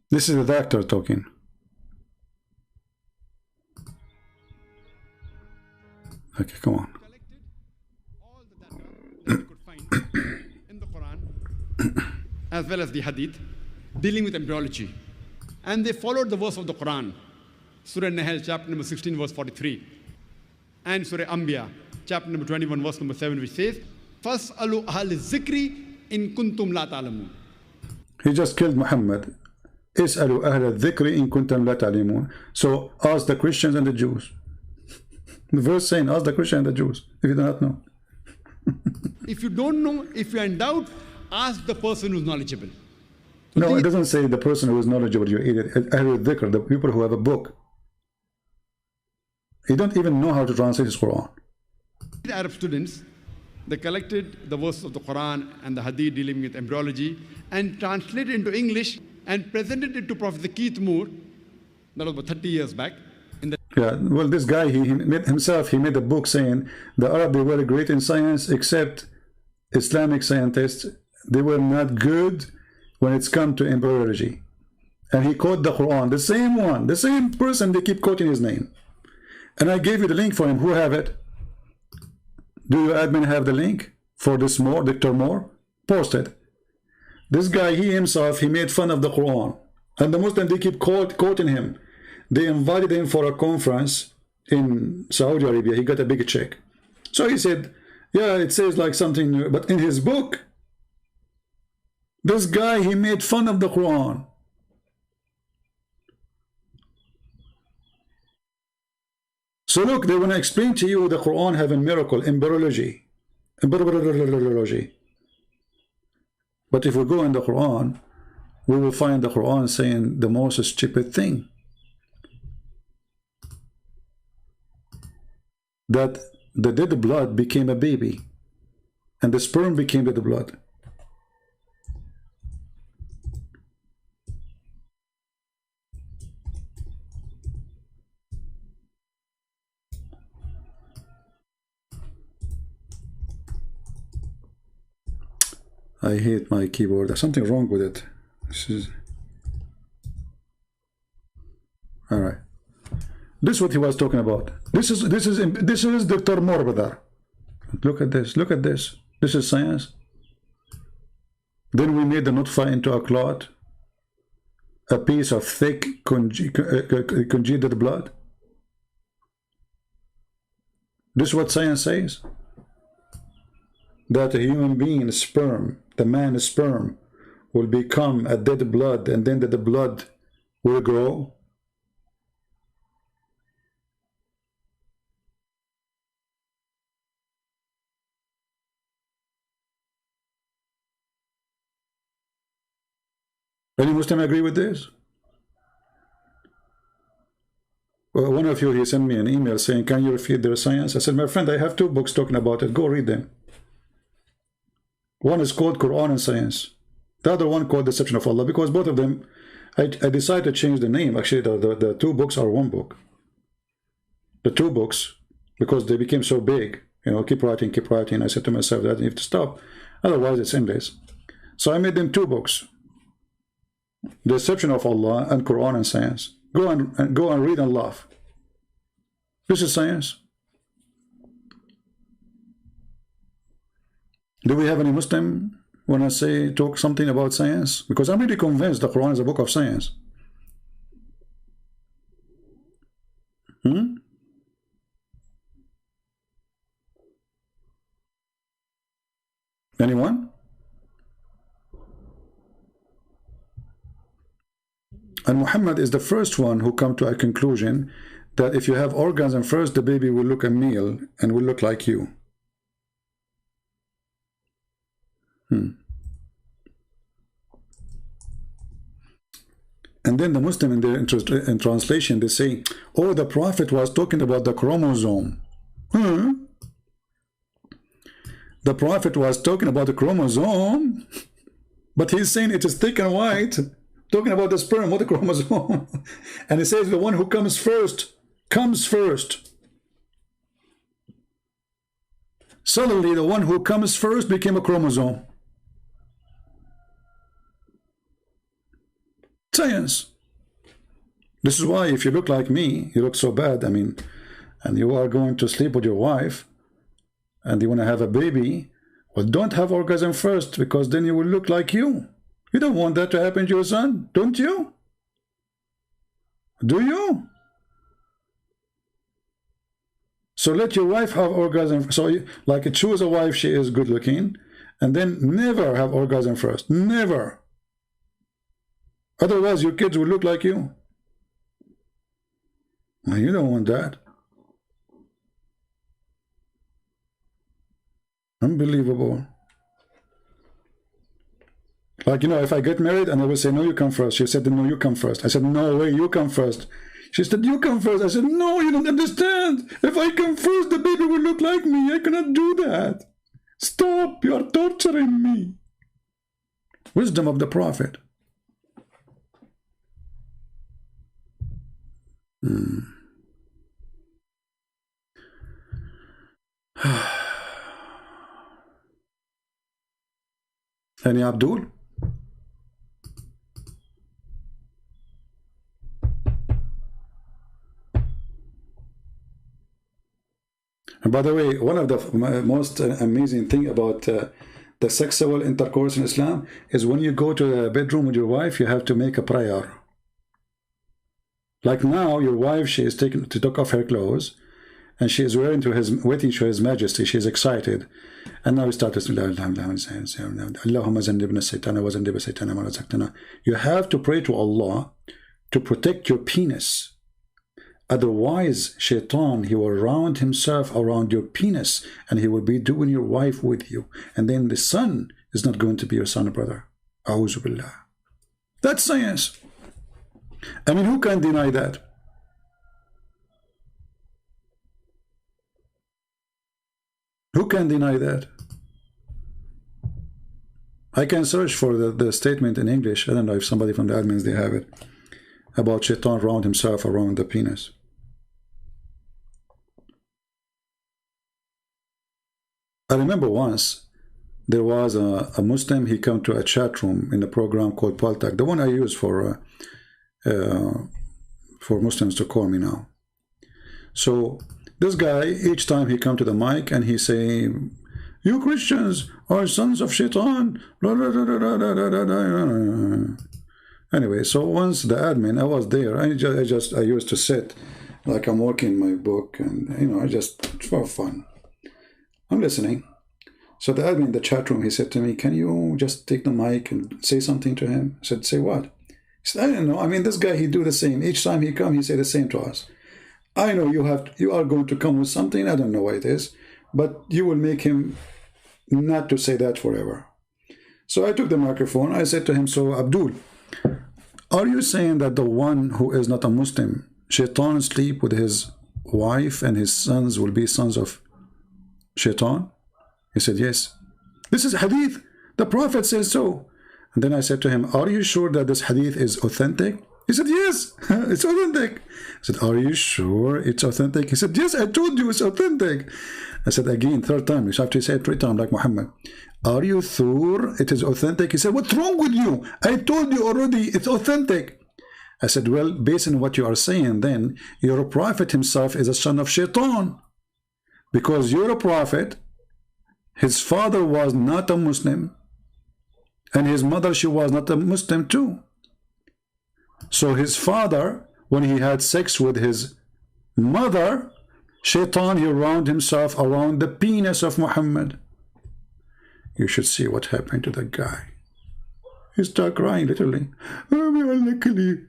This is the doctor talking. Okay, come on. All the data that we could find in the Quran, as well as the Hadith, dealing with embryology. And they followed the verse of the Quran, Surah Nahl, chapter number 16, verse 43. And Surah Anbiya, chapter number 21, verse number 7, which says, فَاسْأَلُوا أَهْلِ الذِّكْرِ إِن كُنْتُمْ لَا تَعْلَمُونَ. He just killed Muhammad. اسألوا أهل الذكر إن كنتم لا تعلمون. So ask the Christians and the Jews. The verse saying, ask the Christians and the Jews if you do not know. If you don't know, if you are in doubt, ask the person who's knowledgeable. No, it doesn't say the person who is knowledgeable, you idiot. Ahl al-Dhikr, the people who have a book. He don't even know how to translate his Quran. The Arab students, they collected the verses of the Quran and the Hadith dealing with embryology and translated into English and presented it to Professor Keith Moore. That was about 30 years back. Yeah, well, this guy, he made himself, he made a book saying the Arab, they were great in science, except Islamic scientists, they were not good when it's come to embryology. And he quoted the Quran, the same one, the same person, they keep quoting his name. And I gave you the link for him. Who have it? Do you admin have the link for this Moore, Dr. Moore? Post it. This guy, he himself, he made fun of the Quran. And the Muslims, they keep quoting him. They invited him for a conference in Saudi Arabia. He got a big check. So he said, yeah, it says like something new. But in his book, this guy, he made fun of the Quran. So look, they want to explain to you the Quran have a miracle, embryology. But if we go in the Quran, we will find the Quran saying the most stupid thing. That the dead blood became a baby. And the sperm became dead blood. I hate my keyboard. There's something wrong with it. This is all right. This is what he was talking about. This is Dr. Morbadar. Look at this. Look at this. This is science. Then we made the nutfa into a clot, a piece of thick congealed blood. This is what science says. That a human being sperm, the man's sperm, will become a dead blood, and then the blood will grow. Any Muslim agree with this? Well, one of you, he sent me an email saying, can you refute their science? I said, my friend, I have 2 books talking about it. Go read them. One is called Quran and Science. The other one called Deception of Allah. Because both of them, I decided to change the name. Actually, the 2 books are one book. The 2 books, because they became so big, you know, keep writing, keep writing. I said to myself that I have to stop. Otherwise, it's endless. So I made them 2 books. Deception of Allah and Quran and Science. Go and read and laugh. This is science. Do we have any Muslim when I say talk something about science? Because I'm really convinced the Quran is a book of science. Anyone? And Muhammad is the first one who come to a conclusion that if you have orgasm first, the baby will look a male and will look like you. And then the Muslim in translation, they say, oh, the Prophet was talking about the chromosome. The Prophet was talking about the chromosome, but he's saying it is thick and white, talking about the sperm, what the chromosome. And he says the one who comes first, comes first. Suddenly the one who comes first became a chromosome. Science. This is why if you look like me, you look so bad, I mean, and you are going to sleep with your wife and you want to have a baby, well, don't have orgasm first, because then you will look like you. You don't want that to happen to your son, don't you? Do you? So let your wife have orgasm. So like choose a wife, she is good looking, and then never have orgasm first. Never. Otherwise, your kids will look like you. Well, you don't want that. Unbelievable. Like, you know, if I get married and I will say, no, you come first. She said, no, you come first. I said, no way, you come first. She said, you come first. I said, no, you don't understand. If I come first, the baby will look like me. I cannot do that. Stop, you are torturing me. Wisdom of the Prophet. Any Abdul? And by the way, one of the most amazing thing about the sexual intercourse in Islam is when you go to the bedroom with your wife, you have to make a prayer. Like now, your wife, she is taken to take off her clothes, and she is waiting to His Majesty. She is excited, and now we start to you have to pray to Allah to protect your penis. Otherwise, Shaitan, he will round himself around your penis, and he will be doing your wife with you, and then the son is not going to be your son or brother. A'udhu billah. That's science. I mean, who can deny that? Who can deny that? I can search for the statement in English. I don't know if somebody from the admins, they have it. About Shaitan round himself around the penis. I remember once there was a Muslim, he came to a chat room in a program called Paltak, the one I use for Muslims to call me now. So this guy, each time he come to the mic and he say, you Christians are sons of Shaitan. Anyway, so once the admin, I was there, I used to sit like I'm working my book, and you know, I just, for fun, I'm listening. So the admin in the chat room, he said to me, can you just take the mic and say something to him? I said, say what? He said, I don't know. I mean, this guy, he do the same. Each time he come, he say the same to us. I know you are going to come with something. I don't know what it is, but you will make him not to say that forever. So I took the microphone. I said to him, so Abdul, are you saying that the one who is not a Muslim, Shaitan sleep with his wife and his sons will be sons of Shaitan? He said, yes. This is hadith. The Prophet says so. And then I said to him, are you sure that this hadith is authentic? He said, yes, it's authentic. I said, are you sure it's authentic? He said, yes, I told you it's authentic. I said, again, third time. You have to say it 3 times like Muhammad. Are you sure it is authentic? He said, what's wrong with you? I told you already it's authentic. I said, well, based on what you are saying, then your prophet himself is a son of Shaitan. Because your prophet, his father was not a Muslim, and his mother, she was not a Muslim too. So his father, when he had sex with his mother, Shaitan, he wound himself around the penis of Muhammad. You should see what happened to that guy. He started crying, literally. Oh, may Allah kill you.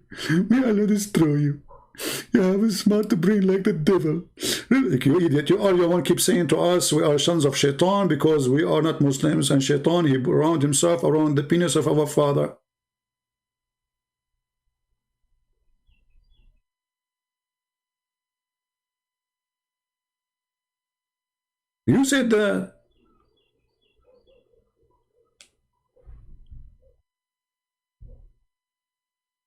May Allah destroy you. You have a smart brain like the devil. You idiot. You want to keep saying to us we are sons of Shaitan because we are not Muslims, and Shaitan, he bound himself around the penis of our father. You said that.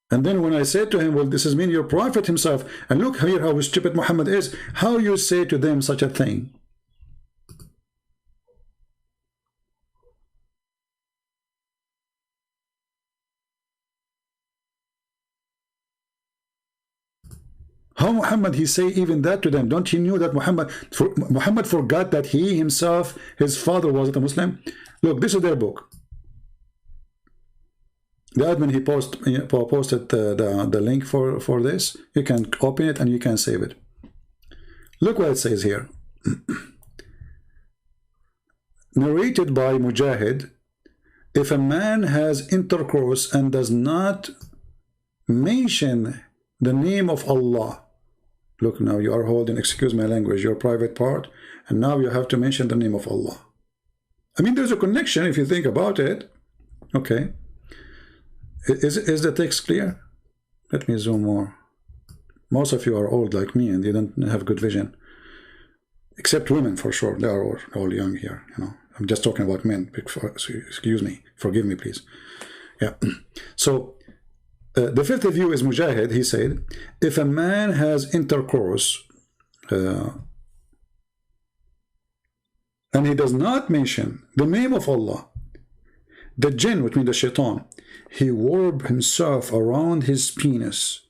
And then when I said to him, well, this is mean your prophet himself, and look here how stupid Muhammad is, how you say to them such a thing? How Muhammad he say even that to them? Don't you know that Muhammad forgot that he himself, his father wasn't a Muslim? Look, this is their book. The admin, he posted the link for this. You can open it and you can save it. Look what it says here. Narrated by Mujahid, if a man has intercourse and does not mention the name of Allah, look, now you are holding, excuse my language, your private part, and now you have to mention the name of Allah. I mean, there's a connection if you think about it. Okay. Is the text clear? Let me zoom more. Most of you are old like me and you don't have good vision. Except women, for sure. They are all young here, you know. I'm just talking about men. Excuse me. Forgive me, please. Yeah. So, the fifth view is Mujahid. He said, if a man has intercourse and he does not mention the name of Allah, the jinn, which means the shaitan, he warp himself around his penis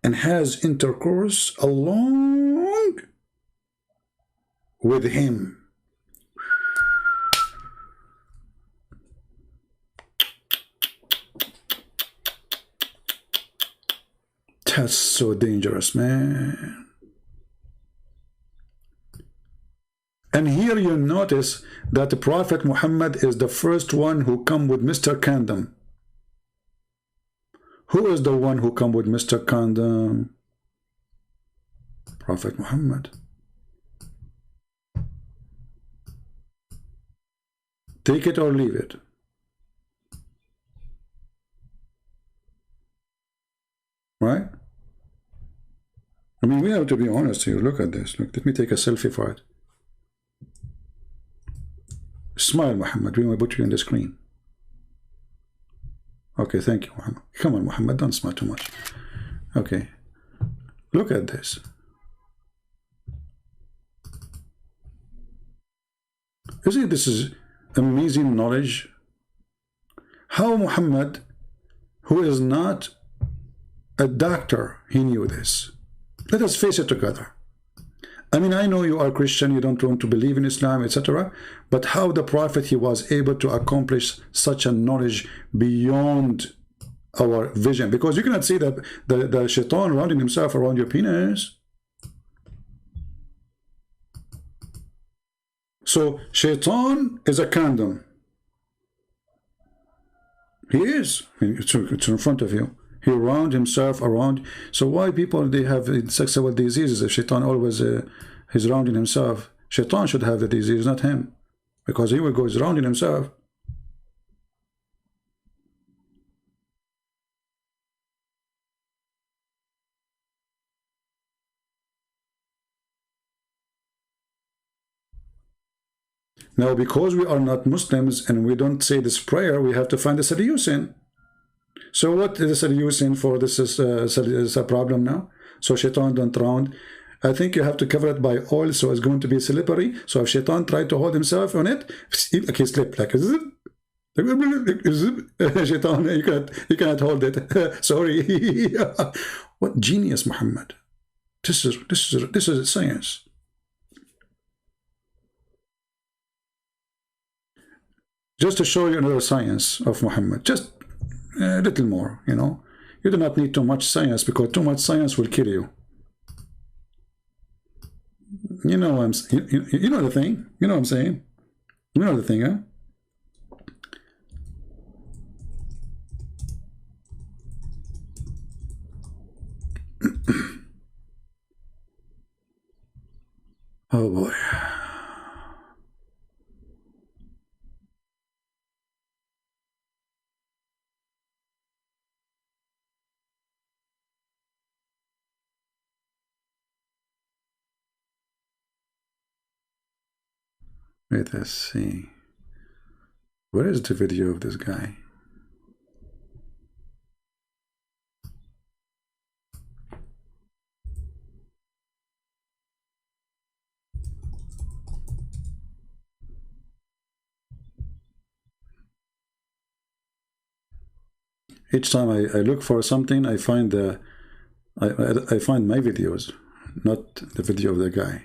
and has intercourse along with him. That's so dangerous, man. And here you notice that the Prophet Muhammad is the first one who come with Mr. Condom. Who is the one who come with Mr. Condom? Prophet Muhammad. Take it or leave it. Right? I mean, we have to be honest here. Look at this. Look, let me take a selfie for it. Smile, Muhammad. We will put you on the screen. Okay, thank you, Muhammad. Come on, Muhammad. Don't smile too much. Okay. Look at this. Isn't this is amazing knowledge? How Muhammad, who is not a doctor, he knew this. Let us face it together. I mean, I know you are Christian, you don't want to believe in Islam, etc. But how the Prophet, he was able to accomplish such a knowledge beyond our vision? Because you cannot see that the shaitan rounding himself around your penis. So, shaitan is a condom. He is. I mean, it's in front of you. He round himself around. So why people, they have sexual diseases if shaitan always is rounding himself? Shaitan should have the disease, not him. Because he will go rounding himself. Now, because we are not Muslims and we don't say this prayer, we have to find a solution. So what is the solution for this? Is a problem now. So shaitan don't round. I think you have to cover it by oil, so it's going to be slippery. So if shaitan tried to hold himself on it, like he slipped like a zip. Shaitan, you cannot hold it. Sorry. What genius, Muhammad! This is science. Just to show you another science of Muhammad, just a little more, you know. You do not need too much science, because too much science will kill you. You know you know the thing. You know what I'm saying? You know the thing, huh? Wait, let's see. Where is the video of this guy? Each time I look for something, I find I find my videos, not the video of the guy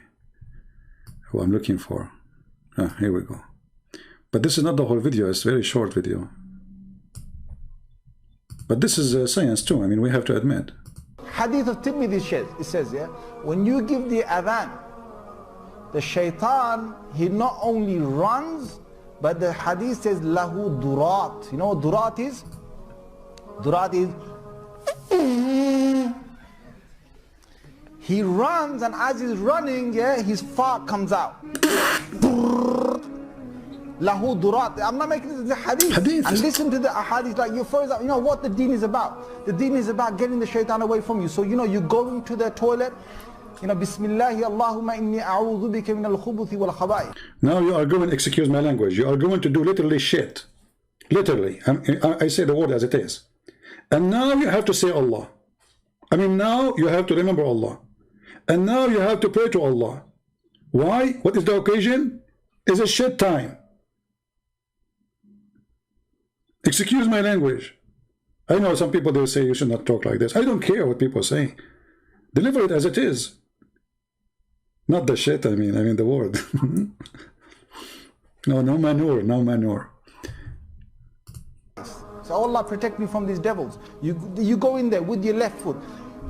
who I'm looking for. Ah, here we go. But this is not the whole video, it's a very short video. But this is science too, I mean, we have to admit. Hadith of Tirmidhi it says, yeah, when you give the adhan, the shaitan, he not only runs, but the hadith says, lahu durat. You know what durat is? Durat is, he runs, and as he's running, yeah, his fart comes out. Lahu durat. I'm not making this the hadith. And listen to the hadith, like you first, you know what the deen is about. The deen is about getting the shaitan away from you. So you know, you're going to the toilet, you know, Bismillahi Allahumma inni a'udhu bika min al-khubuthi wal khaba'ith. Now you are going, excuse my language, you are going to do literally shit. Literally. I say the word as it is. And now you have to say Allah. I mean, now you have to remember Allah. And now you have to pray to Allah. Why? What is the occasion? It's a shit time. Excuse my language. I know some people, they'll say you should not talk like this. I don't care what people say. Deliver it as it is. Not the shit, I mean the word. No manure, no manure. So Allah protect me from these devils. You go in there with your left foot.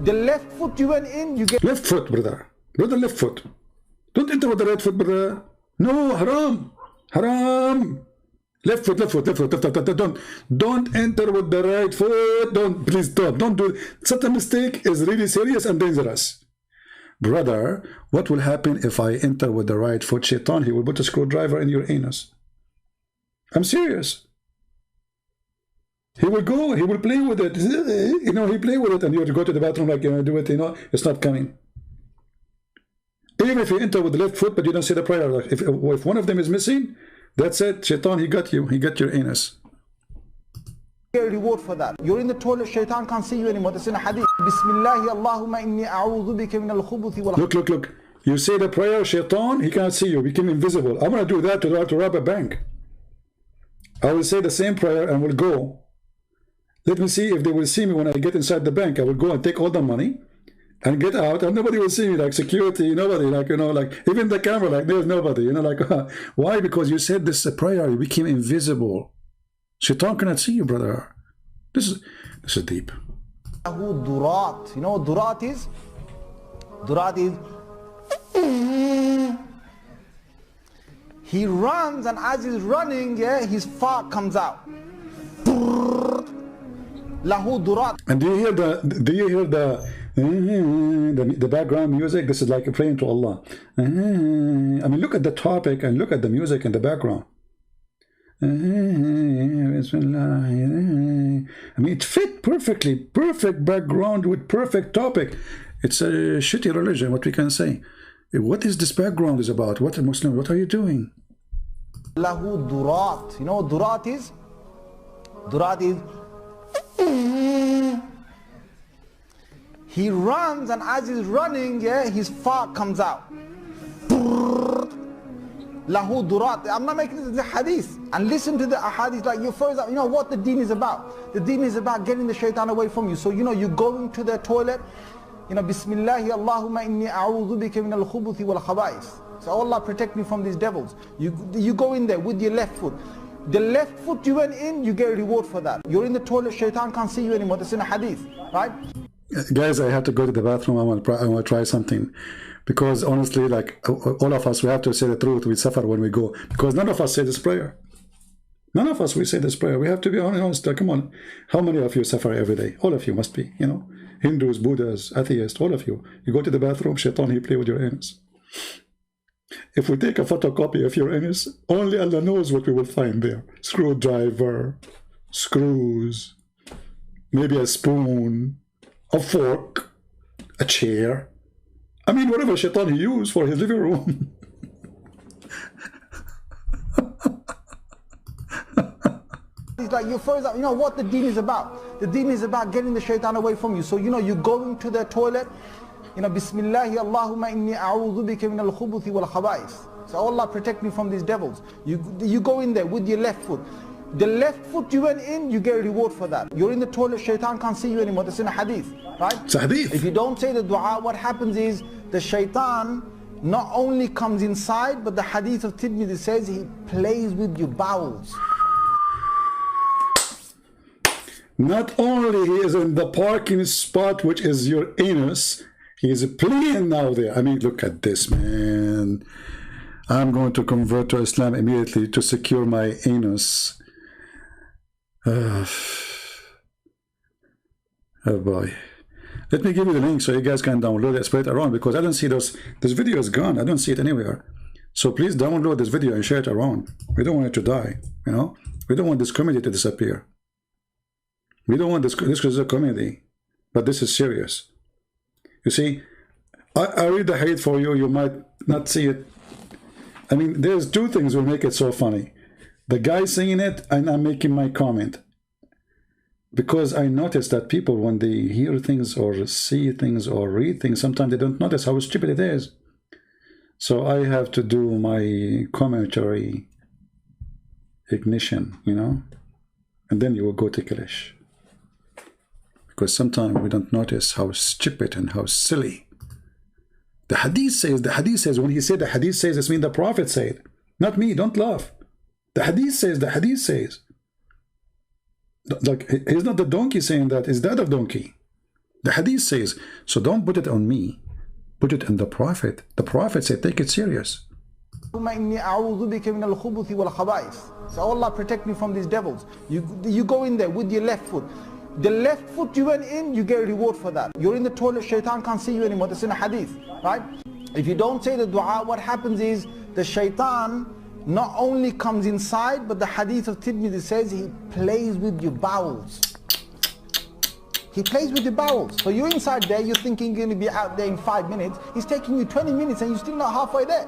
The left foot you went in, you get... Left foot, brother. Brother, left foot. Don't enter with the right foot, brother. No, haram. Haram. Left foot, left foot, left foot, left foot. Don't enter with the right foot. Please don't do it. Such a mistake is really serious and dangerous. Brother, what will happen if I enter with the right foot? Shaitan, he will put a screwdriver in your anus. I'm serious. He will go, he will play with it. You know, he play with it, and you have to go to the bathroom like, you know, do it, you know, it's not coming. Even if you enter with the left foot, but you don't say the prayer, like if one of them is missing, that's it. Shaitan, he got you. He got your anus. Get a reward for that. You're in the toilet, shaitan can't see you anymore. That's in a hadith. Bismillahi Allahumma inni a'udhu bika min al-khubuthi wal... Look. You say the prayer, shaitan, he can't see you, become invisible. I'm going to do that to rob a bank. I will say the same prayer and will go. Let me see if they will see me when I get inside the bank. I will go and take all the money and get out, and nobody will see me, like security, nobody, like, you know, like even the camera, like there's nobody, you know, like why? Because you said this prayer, you became invisible. Shaitan cannot see you, brother. This is deep. Durat. You know what durat is? Durat is, he runs, and as he's running, yeah, his fart comes out. Lahu durat. And do you hear the background music? This is like praying to Allah. I mean, look at the topic and look at the music in the background. I mean, it fit perfectly. Perfect background with perfect topic. It's a shitty religion, what we can say. What is this background is about? What a Muslim, what are you doing? Lahu durat. You know what durat is? Durat is, he runs, and as he's running, yeah, his fart comes out. Lahu durat. I'm not making this the hadith. And listen to the hadith, like you first, you know what the deen is about. The deen is about getting the shaitan away from you. So you know, you're going to the toilet, you know, Bismillahi Allahumma inni a'udhu bika min al-khubuthi wal khaba'ith. So Allah protect me from these devils. You go in there with your left foot. The left foot you went in, you get a reward for that. You're in the toilet, shaitan can't see you anymore. That's in a hadith, right? Guys, I have to go to the bathroom. I want to try something. Because honestly, like all of us, we have to say the truth. We suffer when we go. Because none of us say this prayer. None of us, we say this prayer. We have to be honest. Come on. How many of you suffer every day? All of you must be, you know. Hindus, Buddhas, atheists, all of you. You go to the bathroom, shaitan, he play with your anus. If we take a photocopy of your anus, only Allah knows what we will find there. Screwdriver, screws, maybe a spoon, a fork, a chair. I mean, whatever shaitan he used for his living room. It's like you froze up. You know what the deen is about? The deen is about getting the shaitan away from you. So you know, you go into the toilet, you know, Bismillahi Allahumma inni a'udhu bika min al-khubuthi wal khaba'is. So Allah protect me from these devils. You go in there with your left foot. The left foot you went in, you get a reward for that. You're in the toilet, shaitan can't see you anymore. That's in a hadith, right? It's a hadith. If you don't say the dua, what happens is the shaitan not only comes inside, but the hadith of Tirmidhi says he plays with your bowels. Not only he is in the parking spot, which is your anus, he is playing now there. I mean, look at this, man. I'm going to convert to Islam immediately to secure my anus. Oh boy. Let me give you the link so you guys can download it, spread it around, because I don't see this video is gone. I don't see it anywhere. So please download this video and share it around. We don't want it to die, you know. We don't want this community to disappear. We don't want this is a comedy, but this is serious. You see, I read the hadith for you. You might not see it. I mean, there's two things will make it so funny. The guy saying it, and I'm making my comment. Because I notice that people, when they hear things or see things or read things, sometimes they don't notice how stupid it is. So I have to do my commentary ignition, you know, and then you will go ticklish. Because sometimes we don't notice how stupid and how silly. The hadith says, when he said the hadith says, this means the Prophet said, not me, don't laugh. The hadith says. Like, he's not the donkey saying that, it's the other donkey. The hadith says, so don't put it on me, put it on the Prophet. The Prophet said, take it serious. So Allah protect me from these devils. You go in there with your left foot. The left foot you went in, you get a reward for that. You're in the toilet, shaitan can't see you anymore. That's in a hadith, right? If you don't say the dua, what happens is the shaitan not only comes inside, but the hadith of Tirmidhi says he plays with your bowels. He plays with your bowels. So you're inside there, you're thinking you're going to be out there in 5 minutes. He's taking you 20 minutes and you're still not halfway there.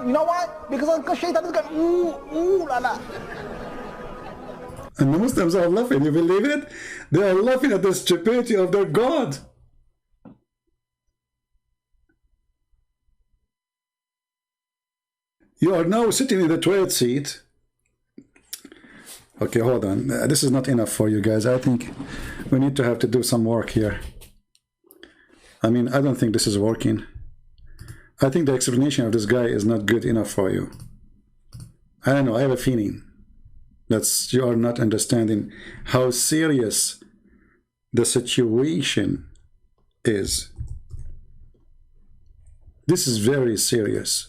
You know why? Because shaitan is going, ooh, la la. And the Muslims are laughing. You believe it? They are laughing at the stupidity of their God. You are now sitting in the toilet seat. Okay, hold on. This is not enough for you guys. I think we need to have to do some work here. I mean, I don't think this is working. I think the explanation of this guy is not good enough for you. I don't know. I have a feeling that you are not understanding how serious the situation is. This is very serious.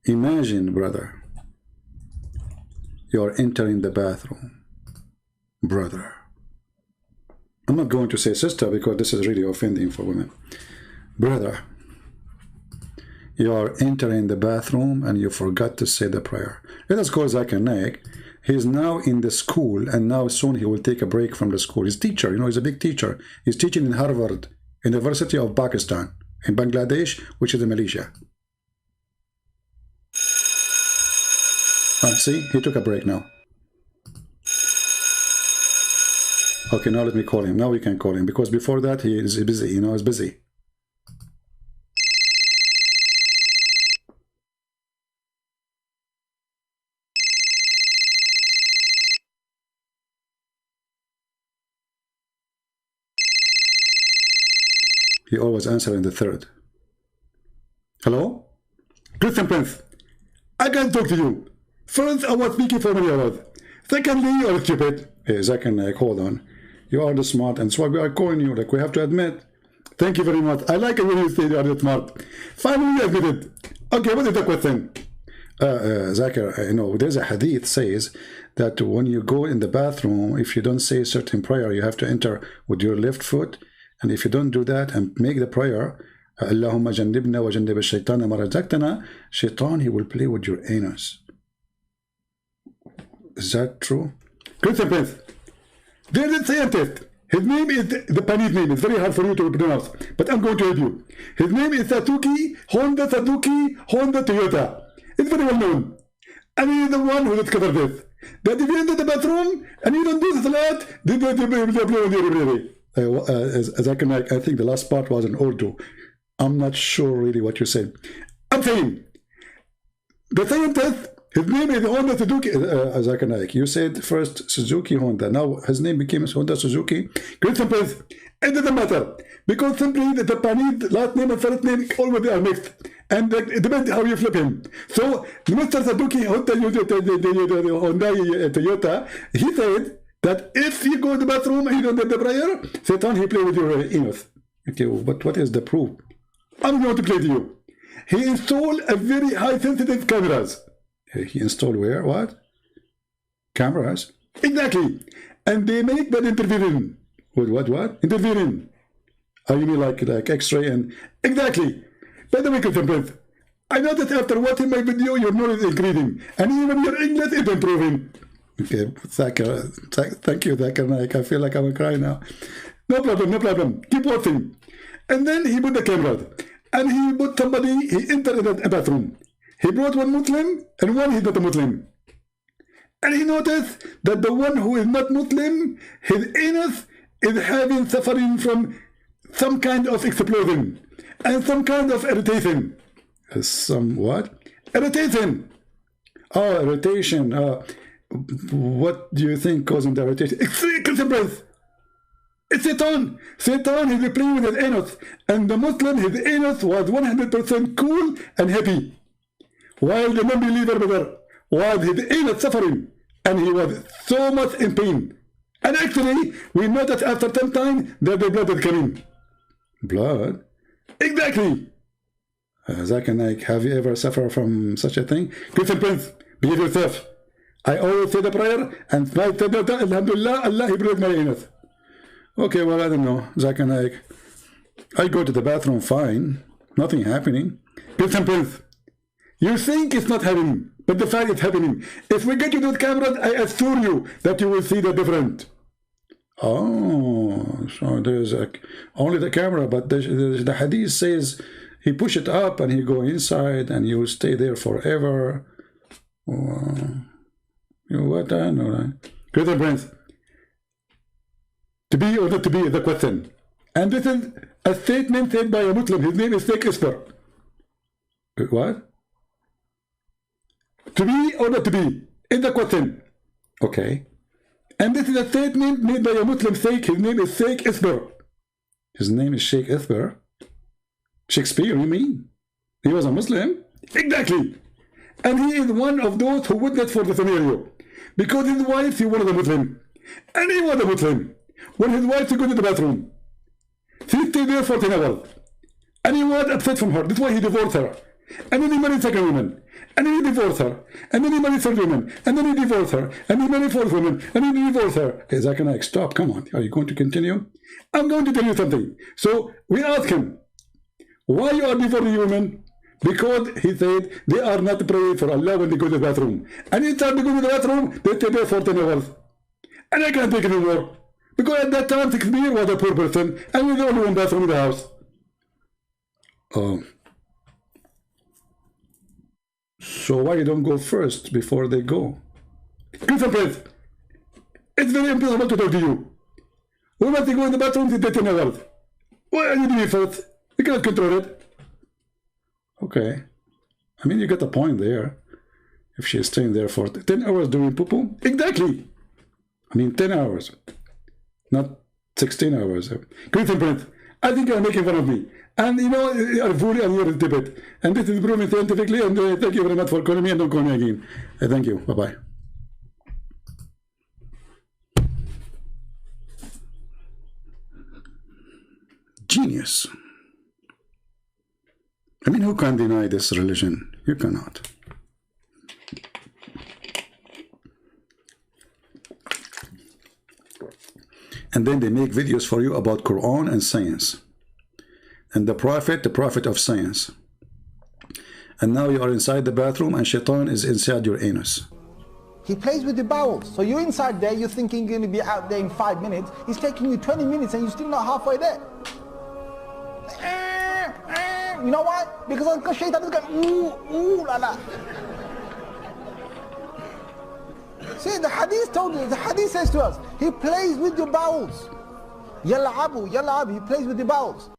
Imagine, brother, you're entering the bathroom. Brother. I'm not going to say sister because this is really offending for women. Brother, you are entering the bathroom and you forgot to say the prayer. Let us call Zakir Naik. He's now in the school, and now soon he will take a break from the school. He's a teacher, you know, he's a big teacher. He's teaching in Harvard, University of Pakistan, in Bangladesh, which is in Malaysia. See, he took a break now. Okay, now let me call him. Now we can call him, because before that he is busy, you know, he's busy. He always answers in the third. Hello? Christian Prince, I can't talk to you. First, I was speaking for many hours. Secondly, you are stupid. Hey, Zakir Naik, hold on. You are the smart, and so we are calling you, like we have to admit. Thank you very much. I like it when you say you are the smart. Finally, you admit it. Okay, what is the question? Zakir, you know, there's a hadith says that when you go in the bathroom, if you don't say a certain prayer, you have to enter with your left foot. And if you don't do that and make the prayer, Allahumma jannibna wa jannib ash-shaytana ma razaqtana, shaitan, he will play with your anus. Is that true? Christian Prince, there is a scientist. His name is the Panid name. It's very hard for you to pronounce, but I'm going to help you. His name is Honda Toyota. It's very well known. And he's the one who discovered this. That if you enter the bathroom and you don't do the salat, I think the last part was in Urdu. I'm not sure really what you're saying. I'm saying, the scientist, his name is Honda Suzuki. Zakir Naik, you said first Suzuki Honda. Now his name became Honda Suzuki. Great simple. It doesn't matter. Because simply the Japanese last name and first name always are mixed. And it depends how you flip him. So Mr. Suzuki Honda Toyota, he said that if you go to the bathroom and you don't get the prayer, Satan, he play with your anus. Okay, but what is the proof? I'm going to play to you. He installed a very high sensitive cameras. He installed where? What? Cameras? Exactly. And they make that interfering. What? Interfering. Oh, you mean like X-ray and... Exactly. By the way, Christian, I noticed after watching my video, your knowledge is increasing. And even your English is improving. Okay, thank you, Zakir Naik. I feel like I'm crying now. No problem. Keep watching. And then he put the camera. And he put somebody, he entered a bathroom. He brought one Muslim and one he's not a Muslim. And he noticed that the one who is not Muslim, his anus is suffering from some kind of explosion and some kind of irritation. Some what? Irritation. Oh, irritation. What do you think causing the irritation? It's Satan. Satan is playing with his anus. And the Muslim, his anus was 100% cool and happy. While the non-believer brother was his anus suffering. And he was so much in pain. And actually, we noticed after some time that the blood is coming. Blood? Exactly. Zakir Naik, have you ever suffered from such a thing? Christian Prince, believe yourself. I always say the prayer and Alhamdulillah, Allah, he broke my anus. Okay, well, I don't know, Zakir Naik. I go to the bathroom fine, nothing happening. Christian Prince, you think it's not happening, but the fact it's happening. If we get you those cameras, I assure you that you will see the difference. Oh, so there's only the camera, but the hadith says he push it up and he go inside and you will stay there forever. What I know, right? Christian Prince, to be or not to be is the question. And this is a statement said by a Muslim. His name is Sheikh Isper. What? To be or not to be is the question. Okay. And this is a statement made by a Muslim Sheikh. His name is Sheikh Isper. His name is Sheikh Isper. Shakespeare, you mean? He was a Muslim? Exactly. And he is one of those who witnessed for the scenario. Because his wife, he was a Muslim. And he was a Muslim. When his wife to go to the bathroom, he stayed there for 10 hours. And he was upset from her. That's why he divorced her. And then he married second woman. And then he divorced her. And then he married third woman. And then he divorced her. And he married fourth woman. And then he divorced her. Hey, Zakir Naik, stop. Come on. Are you going to continue? I'm going to tell you something. So we asked him, why you are divorcing women? Because he said they are not praying for Allah when they go to the bathroom. And each time they go to the bathroom, they stay there for 10 hours. And I can't take it anymore. Because at that time, Shakespeare was a poor person. And we're the only one bathroom in the house. So why you don't go first before they go? Christian Prince, it's very impossible to talk to you. We must go in the bathroom to 10 hours. Why are you doing first? You cannot control it. Okay. I mean, you get the point there. If she's staying there for 10 hours doing poo-poo. Exactly. I mean, 10 hours. Not 16 hours. Christian Prince, I think you're making fun of me. And you know, you're fully on your debate. And this is proven scientifically. And thank you very much for calling me and don't call me again. Thank you. Bye-bye. Genius. I mean, who can deny this religion? You cannot. And then they make videos for you about Quran and science. And the prophet of science. And now you are inside the bathroom and Shaitan is inside your anus. He plays with the bowels. So you're inside there, you're thinking you're going to be out there in 5 minutes. He's taking you 20 minutes and you're still not halfway there. You know why? Because Shaitan is going, ooh, ooh, la la. See, the hadith told you, the hadith says to us, he plays with your bowels. Yal'abu, yal'ab, he plays with your bowels.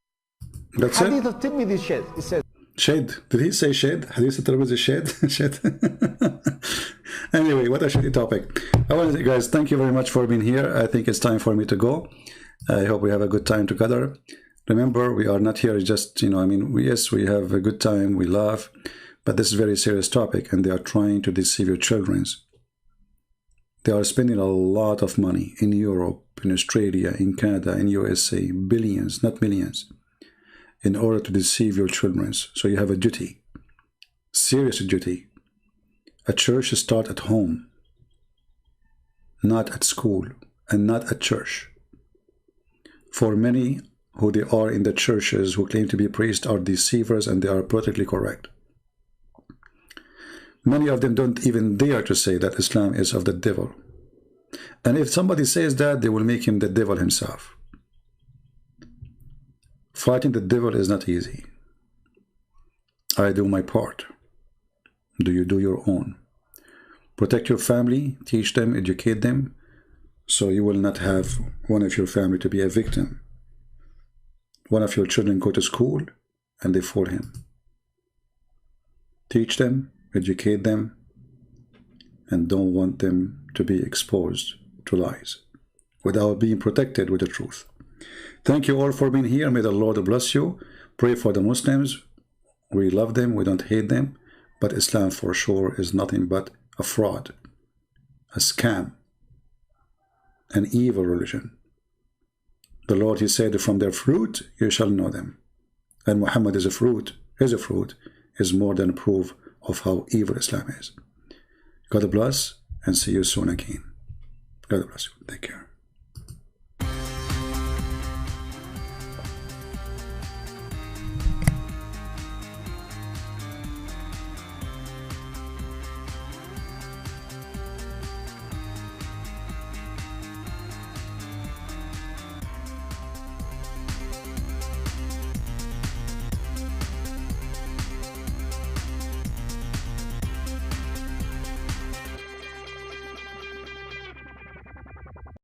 That's Hadith it? of Tirmidhi says, it says. Shade. Did he say shade? Hadith al-Tirmidhi shade? Shade. Anyway, what a shitty topic. I want to say, guys, thank you very much for being here. I think it's time for me to go. I hope we have a good time together. Remember, we are not here just, you know, I mean, yes, we have a good time, we laugh, but this is a very serious topic, and they are trying to deceive your children. They are spending a lot of money in Europe, in Australia, in Canada, in USA, billions, not millions, in order to deceive your children. So you have a duty, serious duty. A church starts at home, not at school, and not at church. For many who they are in the churches who claim to be priests are deceivers, and they are politically correct. Many of them don't even dare to say that Islam is of the devil. And if somebody says that, they will make him the devil himself. Fighting the devil is not easy. I do my part. Do you do your own? Protect your family, teach them, educate them, so you will not have one of your family to be a victim. One of your children go to school and they fool him. Teach them, educate them, and don't want them to be exposed to lies without being protected with the truth. Thank you all for being here. May the Lord bless you. Pray for the Muslims. We love them, we don't hate them, but Islam for sure is nothing but a fraud, a scam, an evil religion. The Lord, he said, from their fruit you shall know them. And Muhammad is a fruit, is more than proof of how evil Islam is. God bless, and see you soon again. God bless you. Take care.